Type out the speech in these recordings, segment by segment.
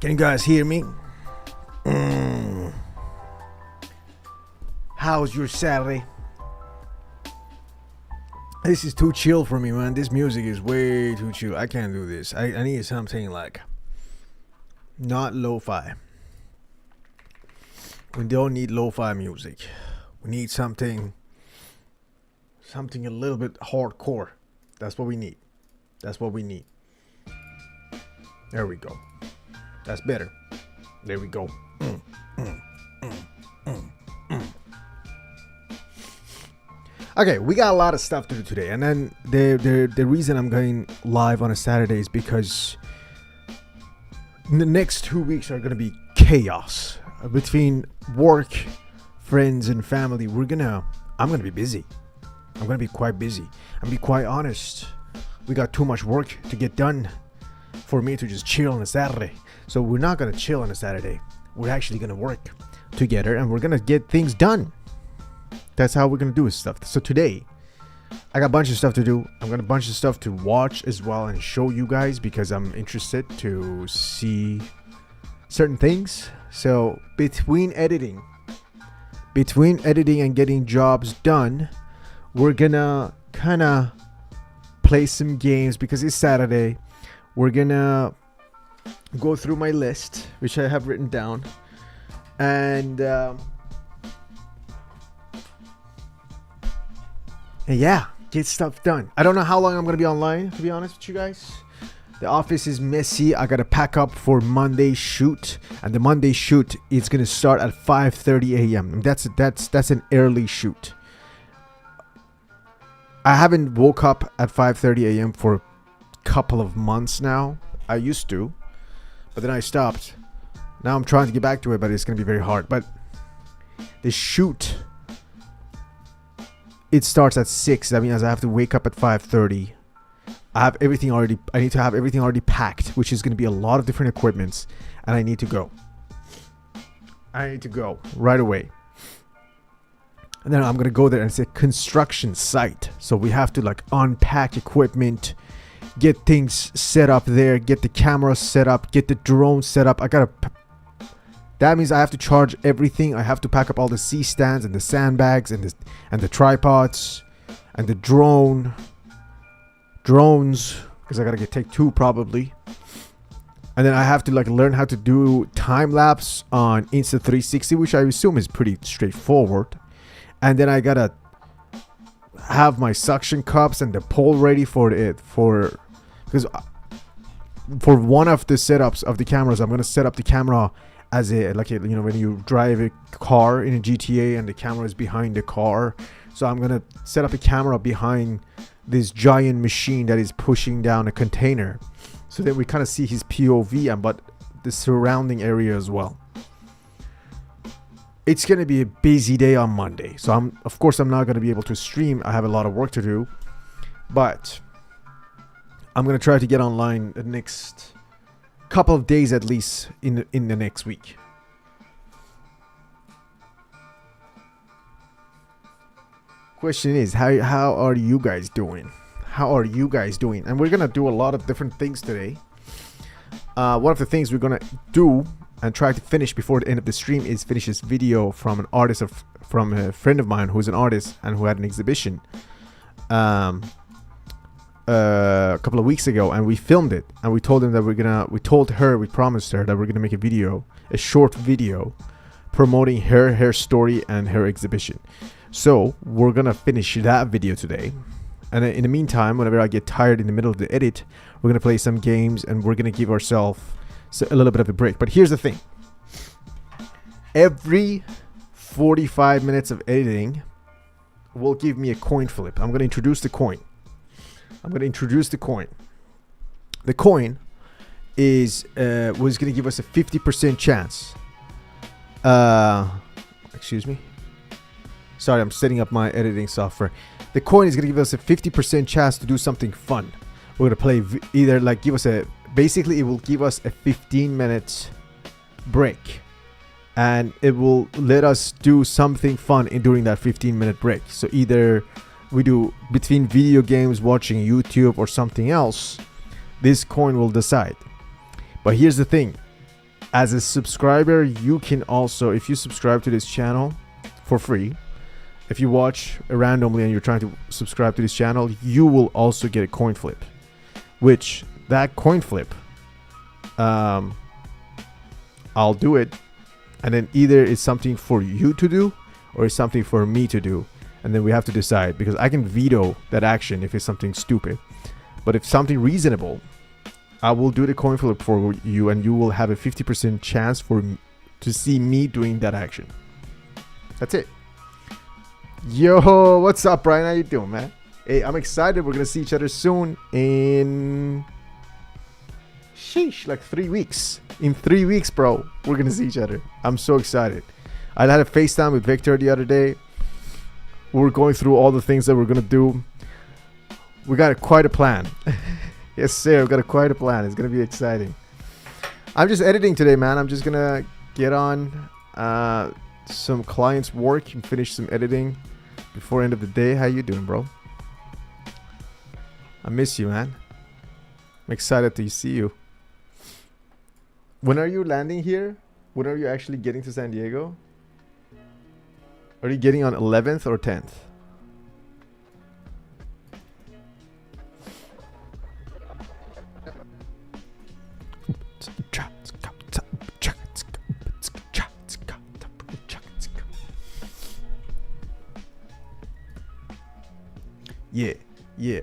Can you guys hear me? How's your Saturday? This is too chill for me, man. This music is way too chill. I can't do this. I need something like not lo-fi. We don't need lo-fi music. We need something a little bit hardcore. That's what we need. There we go. That's better. There we go. Okay, we got a lot of stuff to do today, and then the reason I'm going live on a Saturday is because the next 2 weeks are gonna be chaos between work, friends, and family. I'm gonna be busy. I'm gonna be quite busy. I'm be quite honest. We got too much work to get done for me to just chill on a Saturday. So we're not gonna chill on a Saturday. We're actually gonna work together, and we're gonna get things done. That's how we're gonna do stuff. So today, I got a bunch of stuff to do. I've got a bunch of stuff to watch as well and show you guys because I'm interested to see certain things. So between editing and getting jobs done, we're gonna kind of play some games because it's Saturday. We're gonna go through my list, which I have written down, and yeah, get stuff done. I don't know how long I'm gonna be online, to be honest with you guys. The office is messy. I gotta pack up for Monday's shoot, and the Monday shoot is gonna start at 5:30 a.m. That's an early shoot. I haven't woke up at 5:30 a.m. for a couple of months now. I used to, but then I stopped. Now I'm trying to get back to it, but it's gonna be very hard. But the shoot, it starts at 6. That means I have to wake up at 5:30. I need to have everything already packed, which is going to be a lot of different equipments, and I need to go right away. And then I'm going to go there, and it's a construction site. So we have to like unpack equipment, get things set up there, get the camera set up, get the drone set up. That means I have to charge everything. I have to pack up all the C-stands and the sandbags and the tripods and the drones, because I gotta take 2 probably. And then I have to like learn how to do time lapse on Insta360, which I assume is pretty straightforward. And then I gotta have my suction cups and the pole ready because for one of the setups of the cameras, I'm gonna set up the camera as when you drive a car in a GTA and the camera is behind the car. So I'm gonna set up a camera behind this giant machine that is pushing down a container, so that we kind of see his POV but the surrounding area as well. It's gonna be a busy day on Monday, so I'm not gonna be able to stream. I have a lot of work to do, but I'm gonna try to get online the next couple of days at least in the next week. Question is, how are you guys doing? And we're gonna do a lot of different things today. One of the things we're gonna do and try to finish before the end of the stream is finish this video from from a friend of mine who's an artist and who had an exhibition a couple of weeks ago, and we filmed it, and we promised her that we're gonna make a short video promoting her story and her exhibition. So we're gonna finish that video today, and in the meantime, whenever I get tired in the middle of the edit, we're gonna play some games, and we're gonna give ourselves a little bit of a break. But here's the thing: every 45 minutes of editing will give me a coin flip. I'm gonna introduce the coin. The coin was gonna give us a 50% chance. Excuse me. Sorry, I'm setting up my editing software. The coin is going to give us a 50% chance to do something fun. We're going to play basically it will give us a 15-minute break. And it will let us do something fun during that 15-minute break. So either we do between video games, watching YouTube, or something else. This coin will decide. But here's the thing. as a subscriber, you can also, if you subscribe to this channel for free, if you watch randomly and you're trying to subscribe to this channel, you will also get a coin flip, which that coin flip, I'll do it, and then either it's something for you to do or it's something for me to do, and then we have to decide, because I can veto that action if it's something stupid. But if something reasonable, I will do the coin flip for you, and you will have a 50% chance to see me doing that action. That's it. Yo, what's up, Brian? How you doing, man? Hey, I'm excited. We're gonna see each other soon in like 3 weeks. In 3 weeks, bro, we're gonna see each other. I'm so excited. I had a FaceTime with Victor the other day. We were going through all the things that we're gonna do. We got quite a plan. Yes, sir. We got quite a plan. It's gonna be exciting. I'm just editing today, man. I'm just gonna get on some clients' work and finish some editing before end of the day. How you doing, bro? I miss you, man. I'm excited to see you. When are you landing here? When are you actually getting to San Diego? Are you getting on 11th or 10th? Yeah, yeah.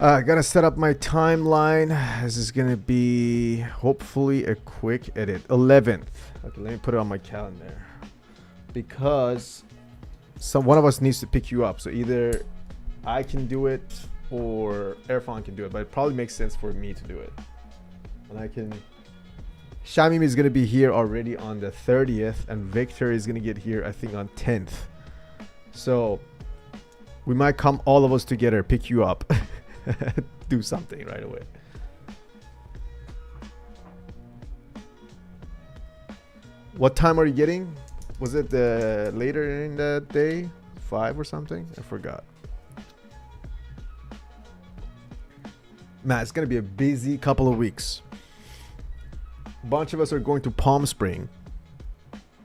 I gotta set up my timeline. This is gonna be hopefully a quick edit. 11th. Okay, let me put it on my calendar, because one of us needs to pick you up. So either I can do it or Erfan can do it, but it probably makes sense for me to do it. And I can. Shamim is gonna be here already on the 30th, and Victor is gonna get here, I think, on 10th. So we might come all of us together, pick you up. Do something right away. What time are you getting? Was it later in the day? 5 or something? I forgot. Man, it's gonna be a busy couple of weeks. A bunch of us are going to Palm Spring,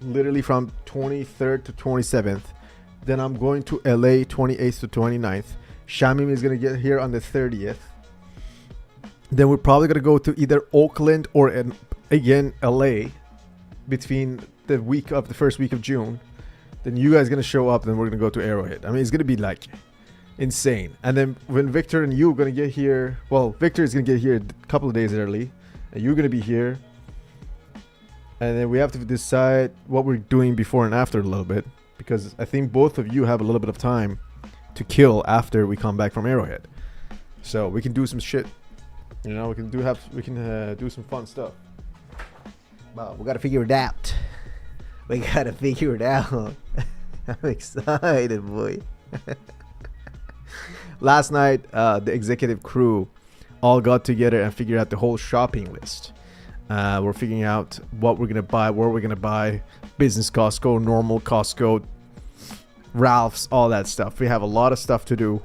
literally from 23rd to 27th. Then I'm going to LA 28th to 29th. Shamim is going to get here on the 30th. Then we're probably going to go to either Oakland or again LA between the first week of June. Then you guys are going to show up, then we're going to go to Arrowhead. I mean, it's going to be like insane. And then when Victor and you are going to get here, well, Victor is going to get here a couple of days early, and you're going to be here. And then we have to decide what we're doing before and after a little bit, because I think both of you have a little bit of time to kill after we come back from Arrowhead, so we can do some shit. You know, we can do some fun stuff. Well, we gotta figure it out. We gotta figure it out. I'm excited, boy. Last night, the executive crew all got together and figured out the whole shopping list. We're figuring out what we're gonna buy, where we're gonna buy, business Costco, normal Costco, Ralph's, all that stuff. We have a lot of stuff to do.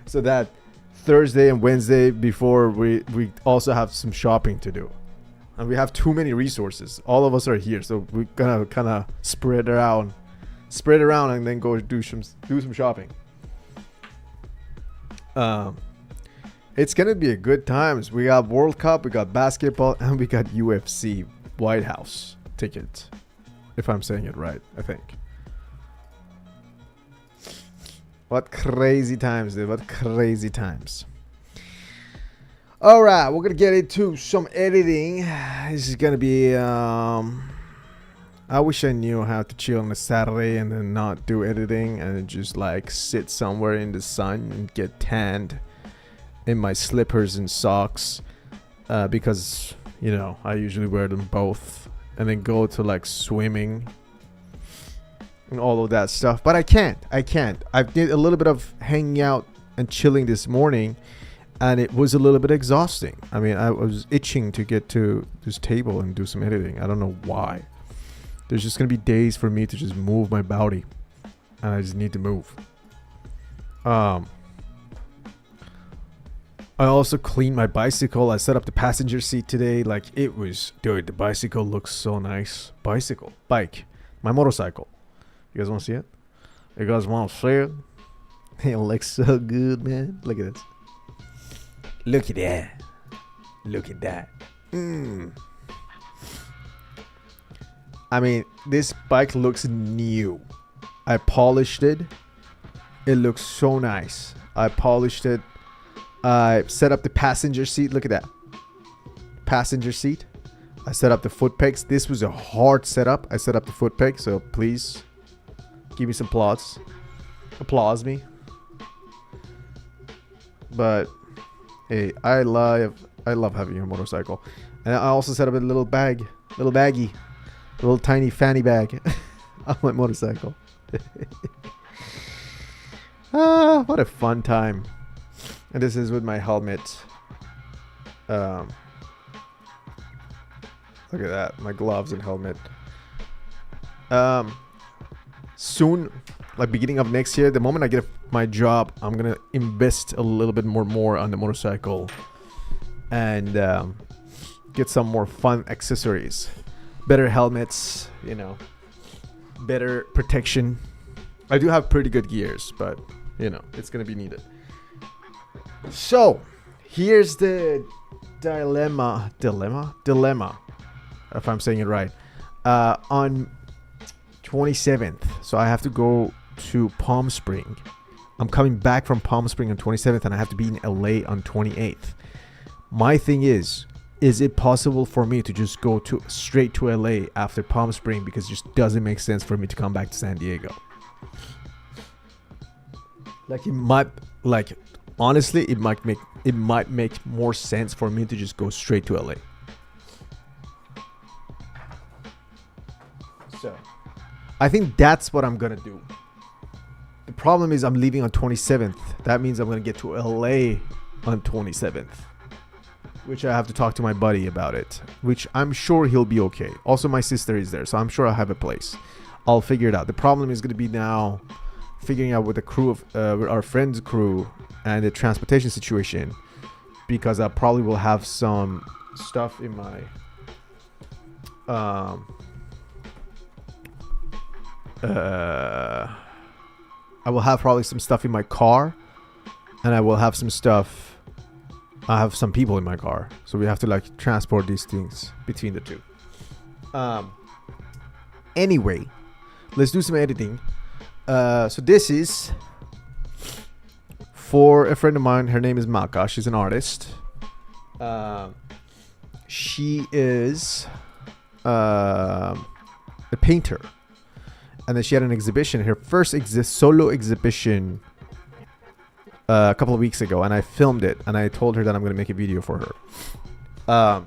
So that Thursday and Wednesday before, we also have some shopping to do. And we have too many resources. All of us are here, so we're gonna kind of spread around and then go do some shopping. It's gonna be a good times. We got World Cup, we got basketball, and we got UFC White House tickets, if I'm saying it right, I think. What crazy times, dude. What crazy times. All right, we're gonna get into some editing. This is gonna be I wish I knew how to chill on a Saturday and then not do editing and just like sit somewhere in the sun and get tanned in my slippers and socks, because you know I usually wear them both, and then go to like swimming and all of that stuff. But I can't. I did a little bit of hanging out and chilling this morning, and it was a little bit exhausting. I mean, I was itching to get to this table and do some editing. I don't know why. There's just gonna be days for me to just move my body, and I just need to move. Um, I also cleaned my bicycle. I set up the passenger seat today. Like, it was, dude, the bicycle looks so nice. Bike, my motorcycle. You guys want to see it? You guys want to see it? It looks so good, man. Look at this. Look at that. Look at that. I mean, this bike looks new. I polished it. It looks so nice. I polished it. I set up the passenger seat. Look at that. Passenger seat. I set up the foot pegs. This was a hard setup. I set up the foot pegs, so please give me some applause. Applause me. But hey, I love having a motorcycle. And I also set up a little baggie, a little tiny fanny bag on my motorcycle. What a fun time. And this is with my helmet. Look at that, my gloves and helmet. Soon, like beginning of next year, the moment I get my job, I'm gonna invest a little bit more on the motorcycle and get some more fun accessories, better helmets, you know, better protection. I do have pretty good gears, but you know, it's gonna be needed. So here's the dilemma, if I'm saying it right. On 27th, so I have to go to Palm Spring. I'm coming back from Palm Spring on 27th, and I have to be in LA on 28th. My thing is it possible for me to just go straight to LA after Palm Spring, because it just doesn't make sense for me to come back to San Diego? Like, it might, like, honestly, it might make more sense for me to just go straight to LA. So I think that's what I'm gonna do. The problem is I'm leaving on 27th. That means I'm gonna get to LA on 27th, which I have to talk to my buddy about it, which I'm sure he'll be okay. Also, my sister is there, so I'm sure I'll have a place. I'll figure it out. The problem is gonna be now figuring out with the crew of with our friend's crew and the transportation situation, because I probably will have some stuff in my I will have probably some stuff in my car, and I will have some stuff. I have some people in my car, so we have to like transport these things between the two. Anyway, let's do some editing. So this is for a friend of mine. Her name is Maka. She's an artist. She is a painter. And then she had an exhibition, her first solo exhibition, a couple of weeks ago, and I filmed it, and I told her that I'm going to make a video for her.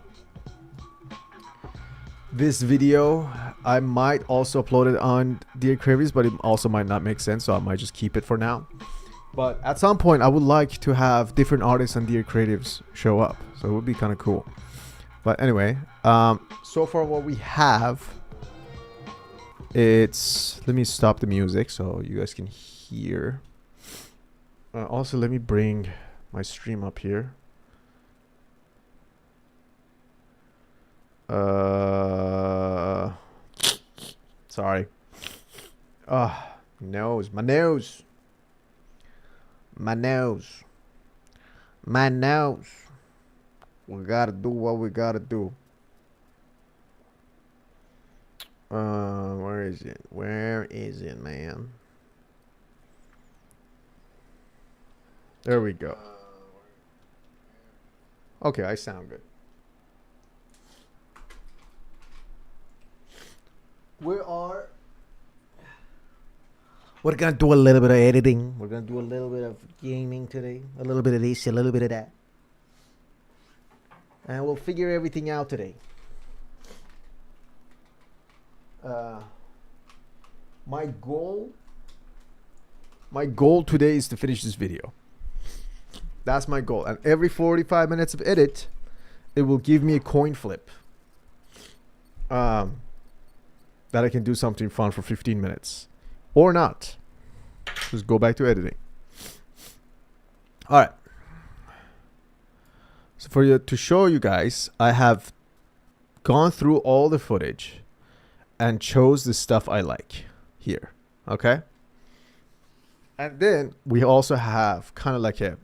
This video, I might also upload it on Dear Creatives, but it also might not make sense, so I might just keep it for now. But at some point, I would like to have different artists on Dear Creatives show up, so it would be kind of cool. But anyway, so far what we have, it's, let me stop the music so you guys can hear. Also, let me bring my stream up here. Sorry. Nose, my nose. We gotta do what we gotta do. Where is it? Where is it, man? There we go. Okay, I sound good. We're gonna do a little bit of editing. We're gonna do a little bit of gaming today. A little bit of this, a little bit of that. And we'll figure everything out today. My goal today is to finish this video. That's my goal. And every 45 minutes of edit, it will give me a coin flip. That I can do something fun for 15 minutes. Or not. Just go back to editing. All right. So for you to show you guys, I have gone through all the footage and chose the stuff I like here. Okay. And then we also have kind of like a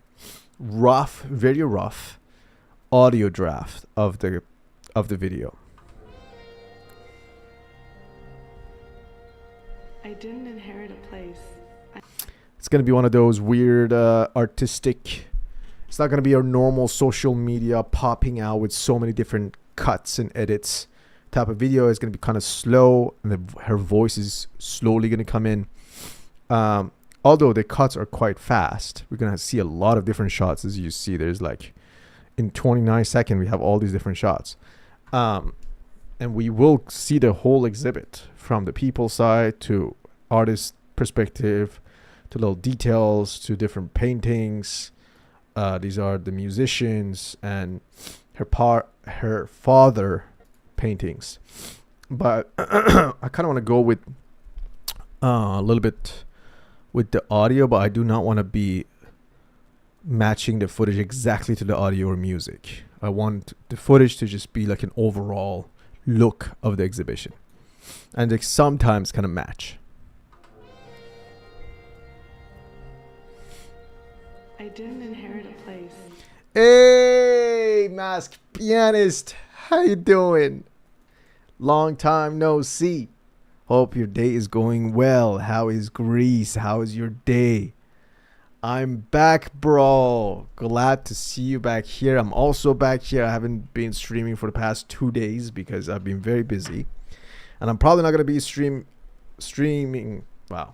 rough, very rough audio draft of the video. I didn't inherit a place. It's going to be one of those weird artistic. It's not going to be our normal social media popping out with so many different cuts and edits type of video. It's going to be kind of slow, and her voice is slowly going to come in. Although the cuts are quite fast, we're going to see a lot of different shots. As you see, there's like in 29 seconds, we have all these different shots. And we will see the whole exhibit from the people side to artist perspective to little details to different paintings. These are the musicians and her father paintings. But I kind of want to go with a little bit with the audio, but I do not want to be matching the footage exactly to the audio or music. I want the footage to just be like an overall look of the exhibition, and they sometimes kind of match. I didn't inherit a place. Hey, masked pianist, how you doing? Long time no see. Hope your day is going well. How is Greece? How is your day? I'm back, bro. Glad to see you back here. I'm also back here. I haven't been streaming for the past 2 days because I've been very busy. And I'm probably not going to be streaming. Wow.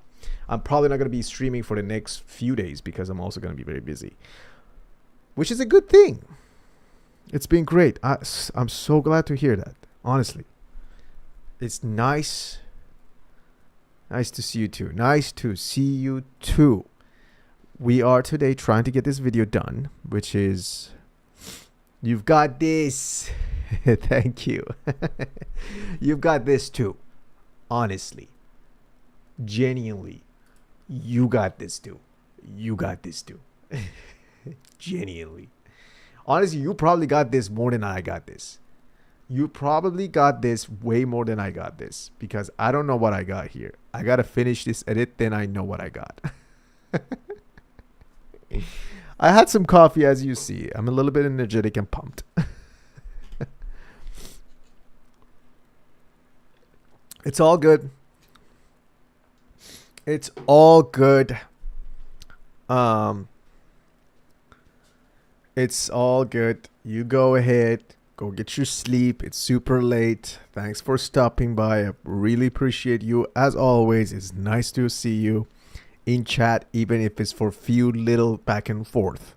I'm probably not going to be streaming for the next few days because I'm also going to be very busy. Which is a good thing. It's been great. I'm so glad to hear that. Honestly. It's nice. Nice to see you too. Nice to see you too. We are today trying to get this video done, which is, you've got this. Thank you. You've got this too. Honestly. Genuinely. You got this too. You got this too. Genuinely. Honestly, you probably got this more than I got this. You probably got this way more than I got this, because I don't know what I got here. I got to finish this edit, then I know what I got. I had some coffee, as you see. I'm a little bit energetic and pumped. It's all good. It's all good. It's all good. You go ahead. Go get your sleep. It's super late. Thanks for stopping by. I really appreciate you. As always, it's nice to see you in chat, even if it's for a few little back and forth.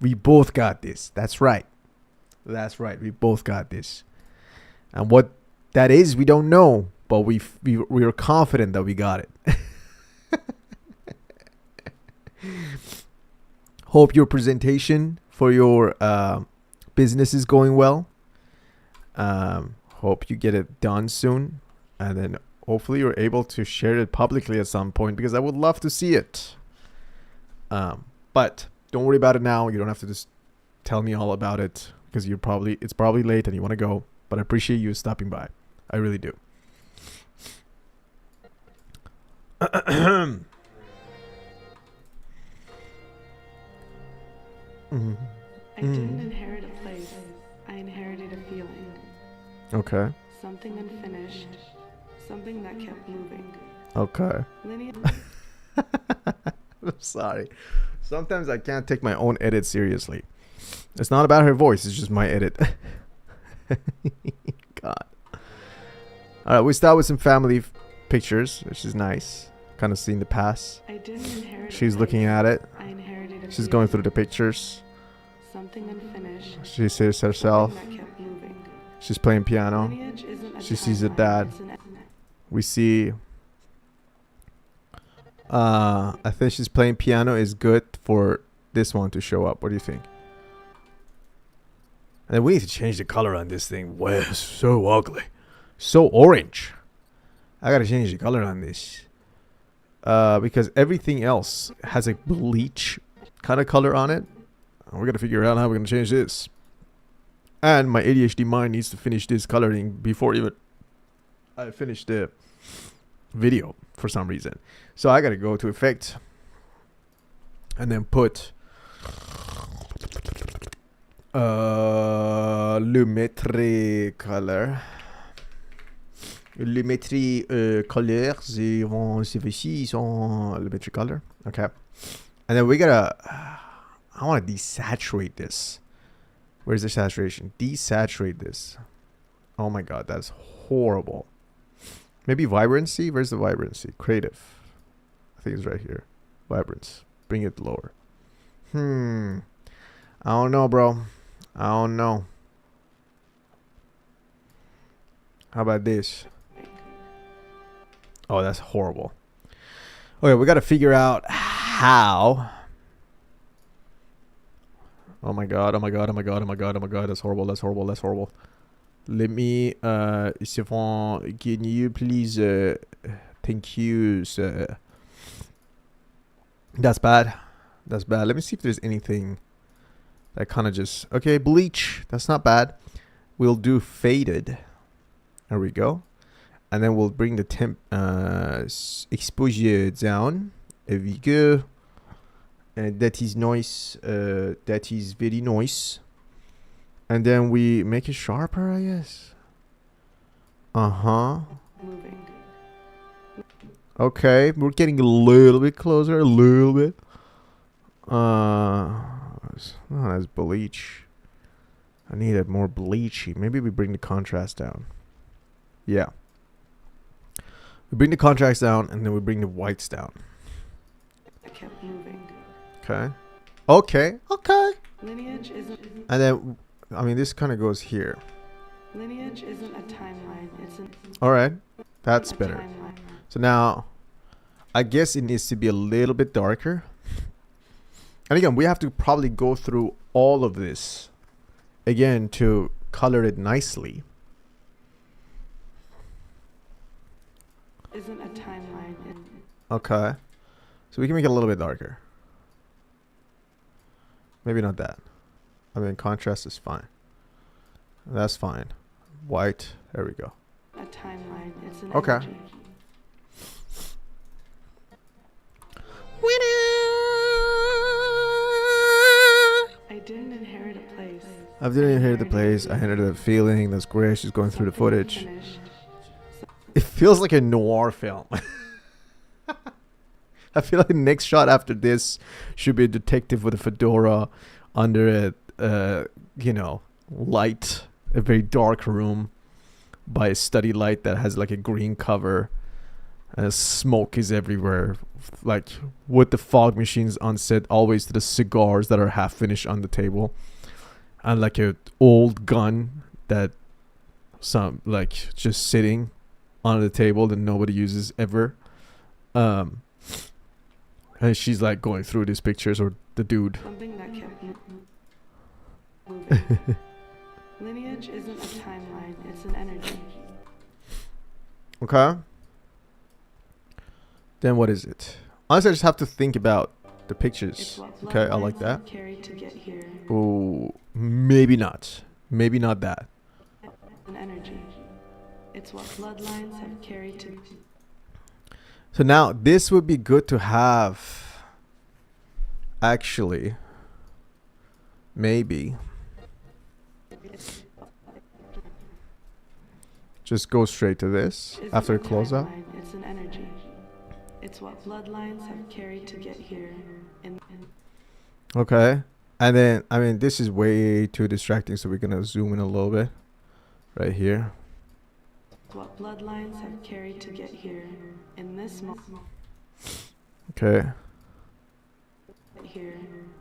We both got this. That's right. That's right. We both got this. And what that is, we don't know, but we are confident that we got it. Hope your presentation for your business is going well. Hope you get it done soon, and then hopefully you're able to share it publicly at some point, because I would love to see it. But don't worry about it now. You don't have to just tell me all about it, because it's probably late and you want to go. But I appreciate you stopping by. I really do. I didn't inherit a place. I inherited a feeling. Okay. Something unfinished. Something that kept moving. Okay. Linear. I'm sorry. Sometimes I can't take my own edit seriously. It's not about her voice. It's just my edit. God. All right. We start with some family pictures, which is nice. Kind of seeing the past. I didn't inherit. She's looking at it. I inherited a She's going through the pictures. Something unfinished. She sees herself. Something that kept moving. She's playing piano. Lineage isn't a She sees her timeline, dad. it's an- We see. I think she's playing piano is good for this one to show up. What do you think? And then we need to change the color on this thing. Wow, so ugly. So orange. I gotta change the color on this. Because everything else has a bleach kind of color on it. We're gonna figure out how we're gonna change this. And my ADHD mind needs to finish this coloring before even I finish the video for some reason. So I gotta go to effect and then put Lumetri color. Lumetri color 006 on Lumetri color. Okay. And then we gotta I want to desaturate this. Where's the saturation? Desaturate this. Oh my god, that's horrible. Maybe vibrancy? Where's the vibrancy? Creative. I think it's right here. Vibrance. Bring it lower. I don't know, bro. I don't know. How about this? Oh, that's horrible. Okay, we got to figure out how. Oh my god, oh my god, oh my god, oh my god, oh my god, that's horrible, that's horrible, that's horrible. Let me, Stefan, can you please, thank you, sir. That's bad. That's bad. Let me see if there's anything that kind of just, okay, bleach. That's not bad. We'll do faded. There we go. And then we'll bring the temp, exposure down. There we go. And that is nice. That is very nice. And then we make it sharper, I guess. Moving. Okay, we're getting a little bit closer, a little bit. Oh, that's bleach. I need it more bleachy. Maybe we bring the contrast down. Yeah. We bring the contrast down, and then we bring the whites down. I kept moving. Okay. Okay. Okay. Lineage isn't. And then, I mean, this kind of goes here. Lineage isn't a timeline. It's an. All right. That's better. Timeline. So now, I guess it needs to be a little bit darker. And again, we have to probably go through all of this again to color it nicely. Isn't a timeline. Okay. So we can make it a little bit darker. Maybe not that. I mean, contrast is fine. That's fine. White. There we go. A timeline. It's an Okay. energy. I didn't inherit a place. I didn't inherit the place. I inherited a feeling. That's great. She's going through the footage. Finished. It feels like a noir film. I feel like the next shot after this should be a detective with a fedora under a, light, a very dark room by a study light that has like a green cover. And smoke is everywhere. Like with the fog machines on set, always to the cigars that are half finished on the table. And like a old gun that some like just sitting on the table that nobody uses ever. And she's like going through these pictures, or the dude. Something that kept moving. Lineage isn't a timeline. It's an energy. Okay. Then what is it? Honestly, I just have to think about the It's pictures. what Okay, I like bloodlines that. carried to get here. Oh, maybe not. Maybe not that. An energy. It's what bloodlines have carried to. So now this would be good to have. Actually, maybe. Just go straight to this Isn't after a a close up. timeline, it's an energy. It's what bloodlines have carried to get here. Okay. And then, I mean, this is way too distracting, so we're going to zoom in a little bit. Right here. What bloodlines have carried to get here. In this moment. Okay. Here.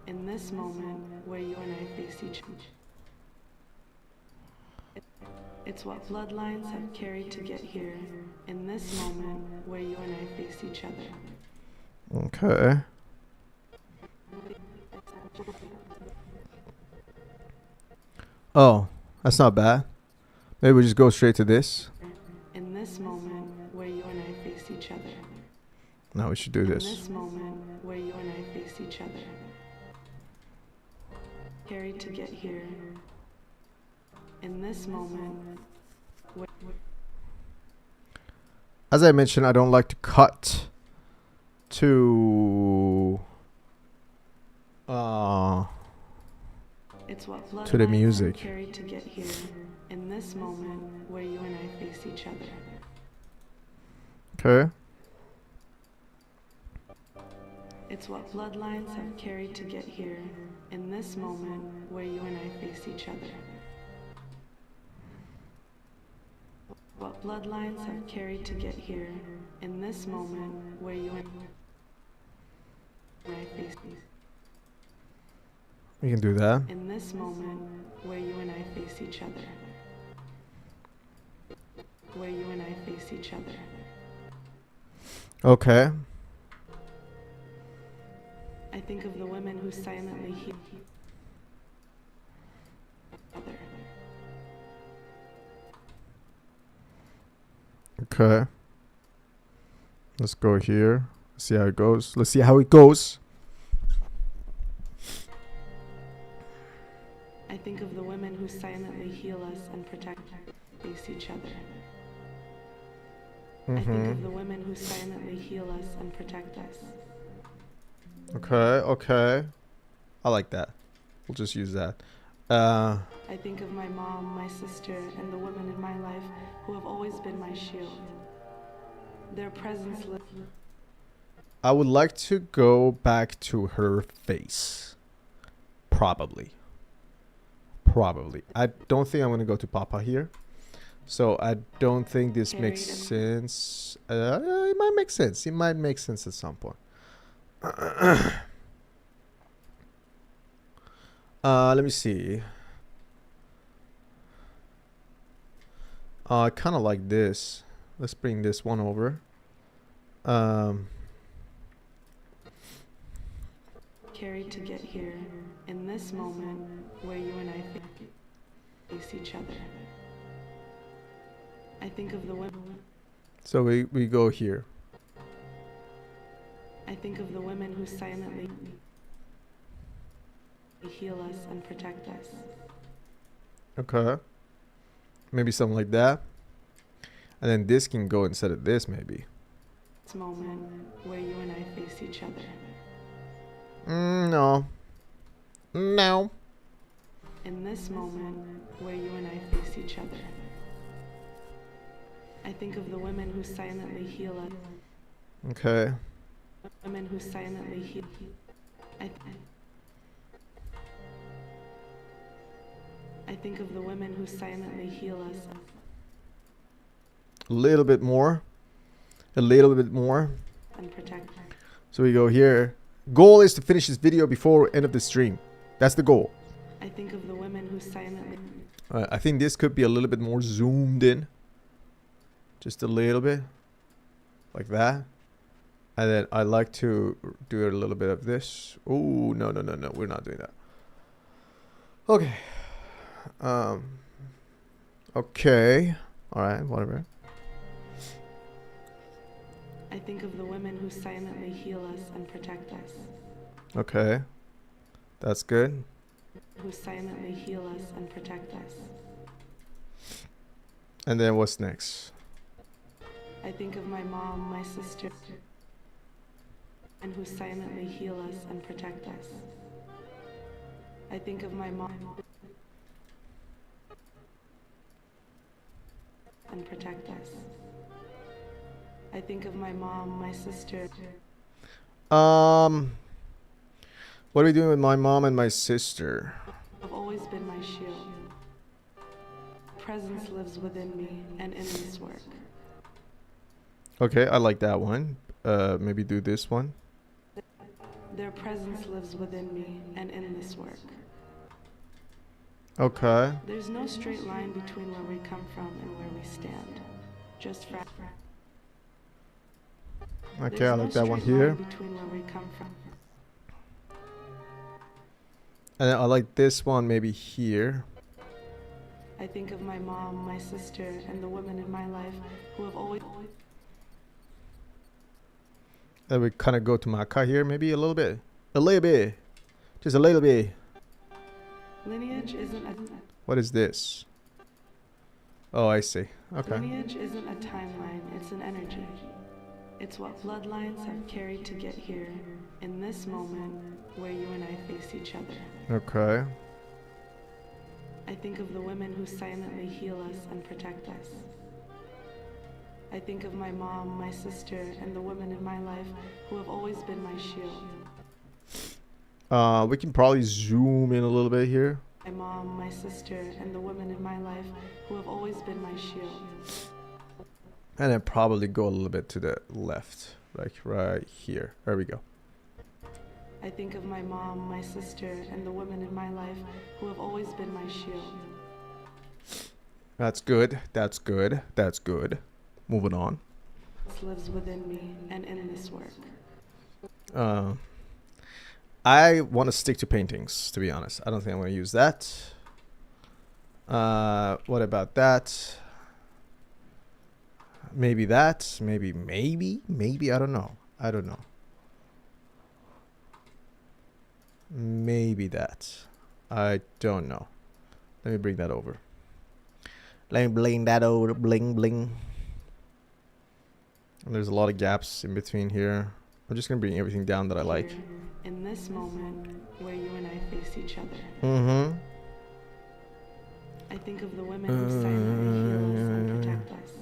In this moment where you and I face each other. It's what bloodlines have carried to get here. In this moment where you and I face each other. Okay. Oh, that's not bad. Maybe we just go straight to this. In this moment where you and I face each other. No, we should do In this. this moment where you and I face each other. carried to get here. In this moment, As I mentioned, I don't like to cut to it's what to the bloodlines music. carried to get here. In this moment where you and I face each other. Okay. It's what bloodlines have carried to get here. In this moment where you and I face each other. What bloodlines have carried to get here. In this moment where you and I face. We can do that. In this moment where you and I face each other. Where you and I face each other. Okay. I think of the women who silently heal other. Okay. Let's go here. See how it goes. Let's see how it goes. I think of the women who silently heal us and protect face each other. I think of the women who silently heal us and protect us. Okay, okay. I like that. We'll just use that. I think of my mom, my sister, and the women in my life who have always been my shield. Their presence I would like to go back to her face. Probably. I don't think I'm going to go to Papa here. So I don't think this makes sense. It might make sense. It might make sense at some point. Let me see. I kind of like this. Let's bring this one over. carried to get here. In this moment where you and I face each other. I think of the women. So we go here. I think of the women who silently heal us and protect us. Okay. Maybe something like that. And then this can go instead of this, maybe. This moment where you and I face each other. No. No. In this moment where you and I face each other. I think of the women who silently heal us. Okay. Women who silently heal. I think of the women who silently heal us. A little bit more. A little bit more. And protect. So we go here. Goal is to finish this video before end of the stream. That's the goal. I think of the women who silently. I think this could be a little bit more zoomed in. Just a little bit. Like that. And then I like to do a little bit of this. Oh, no. We're not doing that. Okay. Okay. All right, whatever. I think of the women who silently heal us and protect us. Okay. That's good. Who silently heal us and protect us. And then what's next? I think of my mom, my sister, and who silently heal us and protect us. I think of my mom and protect us. I think of my mom, my sister. What are we doing with my mom and my sister? Have always been my shield. Presence lives within me and in this work. Okay, I like that one. Maybe do this one. Their presence lives within me and in this work. Okay. There's no straight line between where we come from and where we stand. Just Okay, I like that one here. Between where we come from. And then I like this one maybe here. I think of my mom, my sister, and the women in my life who have always. Then we kind of go to Maka here, maybe a little bit. A little bit. Just a little bit. Lineage isn't a What is this? Oh, I see. Okay. lineage isn't a timeline, it's an energy. It's what bloodlines have carried to get here in this moment where you and I face each other. Okay. I think of the women who silently heal us and protect us. I think of my mom, my sister, and the women in my life who have always been my shield. We can probably zoom in a little bit here. My mom, my sister, and the women in my life who have always been my shield. And then probably go a little bit to the left. Like right here. There we go. I think of my mom, my sister, and the women in my life who have always been my shield. That's good. That's good. That's good. Moving on. This lives within me and in this work. I want to stick to paintings, to be honest. I don't think I'm going to use that. What about that? Maybe that. Maybe. I don't know. Maybe that. I don't know. Let me bring that over. Let me bling that over. Bling. And there's a lot of gaps in between here. I'm just going to bring everything down that I like. Here, in this moment where you and I face each other. Mm-hmm. I think of the women who silently heal us and protect us.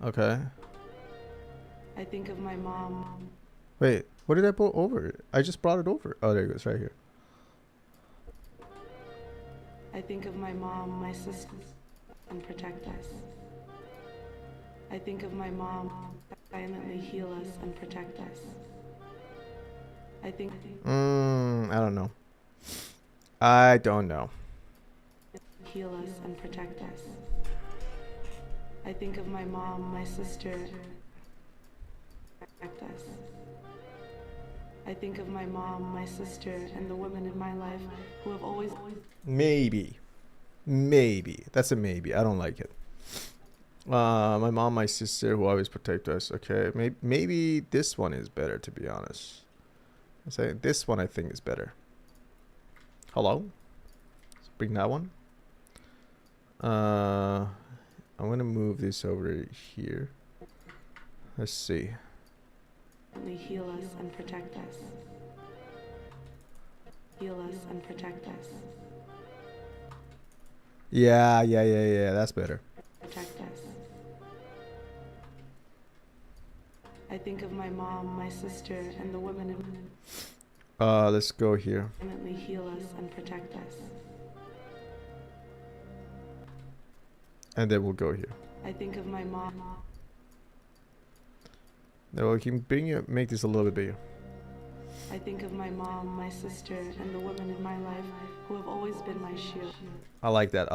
Okay. I think of my mom. Wait, what did I put over? I just brought it over. Oh, there it goes, right here. I think of my mom, my sister, and protect us. I think of my mom silently heal us and protect us. I think I don't know. I don't know. heal us and protect us. I think of my mom, my sister, protect us. I think of my mom, my sister, and the women in my life who have always. Maybe. That's a maybe. I don't like it. My mom, my sister, who always protect us. Okay, maybe this one is better, to be honest. I say this one I think is better. Hello. Let's bring that one. I'm gonna move this over here. Let's see. Heal us and protect us. Heal us and protect us. Yeah. That's better. Protect us. I think of my mom, my sister, and the women in. Let's go here. Silently heal us and protect us. And then we'll go here. I think of my mom. Now we can bring it, make this a little bit bigger. I think of my mom, my sister, and the women in my life who have always been my shield. I like that.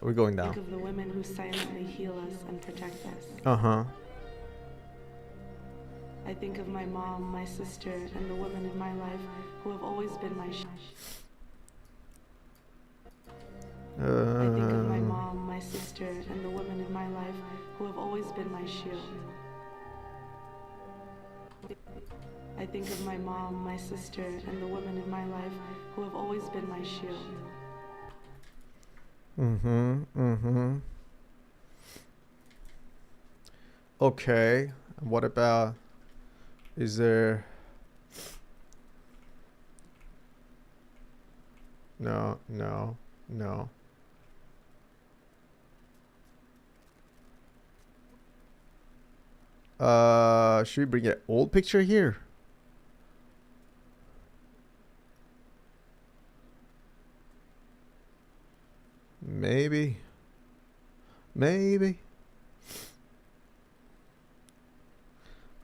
We're going Think down. of the women who silently heal us and protect us. Uh-huh. I think of my mom, my sister, and the women in my life who have always been my shield. I think of my mom, my sister, and the women in my life who have always been my shield. I think of my mom, my sister, and the women in my life who have always been my shield. Okay. What about, is there, no. Should we bring an old picture here? Maybe. Maybe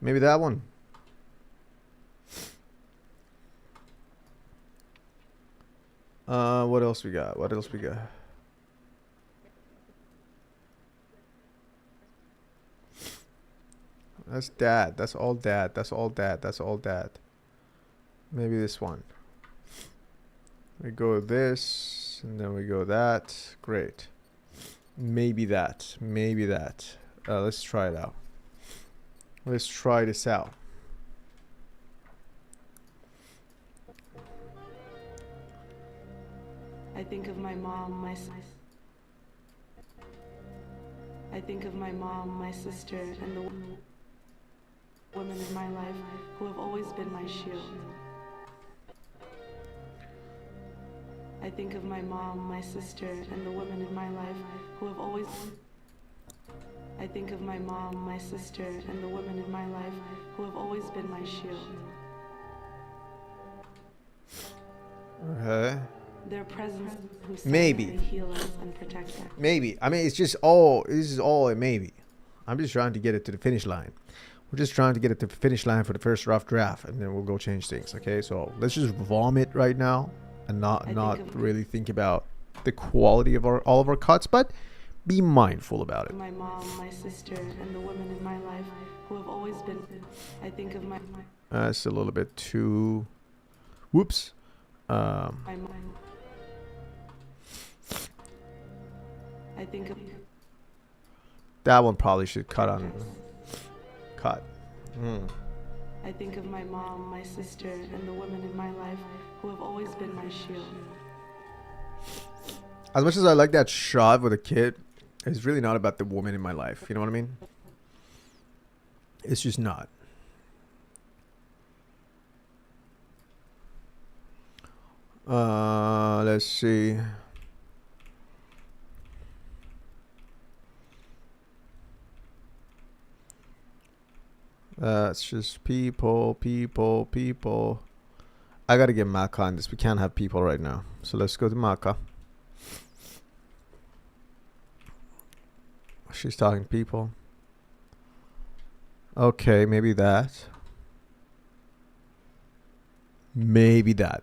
that one. What else we got? That's dad. That's all dad. Maybe this one. We go this, and then we go that. Great. Maybe that. Let's try it out. Let's try this out. I think of my mom, I think of my mom, my sister, and the women in my life who have always been my shield. I think of my mom, my sister, and the women in my life who have always... I think of my mom, my sister, and the women in my life who have always been my shield. Okay. Their presence who Maybe. silently heal us and protect us. Maybe. I mean, it's just all. This is all a maybe. I'm just trying to get it to the finish line. We're just trying to get it to the finish line for the first rough draft, and then we'll go change things. Okay, so let's just vomit right now, and not really think about the quality of all of our cuts, but be mindful about it. My mom, my sister, and the women in my life who have always been. I think of my. That's a little bit too. Whoops. My mom. I think of. That one probably should cut on. Cut. I think of my mom, my sister, and the women in my life who have always been my shield. As much as I like that shot with a kid, it's really not about the woman in my life. You know what I mean? It's just not. Let's see. That's just people. I gotta get Maka on this. We can't have people right now. So let's go to Maka. She's talking to people. Okay, maybe that. Maybe that.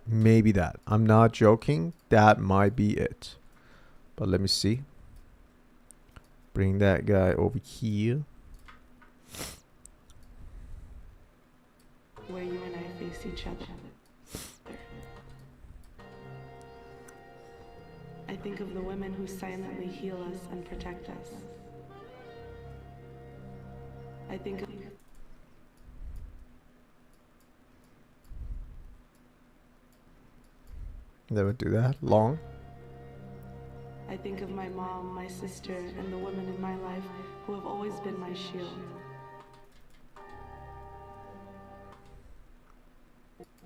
I'm not joking. That might be it. But let me see. Bring that guy over here. Where you and I face each other. I think of the women who silently heal us and protect us. I think of... They would do that long. I think of my mom, my sister, and the women in my life who have always been my shield.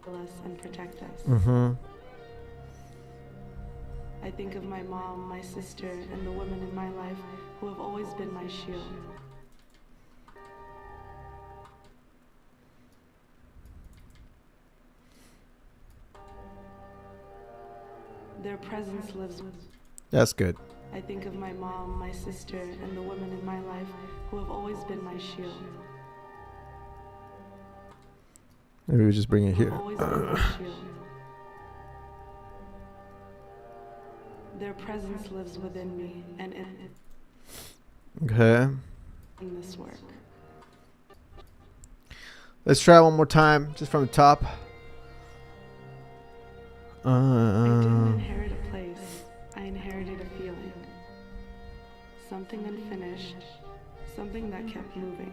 Heal us and protect us. I think of my mom, my sister, and the women in my life who have always been my shield. Their presence lives with. That's good. I think of my mom, my sister, and the women in my life who have always been my shield. Maybe we just bring it here. Always been my shield. Their presence lives within me and Okay. in this work. Let's try one more time, just from the top. I didn't inherit a place. I inherited a feeling. Something unfinished. Something that kept moving.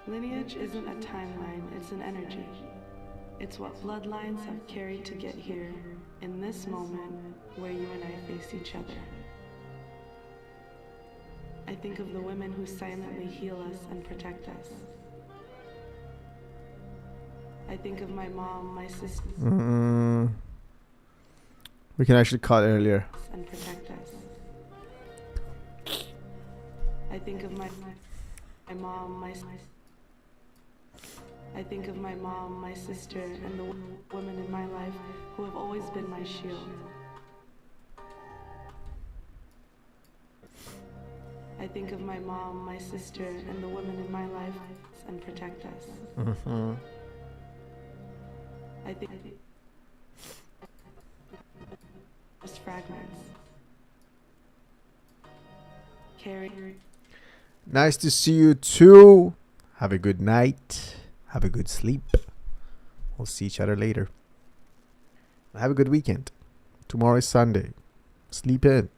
Lineage isn't a timeline, it's an energy. It's what bloodlines have carried to get here, in this moment where you and I face each other. I think of the women who silently heal us and protect us. I think of my mom, my sister. We can actually cut earlier. And protect us. I think of my mom, I think of my mom, my sister, and the women in my life who have always been my shield. I think of my mom, my sister, and the women in my life and protect us. I think just fragments. Carry. Nice to see you too. Have a good night. Have a good sleep. We'll see each other later. Have a good weekend. Tomorrow is Sunday. Sleep in.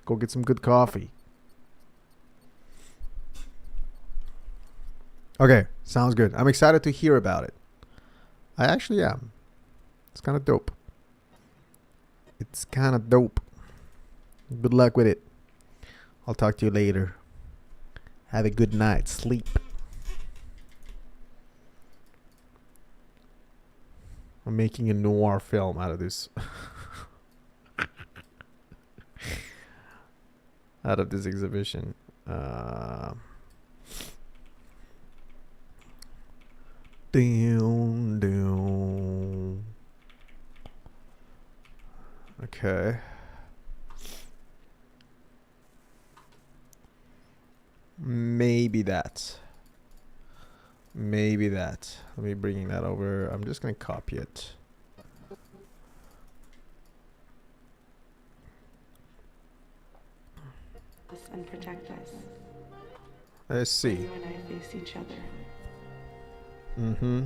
Go get some good coffee. Okay, sounds good. I'm excited to hear about it. I actually am. It's kind of dope. It's kind of dope. Good luck with it. I'll talk to you later. Have a good night. Sleep. I'm making a noir film out of this. Out of this exhibition. Down. Okay. Maybe that. Maybe that. Let me bring that over. I'm just gonna copy it. And protect us. Let's see. You and I face each other. Mm-hmm.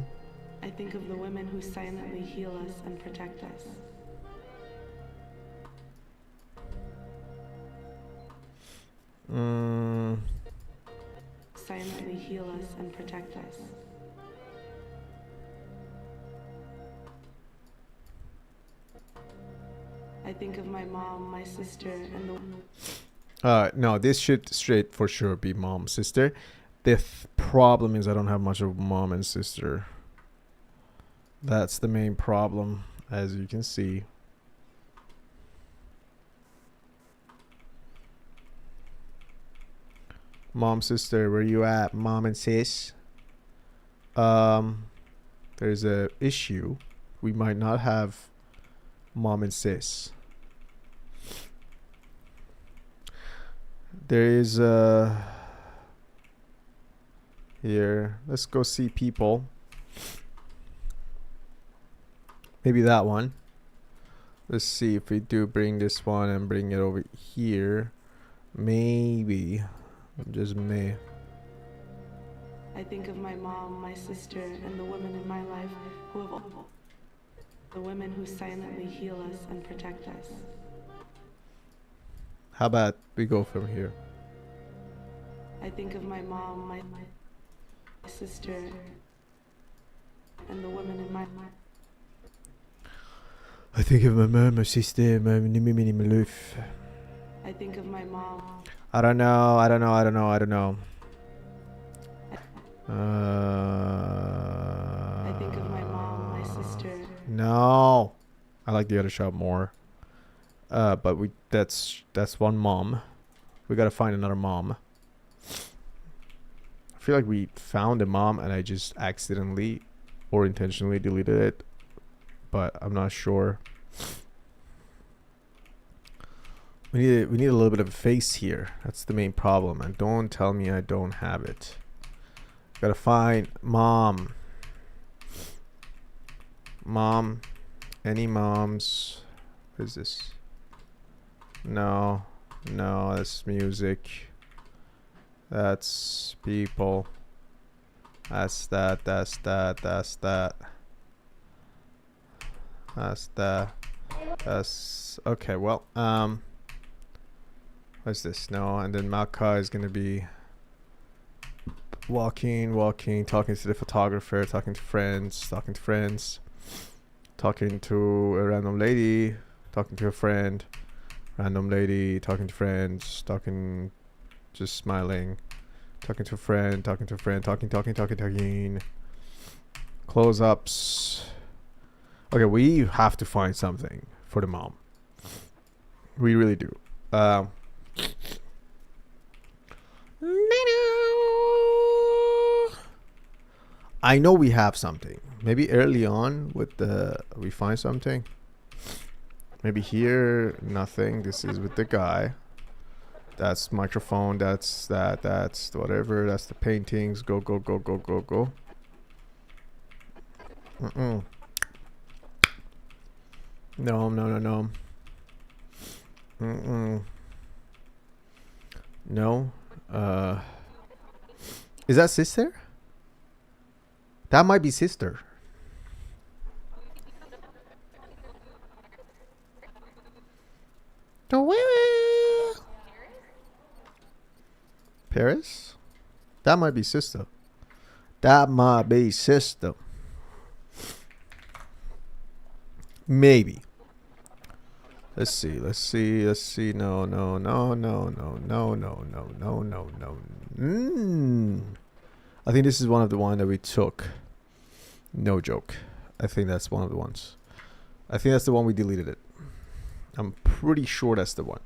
I think of the women who silently heal us and protect us. Silently heal us and protect us. I think of my mom, my sister, and the... No, this should straight for sure be mom, sister. The problem is I don't have much of mom and sister. That's the main problem, as you can see. Mom, sister, where you at? Mom and sis. There's a issue. We might not have mom and sis. There is here. Let's go see people. Maybe that one. Let's see if we do bring this one and bring it over here. Maybe. Just me. I think of my mom, my sister, and the women in my life who have... The women who silently heal us and protect us. How about we go from here? I think of my mom, my sister, and the women in my life. I think of my mom, my sister, my life. I think of my mom. I don't know. I think of my mom, my sister. No. I like the other shot more. But that's one mom. We gotta find another mom. I feel like we found a mom and I just accidentally or intentionally deleted it. But I'm not sure. We need a little bit of a face here. That's the main problem. And don't tell me I don't have it. Gotta find mom. Mom. Any moms? What is this? No. No, that's music. That's people. That's that. That's that. That's that. That's that. That's okay. Well, what's this? No, and then Malka is gonna be walking, talking to the photographer, talking to friends, talking to a random lady, talking to a friend, random lady, talking to friends, just smiling, talking to a friend, talking, close-ups. Okay, we have to find something for the mom. We really do. I know we have something. Maybe early on with we find something. Maybe here, nothing. This is with the guy. That's microphone. That's that. That's whatever. That's the paintings. Go. No. No. Is that sister? That might be sister. Paris? That might be sister. Maybe. Let's see. Let's see. Let's see. No, no, no, no, no, no, no, no, no, no, no. I think this is one of the one that we took. No joke. I think that's one of the ones. I think that's the one we deleted it. I'm pretty sure that's the one.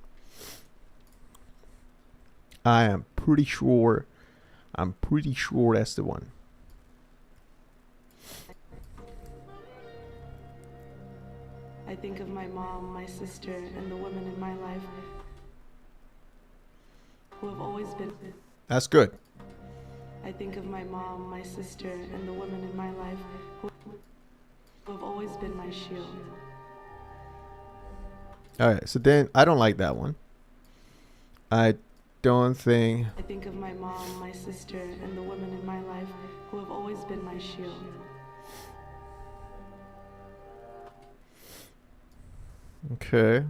I am pretty sure. I'm pretty sure that's the one. I think of my mom, my sister, and the women in my life who have always been. That's good. I think of my mom, my sister, and the women in my life who have always been my shield. Alright, so then I don't like that one. I don't think. I think of my mom, my sister, and the women in my life who have always been my shield. Okay.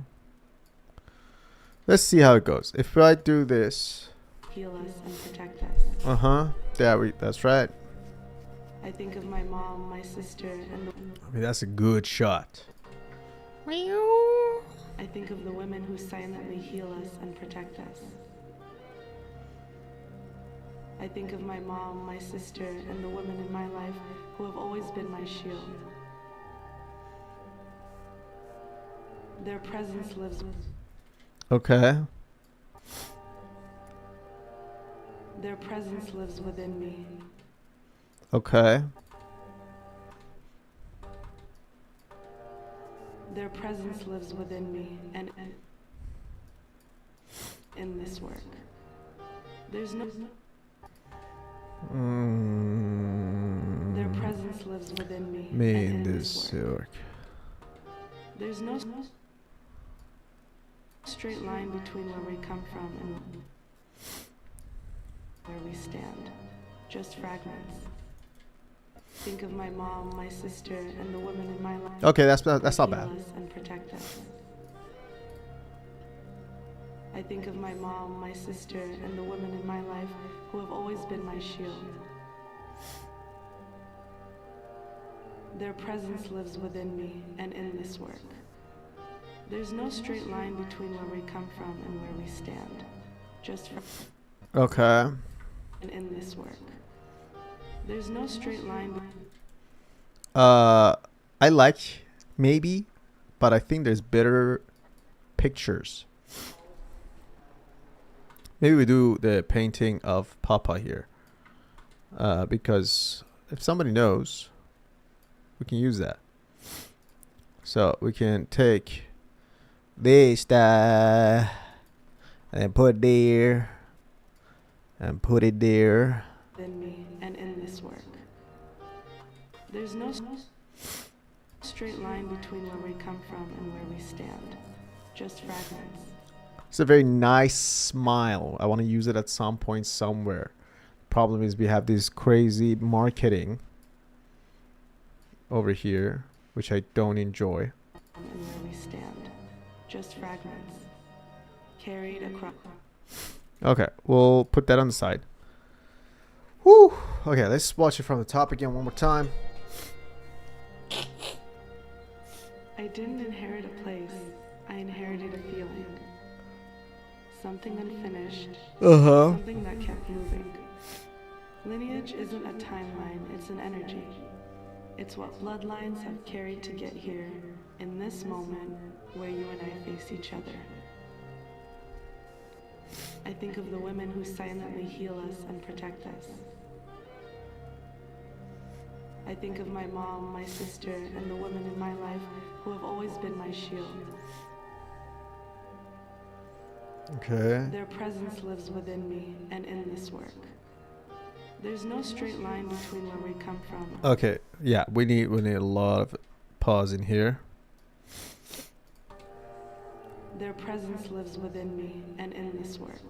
Let's see how it goes. If I do this. Heal us and protect us. Uh-huh. That's right. I think of my mom, my sister, and the. I mean, that's a good shot. I think of the women who silently heal us and protect us. I think of my mom, my sister, and the women in my life who have always been my shield. Their presence lives with. Okay. Their presence lives within me. Okay. Their presence lives within me and in this work. There's no. Their presence lives within me. Me and in this work. There's no straight line between where we come from and where we stand. Just fragments. Think of my mom, my sister, and the women in my life. Okay, that's not bad. And protect us. I think of my mom, my sister, and the women in my life who have always been my shield. Their presence lives within me and in this work. There's no straight line between where we come from and where we stand. Just Okay. and in this work. There's no straight line. I like maybe, but I think there's better pictures. Maybe we do the painting of Papa here. Because if somebody knows, we can use that. So we can take this and put it there and put it there. In me and in this work. There's no straight line between where we come from and where we stand. Just fragments. It's a very nice smile. I want to use it at some point somewhere. Problem is we have this crazy marketing over here, which I don't enjoy. And where we stand. Just fragments. Carried across. Okay, we'll put that on the side. Whew. Okay, let's watch it from the top again one more time. I didn't inherit a place. I inherited a feeling. Something unfinished. Something that kept moving. Lineage isn't a timeline, it's an energy. It's what bloodlines have carried to get here, in this moment where you and I face each other. I think of the women who silently heal us and protect us. I think of my mom, my sister, and the women in my life who have always been my shield. Okay. Their presence lives within me and in this work. There's no straight line between where we come from. Okay, yeah, we need a lot of pause in here. Their presence lives within me and in this work.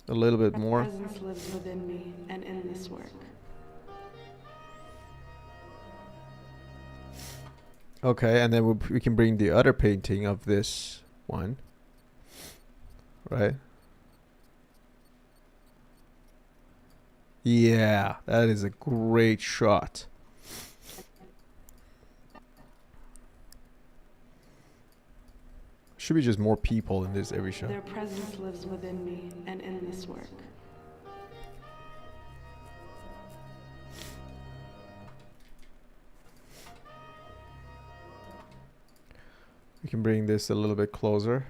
A little bit more. Their presence lives within me and in this work. Okay, and then we can bring the other painting of this one. Right? Yeah, that is a great shot. Should be just more people in this every show. Their presence lives within me and in this work. We can bring this a little bit closer.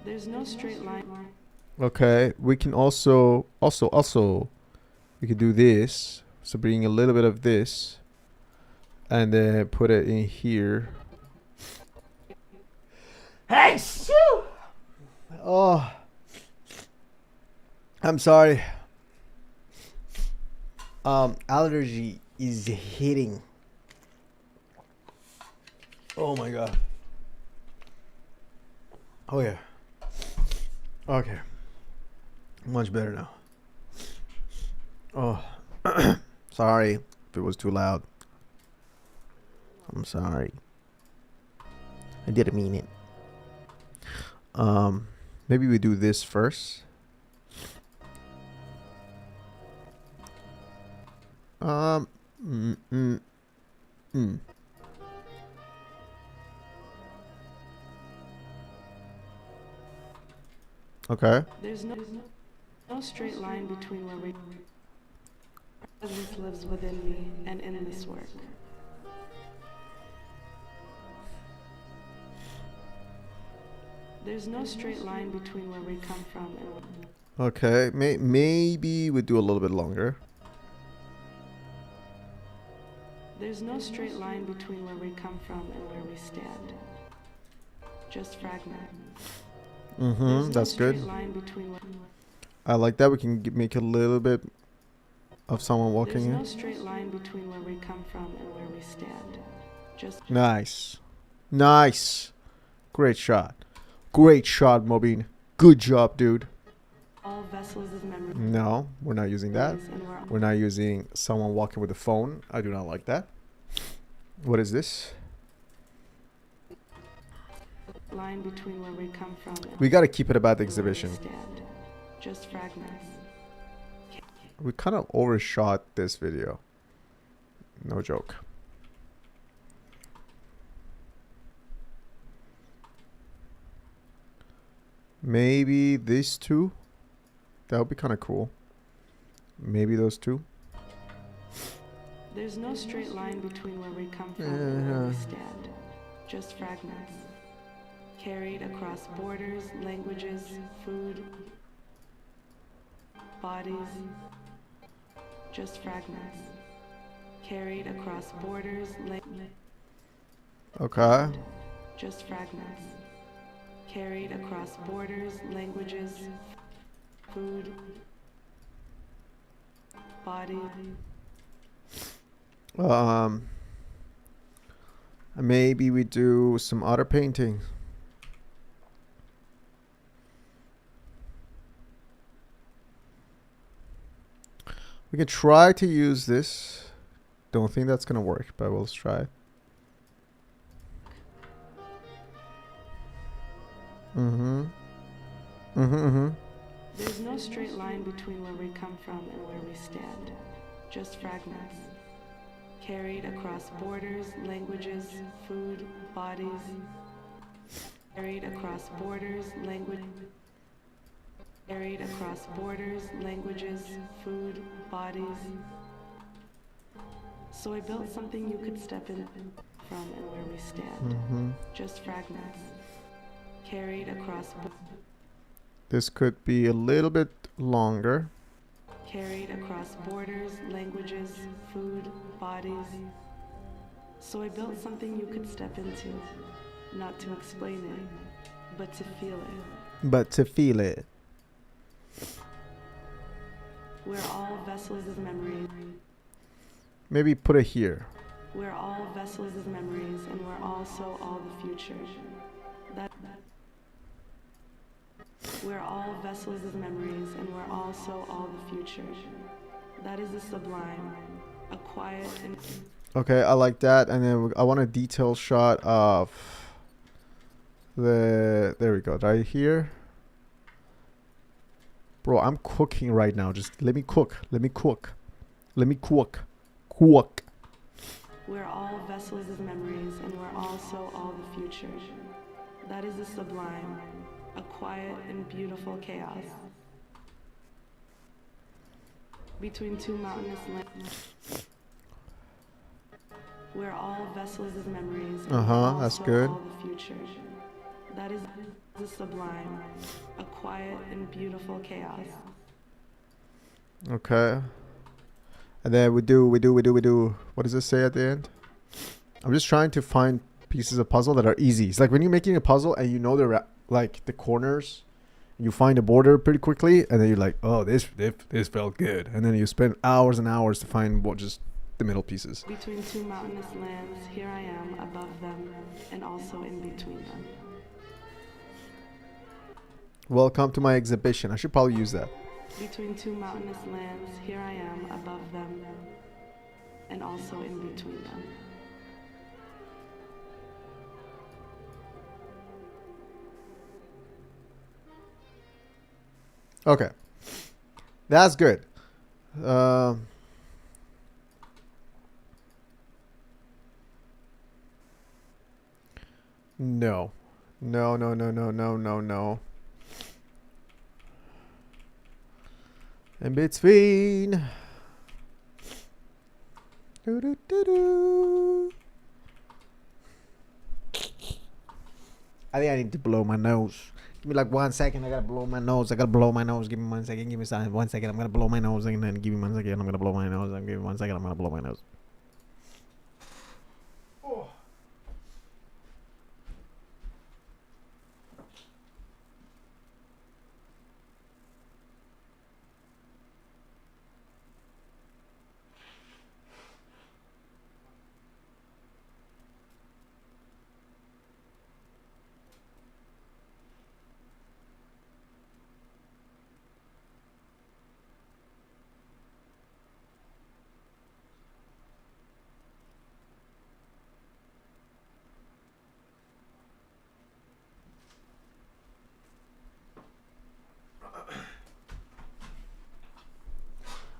There's no straight line. Okay, we can also we could do this. So bring a little bit of this and then put it in here. Hey, shoo! Oh, I'm sorry. Allergy is hitting. Oh my god. Oh yeah. Okay. Much better now. Oh. Sorry if it was too loud. I'm sorry. I didn't mean it. Maybe we do this first. Okay. There's no straight line between where we presence lives within me and in this work. There's no straight line between where we come from and Okay. Maybe we do a little bit longer. there's no straight line between where we come from and where we stand. Just fragments. Mm-hmm. That's good. There's no straight line between I like that. We can make a little bit of someone walking There's in. no straight line between where we come from and where we stand. Just Nice. Nice. Great shot. Great shot, Mobin. Good job, dude. all vessels of memory. No, we're not using that. And We're not using someone walking with a phone. I do not like that. What is this? line between where we come from and We got to keep it about the where we exhibition. stand. Just fragments. We kind of overshot this video. No joke. Maybe these two. That would be kind of cool. Maybe those two. There's no straight line between where we come from and where we Yeah. stand. Just fragments. Carried across borders, languages, food, bodies. Just fragments. Carried across borders, Okay. just fragments. Carried across borders, languages, food, body. Maybe we do some other painting. We can try to use this. Don't think that's gonna work, but we'll try. Mm-hmm. Mm-hmm. Mm-hmm. There's no straight line between where we come from and where we stand. Just fragments. Carried across borders, languages, food, bodies. Carried across borders, carried across borders, languages, food, bodies. So I built something you could step in from and where we stand. Mm-hmm. Just fragments. Carried across This could be a little bit longer. carried across borders, languages, food, bodies. So I built something you could step into, not to explain it, but to feel it. But to feel it. We're all vessels of memory. Maybe put it here. We're all vessels of memories, and we're also all the future. We're all vessels of memories, and we're also all the future. That is the sublime, a quiet and Okay, I like that. And then I want a detail shot of the... There we go. Right here. Bro, I'm cooking right now. Just let me cook. Let me cook. Let me cook. Cook. We're all vessels of memories, and we're also all the future. That is the sublime, a quiet and beautiful chaos. Between two mountainous lands, we're all vessels of memories, and we're That's also good. all the future. That is the sublime, a quiet and beautiful chaos. Okay. And then we do. What does it say at the end? I'm just trying to find pieces of puzzle that are easy. It's like when you're making a puzzle and you know like the corners, you find a border pretty quickly, and then you're like, oh, this felt good, and then you spend hours and hours to find what just the middle pieces. Between two mountainous lands, here I am above them, and also in between them. Welcome to my exhibition. I should probably use that. Between two mountainous lands, here I am above them, and also in between them. Okay, that's good. No. In between. I think I need to blow my nose. Give me like 1 second. I gotta blow my nose. Give me 1 second. Give me 1 second. I'm gonna blow my nose, and then give me 1 second. I'm gonna blow my nose. And give me 1 second. I'm gonna blow my nose. Oh.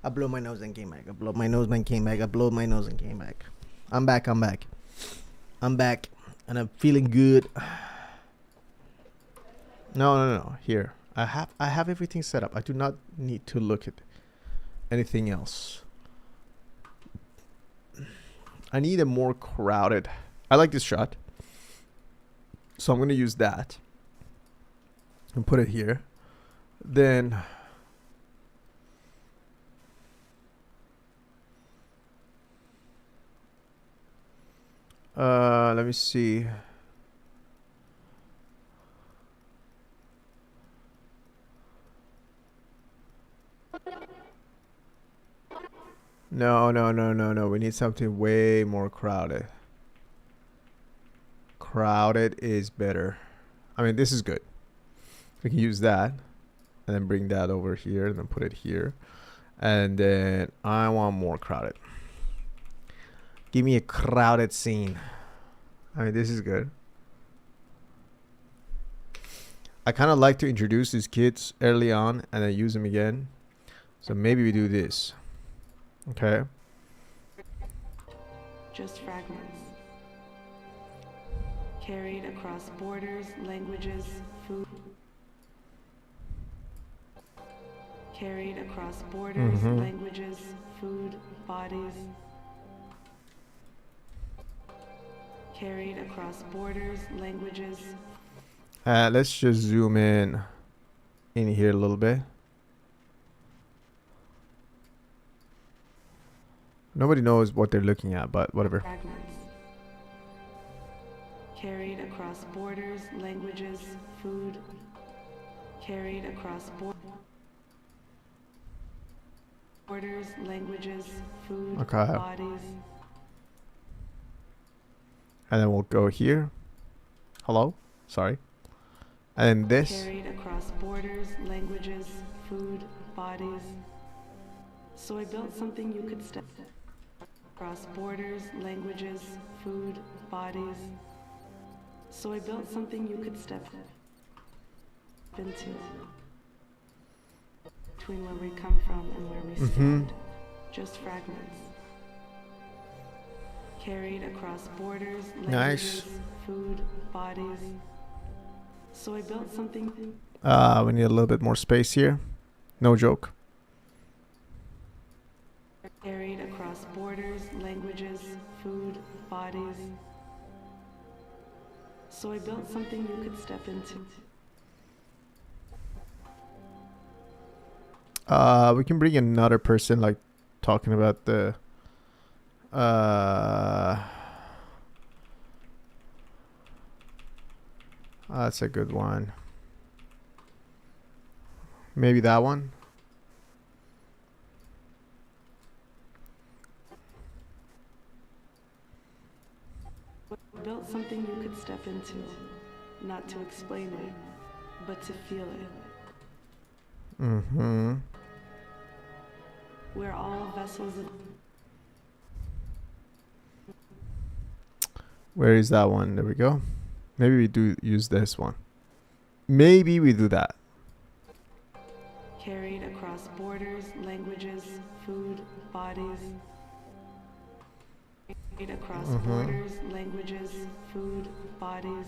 I blow my nose and came back. I blow my nose and came back. I blow my nose and came back. I'm back. And I'm feeling good. No. Here. I have everything set up. I do not need to look at anything else. I need a more crowded. I like this shot. So I'm going to use that. And put it here. Then let me see. No. We need something way more crowded. Crowded is better. I mean, this is good. We can use that. And then bring that over here. And then put it here. And then I want more crowded. Give me a crowded scene. I mean, this is good. I kind of like to introduce these kids early on and then use them again. So maybe we do this. Okay. Just fragments. Carried across borders, languages, food. Carried across borders, languages, food, bodies. Carried across borders, languages. Let's just zoom in here a little bit. Nobody knows what they're looking at, but whatever. Fragments. Carried across borders, languages, food. Carried across borders, languages, food, Okay. bodies. And then we'll go here. Hello? Sorry. And this. Carried across borders, languages, food, bodies. So I built something you could step across borders, languages, food, bodies. So I built something you could step into. Between where we come from and where we stand. Just fragments. carried across borders, Nice. languages, food, bodies. So I built something We need a little bit more space here. No joke. carried across borders, languages, food, bodies. So I built something you could step into. We can bring another person, like talking about the that's a good one. Maybe that one. Built something you could step into, not to explain it, but to feel it. Mm-hmm. We're all vessels of. Where is that one? There we go. Maybe we do use this one. Maybe we do that. Carried across borders, languages, food, bodies. Carried across borders, languages, food, bodies.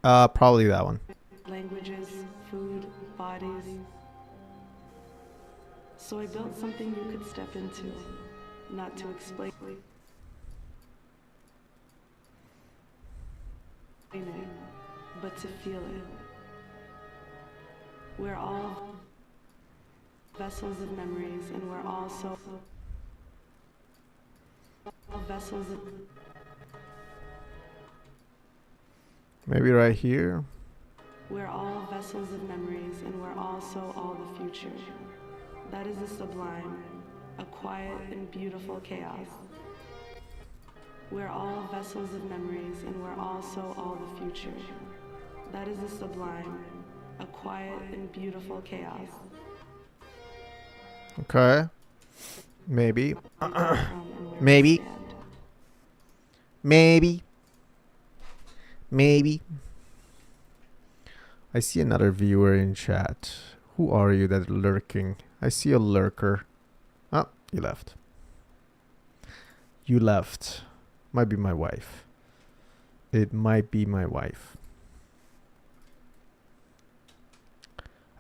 Probably that one. Languages, food, bodies. So I built something you could step into, not to explain it, but to feel it. We're all vessels of memories, and we're also vessels of. Maybe right here. We're all vessels of memories, and we're also all the future. That is a sublime, a quiet and beautiful chaos. We're all vessels of memories, and we're also all the future. That is a sublime, a quiet and beautiful chaos. Okay. Maybe. Maybe. Maybe. Maybe. Maybe. I see another viewer in chat. Who are you that lurking? I see a lurker. Oh, you left. You left. Might be my wife. It might be my wife.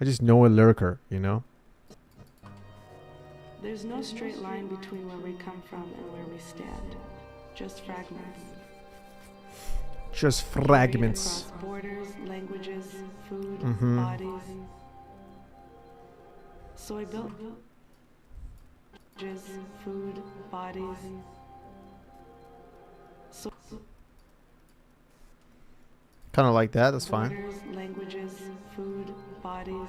I just know a lurker, you know? There's no straight line between where we come from and where we stand. Just fragments. Just Carried fragments. across borders, languages, food, Mhm. bodies. So I built languages, food, bodies. So Kind of like that. That's fine. borders, languages, food, bodies.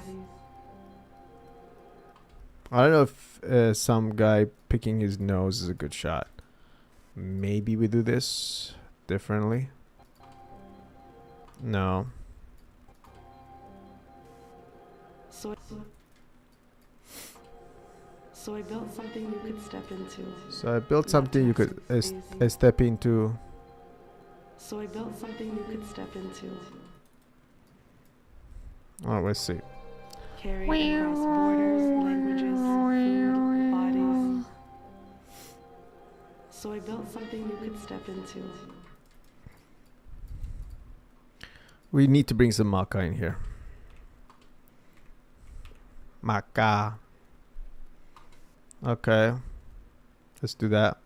I don't know if some guy picking his nose is a good shot. Maybe we do this differently. No. So I built something you could step into. So I built something you could step into. So I built something you could step into. Oh, let's see. Carried across borders, languages, food, bodies. So I built something you could step into. We need to bring some maca in here. Maca. Okay. Let's do that.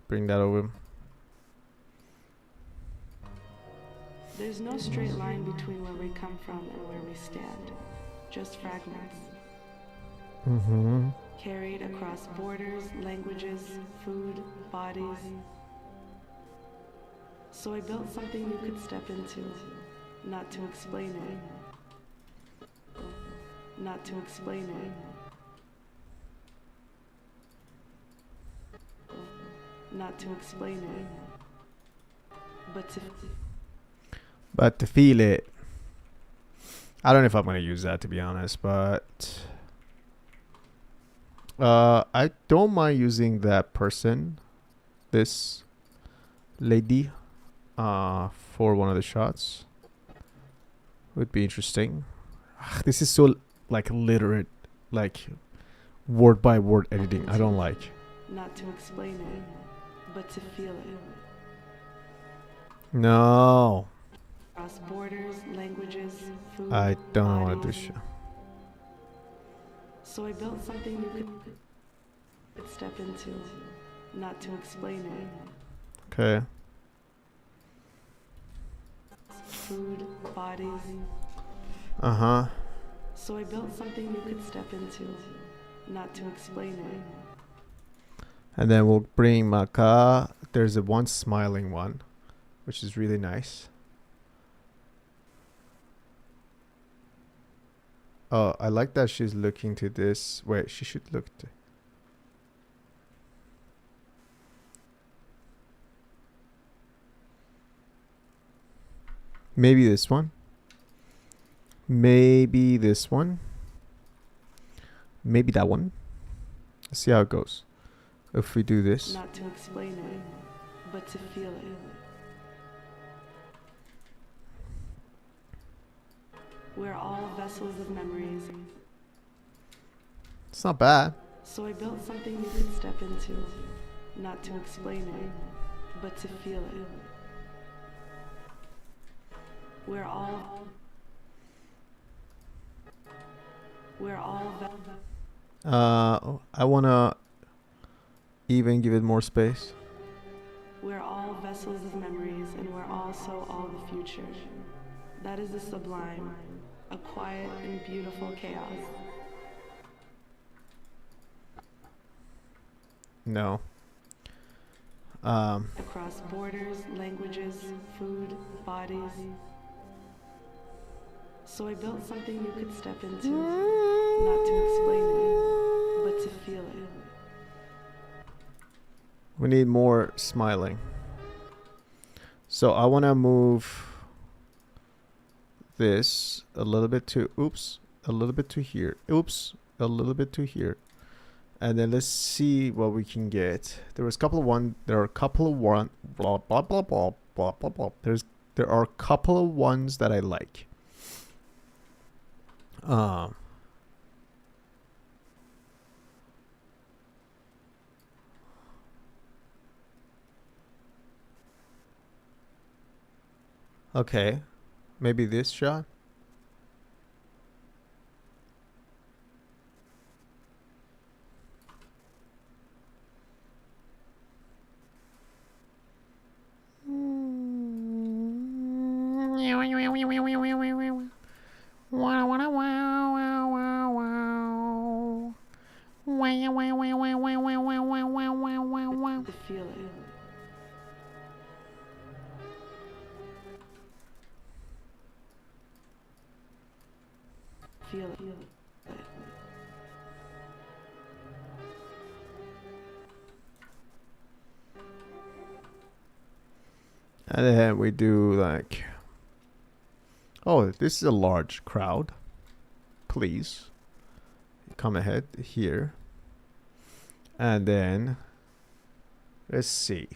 Bring that over. There's no straight line between where we come from and where we stand. Just fragments. Mm-hmm. Carried across borders, languages, food, bodies. So I built something you could step into, not to explain it. Not to explain it. Not to explain it. But to feel it. I don't know if I'm going to use that, to be honest, but I don't mind using that person, this lady, for one of the shots. Would be interesting. This is so like literate, like word by word editing. I don't like. not to explain it, but to feel it. No. Across borders, languages, food, I don't want to do bodies. shit. So I built something you could step into, not to explain it. Okay. Food, bodies. Uh-huh. So I built something you could step into, not to explain it. And then we'll bring Maka. There's a one smiling one, which is really nice. Oh, I like that she's looking to this. Wait, she should look to. Maybe this one. Maybe this one. Maybe that one. Let's see how it goes. If we do this. Not to explain it, but to feel it. We're all vessels of memories. It's not bad. So I built something you could step into, not to explain it, but to feel it. We're all I wanna even give it more space. we're all vessels of memories, and we're also all the future. That is the sublime, a quiet and beautiful chaos. No. Across borders, languages, food, bodies. So I built something you could step into, not to explain it, but to feel it. We need more smiling. So I want to move this a little bit to, oops, a little bit to here. Oops, a little bit to here. And then let's see what we can get. There are a couple of blah blah blah blah blah blah blah. There are a couple of ones that I like. Okay, maybe this shot. To feel it. Feel it. And then we do like, oh, this is a large crowd. Please come ahead here. And then let's see.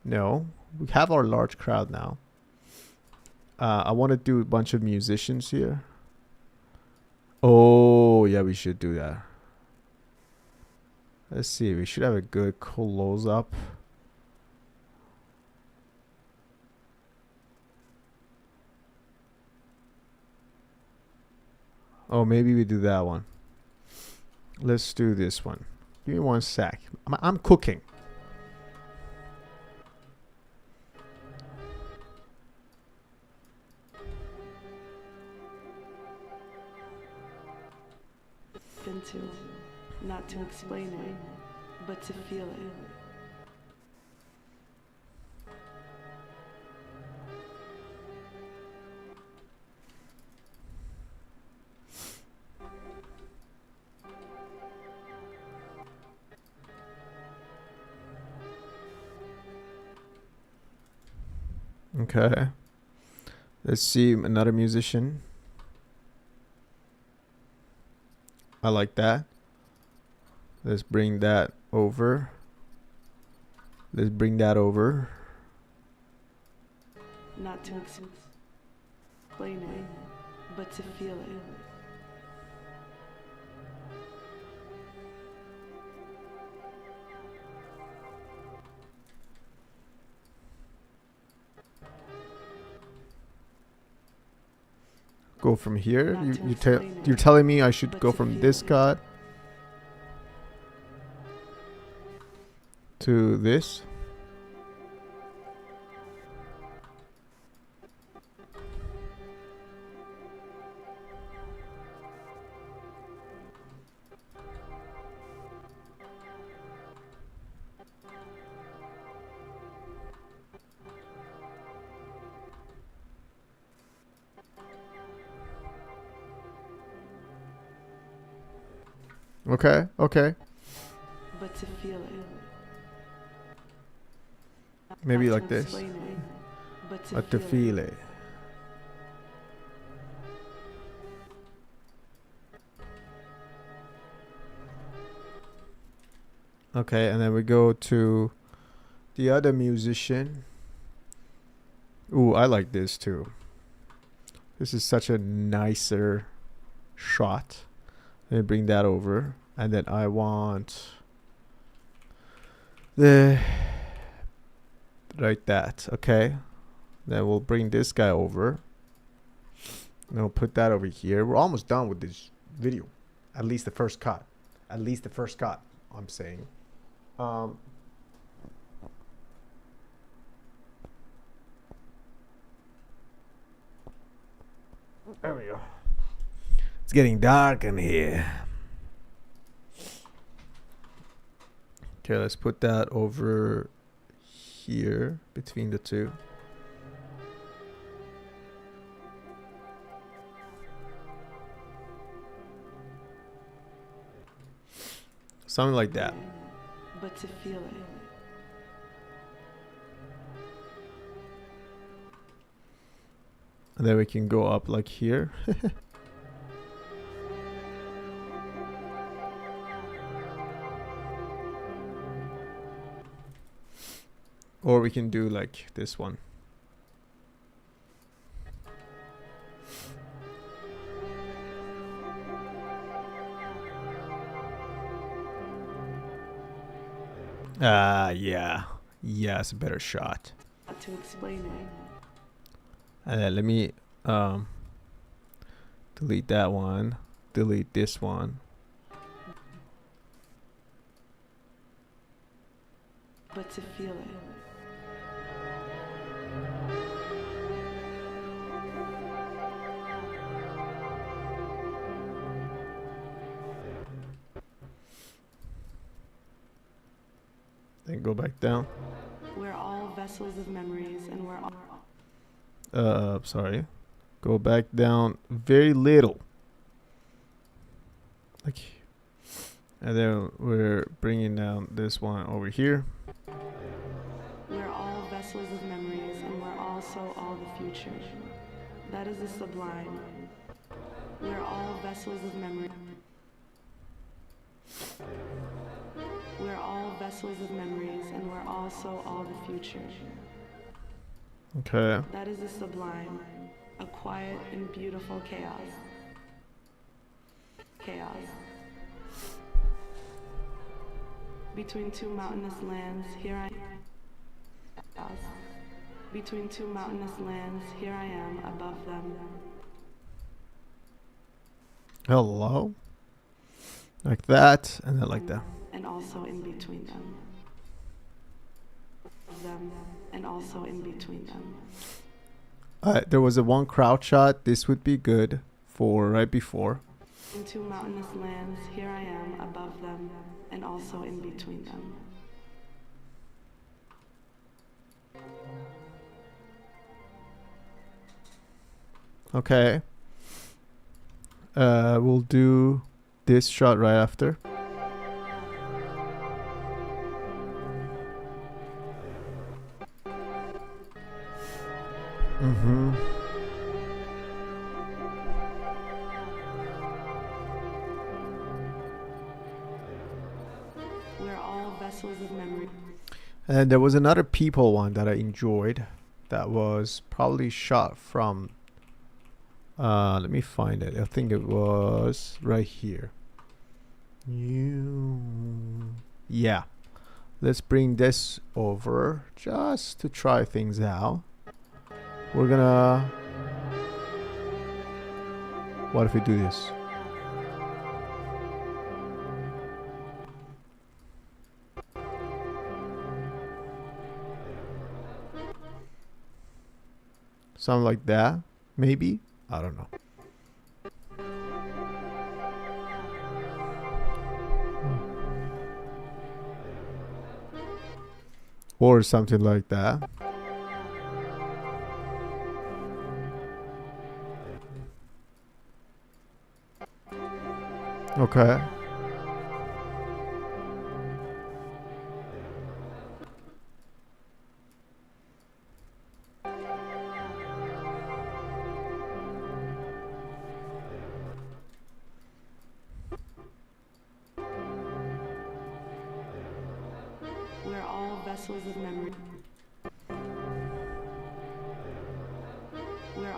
No, we have our large crowd now. I want to do a bunch of musicians here. Oh, yeah, we should do that. Let's see. We should have a good close up. Oh, maybe we do that one. Let's do this one. Give me one sec. I'm cooking. Into, not to explain it, but to feel it. Okay. Let's see another musician. I like that. Let's bring that over. Let's bring that over. Not to explain it, but to feel it. go from here? Not to You're explain it, telling me I should but go to from feel this it. card to this? Okay, okay. but to feel it. Maybe Not like to this. explain it, but to But to feel feel it. it. Okay, and then we go to the other musician. Ooh, I like this too. This is such a nicer shot. Let me bring that over. And then I want the like that. Okay. Then we'll bring this guy over. And we'll put that over here. We're almost done with this video. At least the first cut. At least the first cut, I'm saying. There we go. It's getting dark in here. Okay, let's put that over here between the two. Something like that. But to feel it. And then we can go up like here. Or we can do like this one. Yeah. Yeah, it's a better shot. Not to explain it. And then let me delete that one. Delete this one. But to feel it. Then go back down. We're all vessels of memories, and we're all. Sorry. Go back down very little. Like, and then we're bringing down this one over here. We're all vessels of memories, and we're also all the future. That is the sublime. We're all vessels of memory. We're all vessels of memories, and we're also all the future. Okay. That is the sublime, a quiet and beautiful chaos. Chaos. Between two mountainous lands, here I am. Between two mountainous lands, here I am above them. Hello. Like that, and then like that. And also in between them. And also in between them. There was a one crowd shot. This would be good for right before. In two mountainous lands, here I am above them, and also in between them. Okay. We'll do this shot right after. Mm-hmm. We're all vessels of memory. And there was another people one that I enjoyed that was probably shot from let me find it. I think it was right here. Yeah. Let's bring this over just to try things out. We're gonna What if we do this? Something like that, maybe. I don't know. Or something like that. Okay. We're all vessels of memory. We're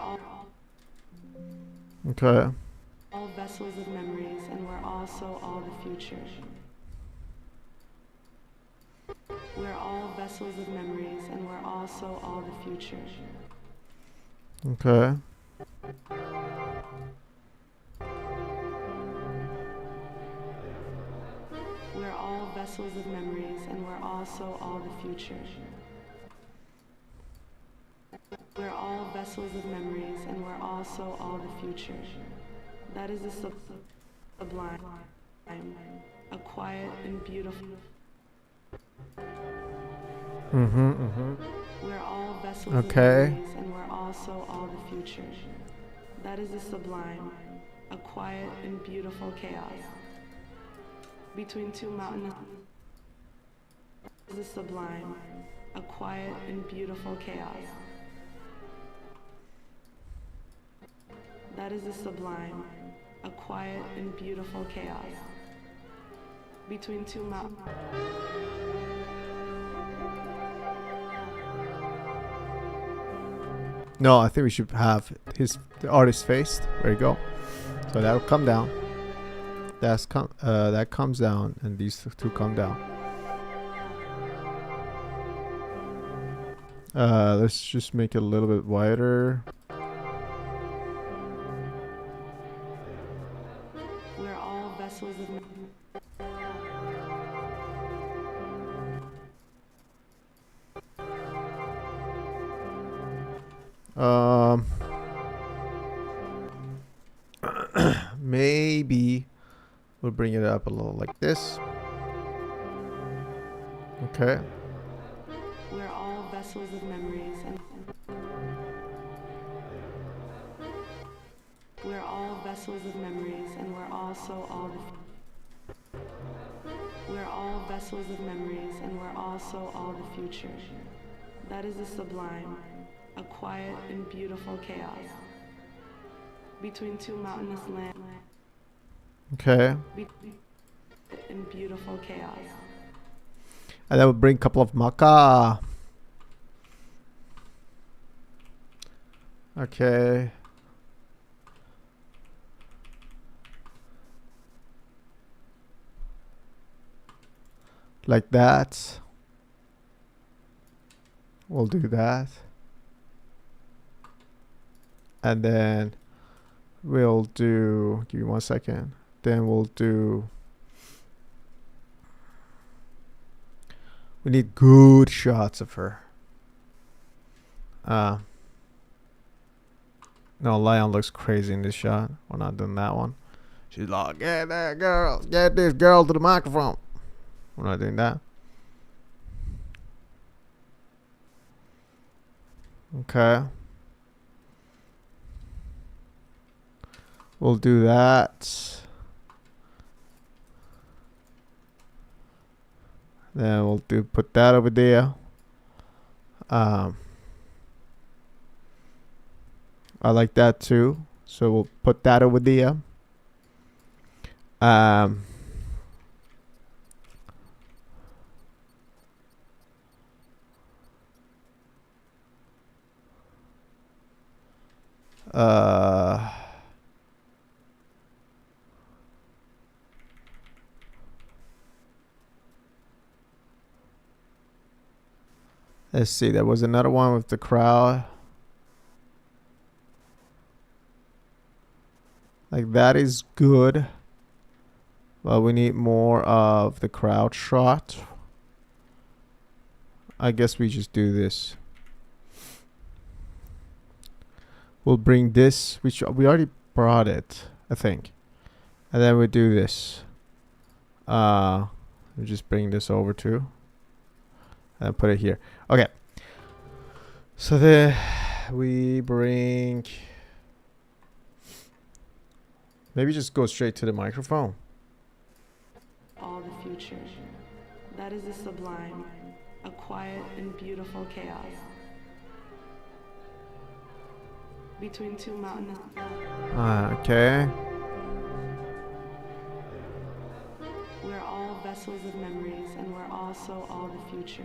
Okay. all vessels of memories, and we're also all the future. We're all vessels of memories, and we're also all the future. Okay. We're all vessels of memories, and we're also all the future. We're all vessels of memories, and we're also all the future. That is a sublime, a quiet and beautiful. We're all vessels of memories, and we're also all the future. That is a sublime, a quiet and beautiful chaos between two mountains. Is a sublime, a quiet and beautiful chaos. That is a sublime, a quiet and beautiful chaos between two mountains. No, I think we should have the artist face. There you go. So that'll come down. That comes down, and these two come down. Let's just make it a little bit wider. We're all vessels of Maybe we'll bring it up a little like this. Okay. We're all vessels of memories, and we're all vessels of memories, and we're also all the. We're all vessels of memories, and we're also all the future. That is a sublime, a quiet and beautiful chaos between two mountainous lands. Okay. In beautiful chaos. And then we'll bring a couple of maca. Okay. Like that. We'll do that. And then we'll do, give me 1 second. Then we'll do, we need good shots of her. No, Lion looks crazy in this shot. We're not doing that one. She's like, get that girl, get this girl to the microphone. We're not doing that. Okay. We'll do that. Then we'll put that over there. I like that too. So we'll put that over there. Let's see. There was another one with the crowd. Like that is good. But we need more of the crowd shot. I guess we just do this. We'll bring this, which we already brought it, I think. And then we do this. We just bring this over too. And put it here. Okay. So then we bring... Maybe just go straight to the microphone. All the future. That is a sublime, a quiet and beautiful chaos. Between two mountains. Okay. We're all vessels of memories, and we're also all the future.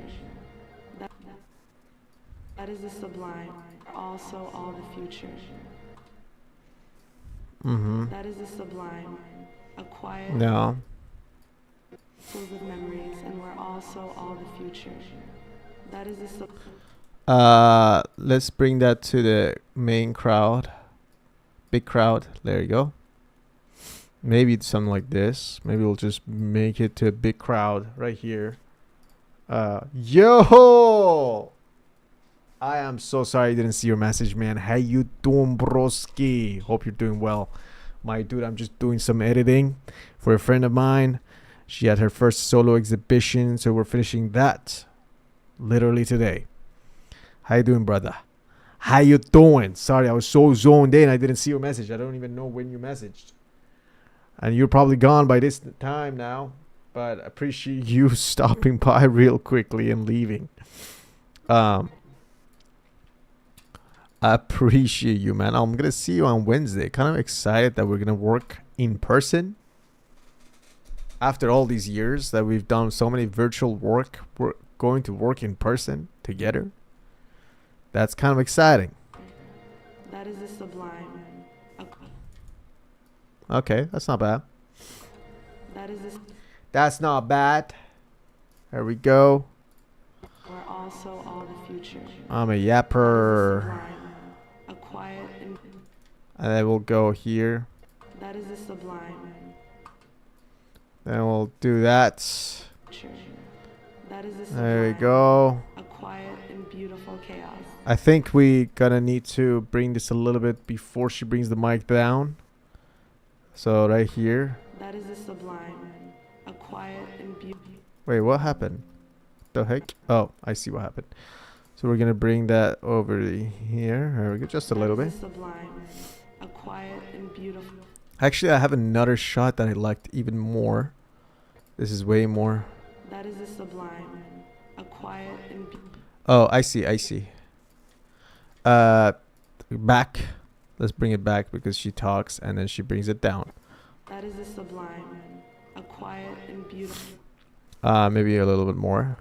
That is the sublime, also all the future. That is the sublime, a quiet No. vessels of memories, and we're also all the future. That is the Let's bring that to the main crowd. Big crowd. There you go. Maybe it's something like this. Maybe we'll just make it to a big crowd right here. Yo! I am so sorry I didn't see your message, man. How you doing, broski? Hope you're doing well. My dude, I'm just doing some editing for a friend of mine. She had her first solo exhibition, so we're finishing that literally today. How you doing, brother? How you doing? Sorry, I was so zoned in. I didn't see your message. I don't even know when you messaged. And you're probably gone by this time now. But I appreciate you stopping by real quickly and leaving. I appreciate you, man. I'm going to see you on Wednesday. Kind of excited that we're going to work in person. After all these years that we've done so many virtual work, we're going to work in person together. That's kind of exciting. That is a sublime. Okay, that's not bad. That is a, That's not bad. There we go. we're also all the future. I'm a That is yapper. a sublime, a quiet and And then we'll go here. that is a sublime. Then we'll do that. Future. That is a sublime. There we go. A quiet and beautiful chaos. I think we gonna need to bring this a little bit before she brings the mic down. So right here. That is a sublime, a quiet and beautiful. Wait, what happened? The heck? Oh, I see what happened. So we're gonna bring that over here. There we go, just a little bit. Sublime, a quiet and beautiful. Actually, I have another shot that I liked even more. This is way more. That is a sublime, a quiet and Oh, I see. Back. Let's bring it back because she talks and then she brings it down. that is a sublime, a quiet and beautiful. Maybe a little bit more.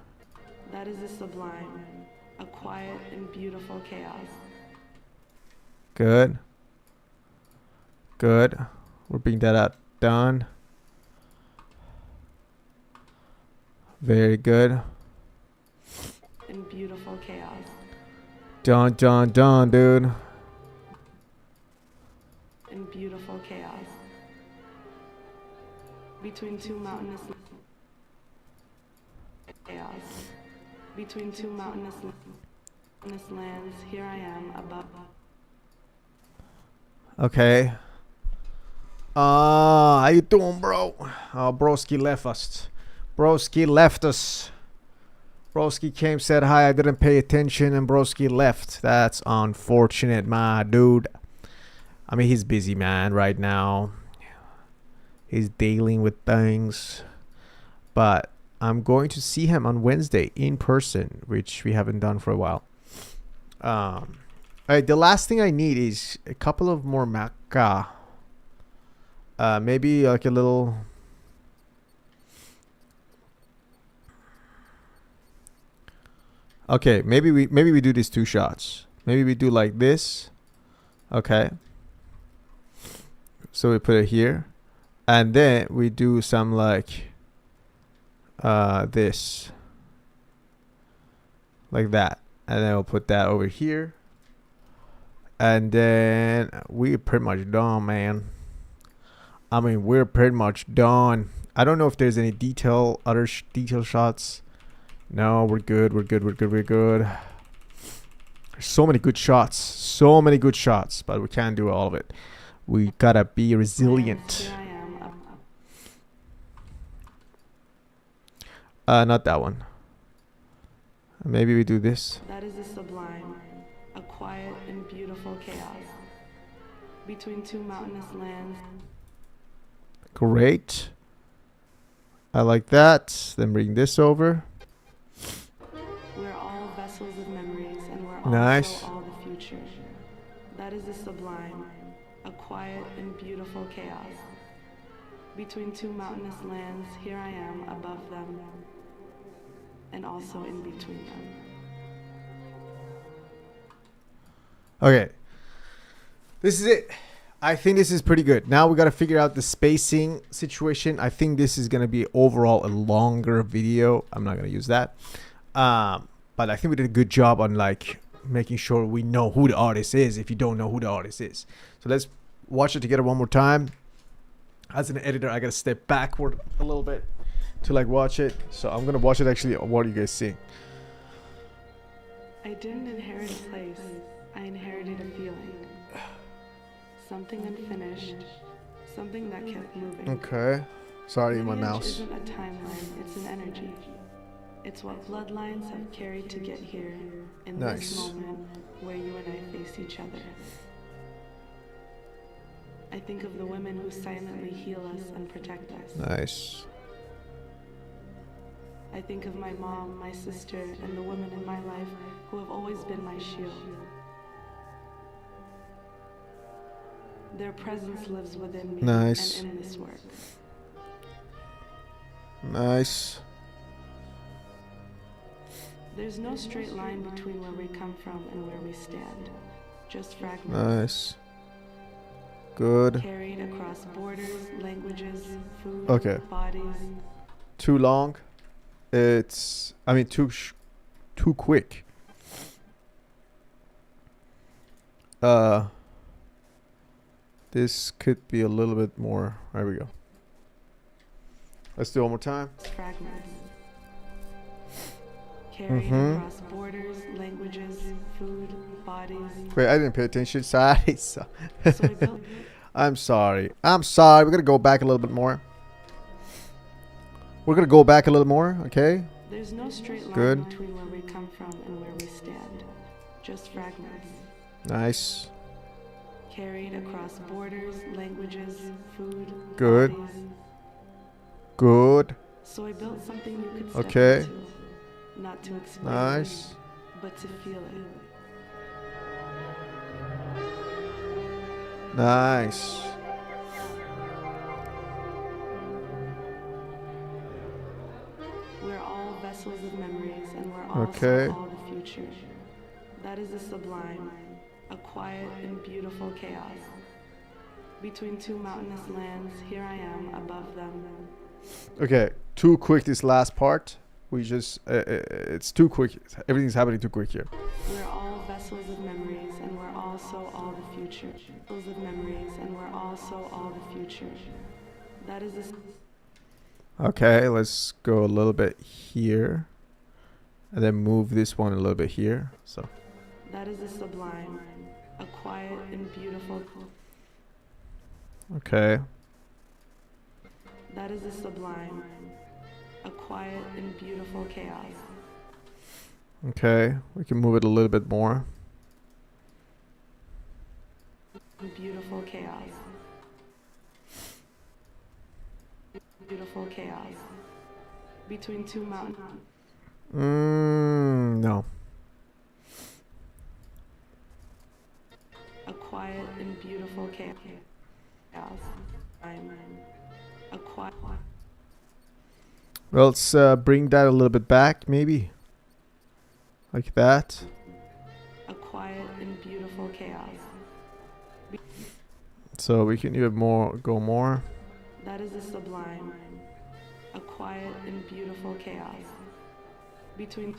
That is a sublime, a quiet and beautiful chaos. Good. Good. We'll bring that out. Done. Very good. And beautiful chaos. Done, dude. And beautiful chaos. Between two mountainous chaos. Between two mountainous lands, here I am above. Okay. How you doing, bro? Oh, broski left us. Broski left us. Broski came, said hi, I didn't pay attention, and broski left. That's unfortunate, my dude. I mean, he's busy, man, right now. He's dealing with things. But I'm going to see him on Wednesday in person, which we haven't done for a while. Alright, the last thing I need is a couple of more maca. Maybe like a little... Okay, maybe we do these two shots. Maybe we do like this. Okay. So we put it here. And then we do some like this. Like that. And then we'll put that over here. And then we're pretty much done, man. I mean, we're pretty much done. I don't know if there's any other detail shots. No, we're good. We're good. We're good. We're good. There's so many good shots. So many good shots, but we can't do all of it. We gotta be resilient. Here I am. Not that one. Maybe we do this. That is the sublime, a quiet and beautiful chaos between two mountainous lands. Great. I like that. Then bring this over. We're all vessels of memories, and we're Nice. also all the future. That is the sublime, a quiet and beautiful chaos between two mountainous lands. Here I am above them, and also in between them. Okay. This is it. I think this is pretty good. Now we got to figure out the spacing situation. I think this is going to be overall a longer video. I'm not going to use that. But I think we did a good job on like making sure we know who the artist is if you don't know who the artist is. So let's watch it together one more time. As an editor, I got to step backward a little bit to like watch it. So I'm going to watch it actually. What are you guys seeing? I didn't inherit a place, I inherited a feeling. Something unfinished, something that kept moving. Okay. Sorry, my Lineage mouse. isn't a timeline, it's an energy. It's what bloodlines have carried to get here in Nice. this moment where you and I face each other. I think of the women who silently heal us and protect us. Nice. I think of my mom, my sister, and the women in my life who have always been my shield. Their presence lives within me Nice. and in this work. Nice. There's no straight line between where we come from and where we stand. Just fragments. Nice. Good. Carried across borders, languages, food, Okay. bodies. Too long. It's, I mean, too quick. This could be a little bit more. There we go. Let's do it one more time. Fragments. Carried across borders, languages, food, bodies. Wait, I didn't pay attention. Sorry. So we built I'm sorry. I'm sorry. We're gonna go back a little bit more. We're gonna go back a little more. Okay. There's no straight line Good. between where we come from and where we stand. Just fragments. Nice. Carried across borders, languages, food, Good. bodies. Good. So I built something you could step Okay. into, not to explain, Nice. but to feel it. Nice. We're all vessels of memories, and we're also Okay. all the future. That is the sublime, a quiet and beautiful chaos. Between two mountainous lands, here I am above them. Okay. Too quick. This last part. We just. It's too quick. Everything's happening too quick here. We're all vessels of memories, and we're also all the future. Vessels of memories, and we're also all the future. That is the Okay. Let's go a little bit here, and then move this one a little bit here. So. That is the sublime, a quiet and beautiful. Okay. That is the sublime, a quiet and beautiful chaos. Okay. We can move it a little bit more. Beautiful chaos. Beautiful chaos. Between two mountains. No. A quiet and beautiful chaos. I'm a quiet. Well, let's bring that a little bit back, maybe. Like that. A quiet and beautiful chaos. So we can even more go more. That is the sublime, a quiet and beautiful chaos. Between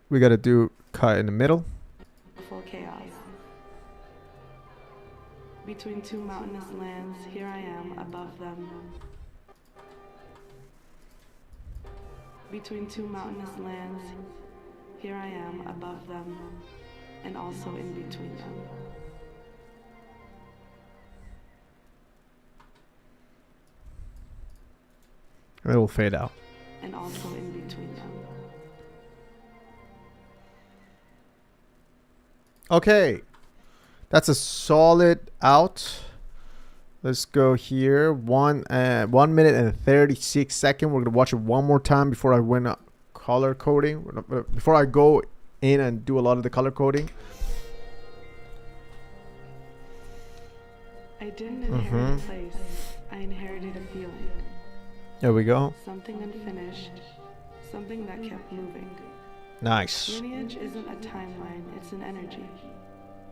We gotta do cut in the middle. beautiful chaos. Between two mountainous lands, here I am above them. Between two mountainous lands, here I am above them, and also in between them. It will fade out. And also in between them. Okay, that's a solid out. Let's go here. 1 minute and 36 seconds. We're gonna watch it one more time before I win color coding. Before I go in and do a lot of the color coding. I didn't inherit a place. I inherited a feeling. There we go. Something unfinished. Something that kept moving. Nice. Lineage isn't a timeline, it's an energy.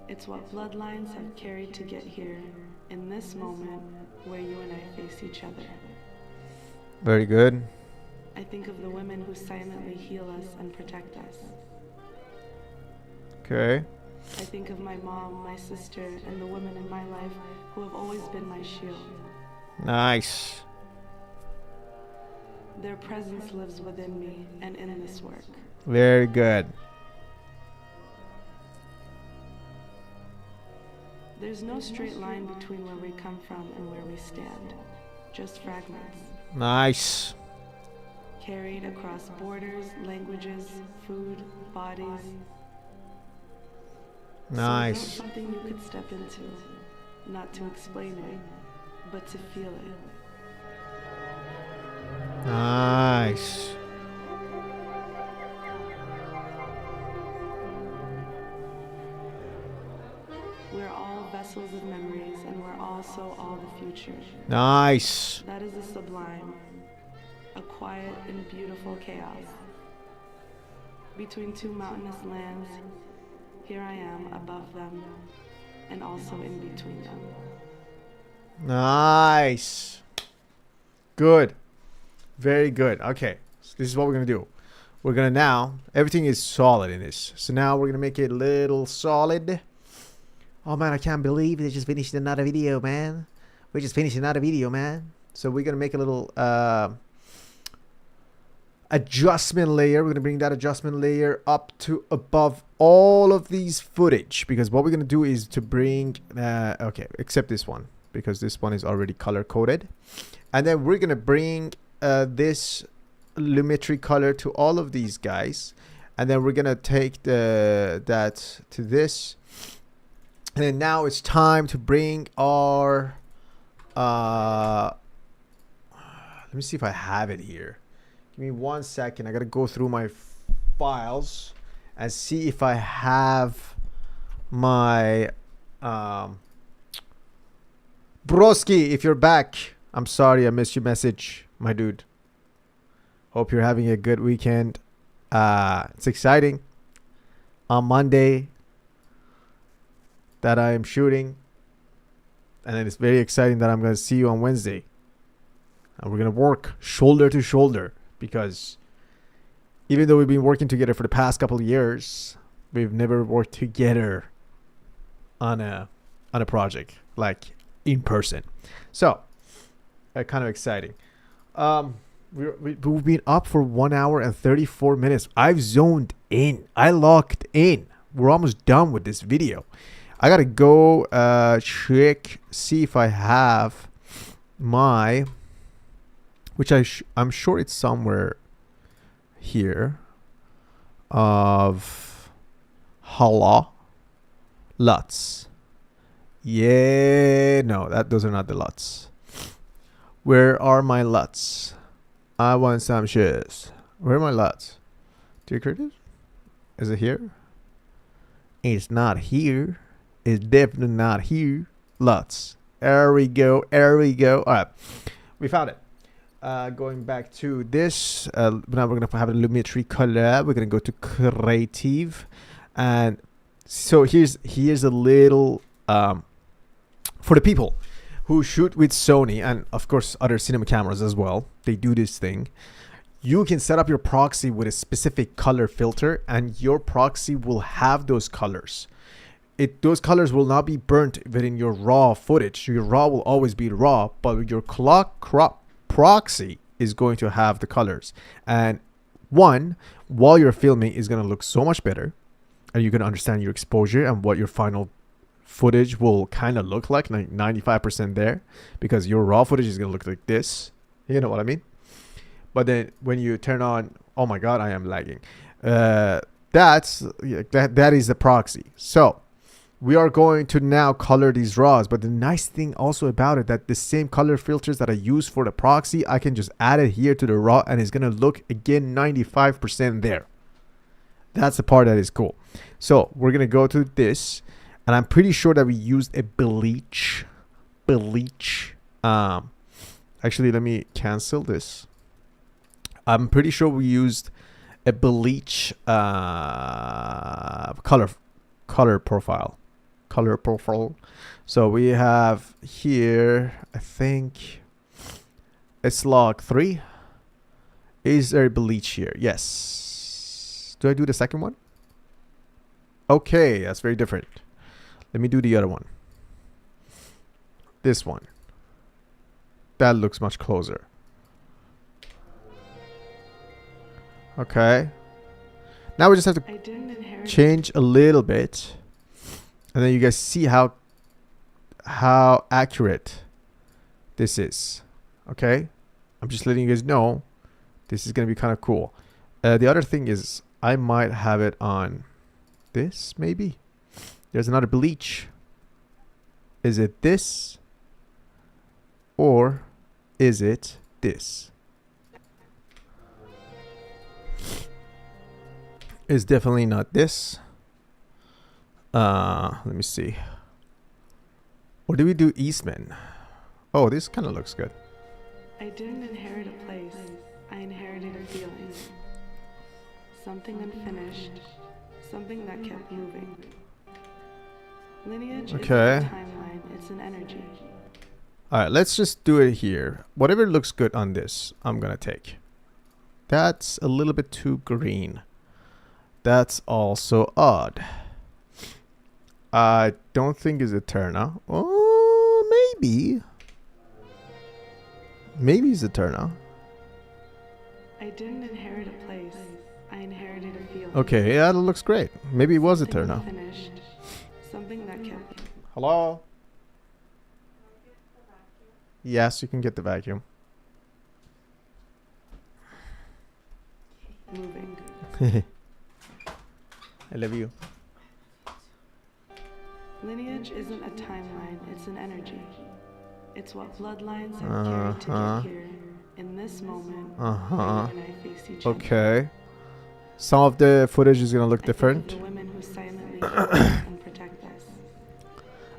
It's what bloodlines have carried to get here, in this moment where you and I face each other. Very good. I think of the women who silently heal us and protect us. Okay. I think of my mom, my sister, and the women in my life who have always been my shield. Nice. Their presence lives within me and in this work. Very good. There's no straight line between where we come from and where we stand. Just fragments. Nice. Carried across borders, languages, food, bodies. Nice. So something you could step into. Not to explain it, but to feel it. Nice. We're all vessels of memories, and we're also all the future. Nice. That is a sublime, a quiet and beautiful chaos. Between two mountainous lands, here I am above them, and also in between them. Nice. Good. Very good. Okay. So this is what we're going to do. We're going to now, everything is solid in this. So now we're going to make it a little solid. Oh man, I can't believe they just finished another video, man. We just finished another video, man. So we're going to make a little adjustment layer. We're going to bring that adjustment layer up to above all of these footage. Because what we're going to do is to bring, okay, except this one. Because this one is already color coded. And then we're going to bring this lumetri color to all of these guys. And then we're going to take that to this. And then now it's time to bring our, let me see if I have it here. Give me 1 second. I got to go through my files and see if I have my, Broski, if you're back. I'm sorry I missed your message, my dude. Hope you're having a good weekend. It's exciting. On Monday that I am shooting. And then it's very exciting that I'm going to see you on Wednesday. And we're going to work shoulder to shoulder. Because even though we've been working together for the past couple of years, we've never worked together on a project. Like in person. So, kind of exciting. We've been up for 1 hour and 34 minutes. I've zoned in. I locked in. We're almost done with this video. I gotta go check, see if I have my, which I'm sure it's somewhere here, of Hala LUTs. Yeah, no, those are not the LUTs. Where are my LUTs? I want some shoes. Where are my LUTs? Do you create it? Is it here? It's not here. It's definitely not here. LUTs. There we go. There we go. All right. We found it. Going back to this. Now we're going to have a lumetri color. We're going to go to creative. And so here's a little... for the people who shoot with Sony and of course other cinema cameras as well, they do this thing. You can set up your proxy with a specific color filter and your proxy will have those colors. those colors will not be burnt within your raw footage. Your raw will always be raw, but your clock crop proxy is going to have the colors. And one, while you're filming, is going to look so much better, and you can understand your exposure and what your final footage will kind of look like 95% there, because your raw footage is going to look like this. You know what I mean? But then when you turn on, oh my god, I am lagging. That is the proxy. So we are going to now color these raws. But the nice thing also about it, that the same color filters that I use for the proxy, I can just add it here to the raw, and it's gonna look again 95% there. That's the part that is cool. So we're gonna go to this, and I'm pretty sure that we used a bleach. Actually, let me cancel this. I'm pretty sure we used a bleach color profile. So we have here, I think it's log 3. Is there a bleach here? Yes. Do I do the second one? Okay, that's very different. Let me do the other one. This one. That looks much closer. Okay. Now we just have to change a little bit, and then you guys see how accurate this is. Okay, I'm just letting you guys know this is gonna be kind of cool. The other thing is, I might have it on this. Maybe there's another bleach. Is it this, or is it this? It's definitely not this. Let me see. Or do we do Eastman? Oh, this kind of looks good. I didn't inherit a place. I inherited a feeling. Something unfinished. Something that kept moving. Lineage isn't a timeline, it's an energy. Alright, let's just do it here. Whatever looks good on this, I'm gonna take. That's a little bit too green. That's also odd. I don't think it's Eterna. Oh, maybe. Maybe it's Eterna. I didn't inherit a place. I inherited a feeling. Okay, yeah, that looks great. Maybe it was Eterna. Something that kept. Hello? Yes, you can get the vacuum. Moving. I love you. Lineage isn't a timeline, it's an energy. It's what bloodlines have carried to get here in this moment when I face each other. Okay. Some of the footage is gonna look different. The women who silently heal us and protect us.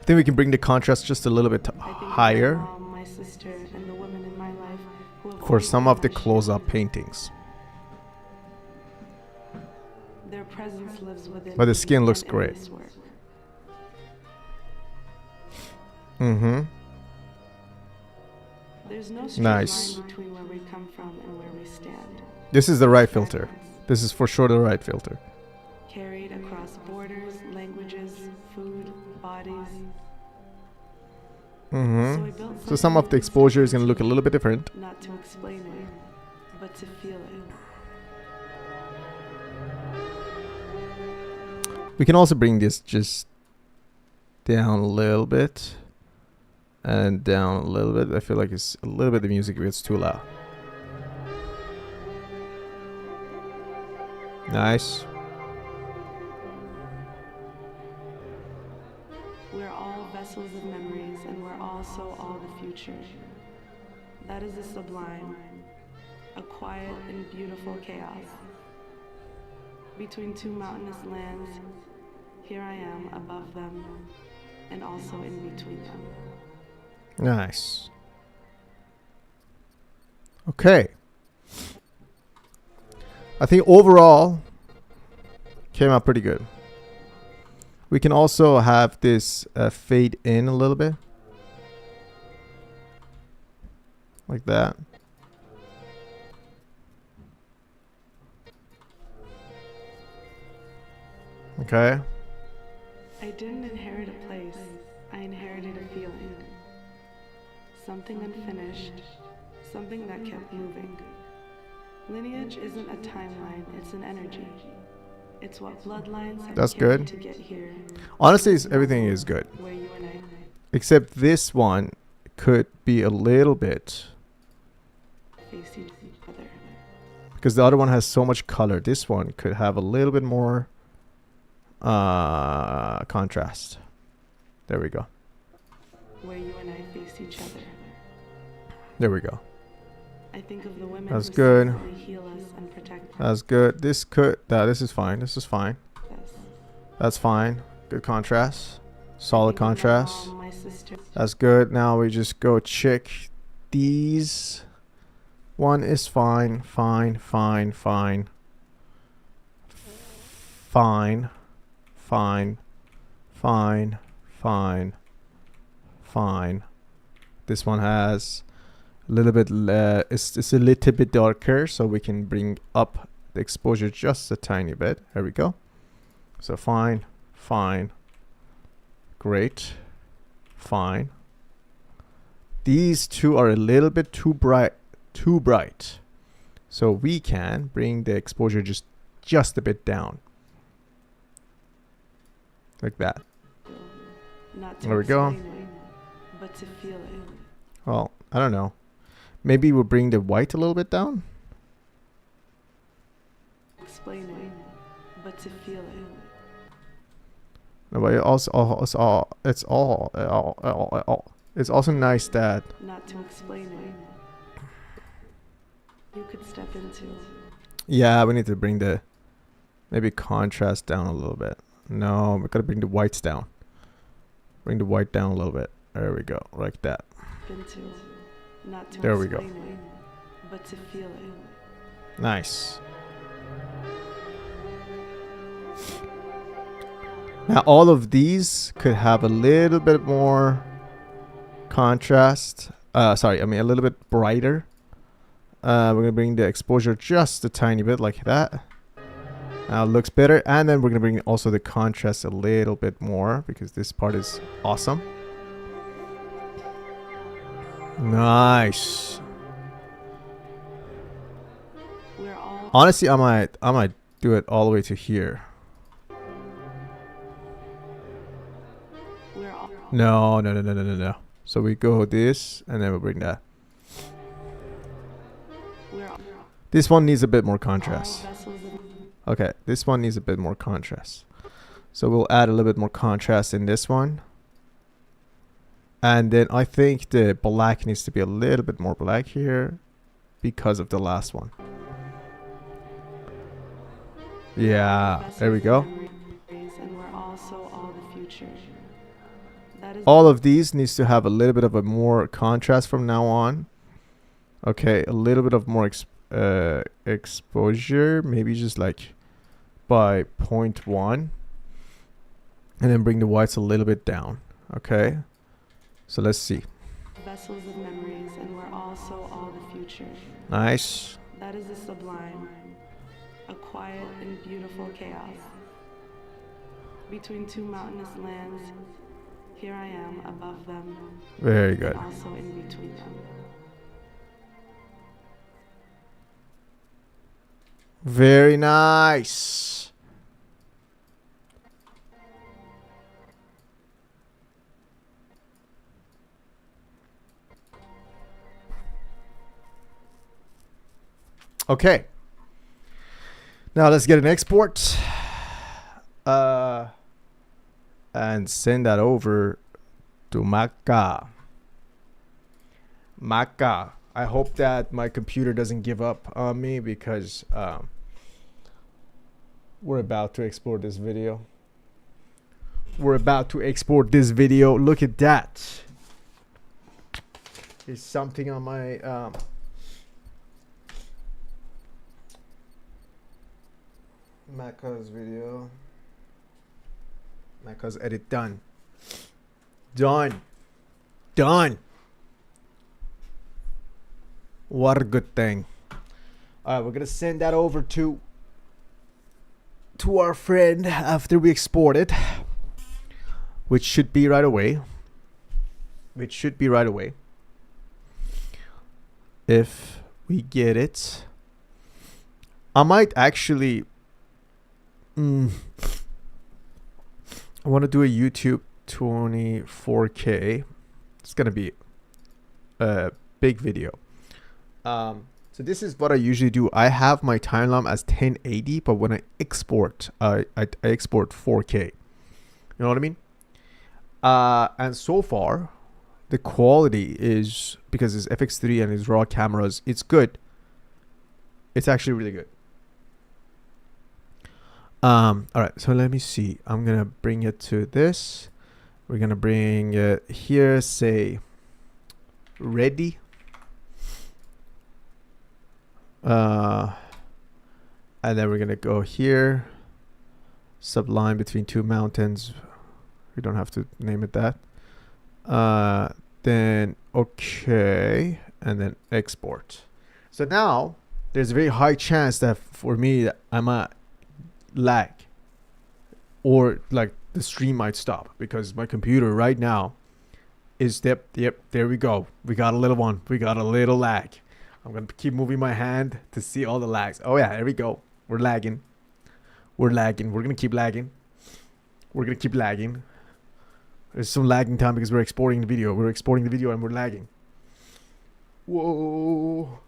I think we can bring the contrast just a little bit higher. My mom, my sister, and the women in my life who have for some of the close-up paintings. Their presence lives within. But the skin looks great. There's no straight line between where we come from and where we stand. This is the right filter. This is for sure the right filter. Carried across borders, languages, food, bodies. So some of the exposure is going to look a little bit different. Not to explain it, but to feel it. We can also bring this just down a little bit. And down a little bit. I feel like it's a little bit the music gets too loud. Nice. We're all vessels of memories, and we're also all the future. That is a sublime, a quiet and beautiful chaos. Between two mountainous lands, here I am above them, and also in between them. Nice. Okay. I think overall came out pretty good. We can also have this fade in a little bit. Like that. Okay. I didn't inherit a place, I inherited a feeling. Something unfinished, something that kept moving. Lineage isn't a timeline, it's an energy. It's what bloodlines have That's carried good. to get here. Honestly, everything is good. Where you and I Except this one could be a little bit, face each other. because the other one has so much color. This one could have a little bit more contrast. There we go. Where you and I face each other. There we go. I think of the women That's who good. silently heal us and protect us. That's good. This is fine. This is fine. That's fine. Good contrast. Solid contrast. My sister. That's good. Now we just go check these. One is fine. Fine. Fine. Fine. Fine. Fine. Fine. Fine. Fine. This one has a little bit, it's a little bit darker, so we can bring up the exposure just a tiny bit. There we go. So fine. Fine. Great. Fine. These two are a little bit too bright. So we can bring the exposure just a bit down. Like that. Not to There we go. explain it, but to feel it. Well, I don't know. Maybe we'll bring the white a little bit down. Explain it, but to feel it. No, but it's also nice that Not to explain it. You could step into. yeah, we need to bring the maybe contrast down a little bit. No, we gotta bring the whites down. Bring the white down a little bit. There we go, like that. Into. Not to There we go. explain it, but to feel it. Nice. Now all of these could have a little bit more contrast. A little bit brighter. We're gonna bring the exposure just a tiny bit like that. Now it looks better, and then we're gonna bring also the contrast a little bit more because this part is awesome. Nice. We're all. Honestly, I might do it all the way to here. We're all. No. So we go this, and then we'll bring that. We're all. This one needs a bit more All contrast. vessels of. Okay, this one needs a bit more contrast. So we'll add a little bit more contrast in this one. And then I think the black needs to be a little bit more black here because of the last one. Yeah, there we go. And we're also all the future. That is All of these needs to have a little bit of a more contrast from now on. Okay, a little bit of more exposure, maybe just like by 0.1, and then bring the whites a little bit down. Okay, so let's see. vessels of memories, and we're also all the future. Nice. That is the sublime, a quiet and beautiful chaos. Between two mountainous lands, here I am above them, Very good. and also in between them. Very nice. Okay. Now let's get an export. And send that over to Maca. Maca. I hope that my computer doesn't give up on me because we're about to export this video. Look at that. There's something on my Maca's video. Maca's edit done. Done. What a good thing. All right, we're gonna send that over to our friend after we export it. which should be right away. If we get it, I might actually I want to do a YouTube 24K. It's gonna be a big video. So this is what I usually do. I have my timeline as 1080, but when I export, I export 4K. You know what I mean? And so far, the quality is, because it's FX3 and it's raw cameras, it's good. It's actually really good. All right, so let me see. I'm gonna bring it to this. We're gonna bring it here. Say ready. And then we're gonna go here. Sublime between two mountains. We don't have to name it that. Then okay, and then export. So now there's a very high chance that for me I might lag, or like the stream might stop, because my computer right now is yep, there we go. We got a little one. We got a little lag. I'm gonna keep moving my hand to see all the lags. Oh yeah, there we go. We're lagging. We're gonna keep lagging. There's some lagging time because we're exporting the video. And we're lagging. Whoa.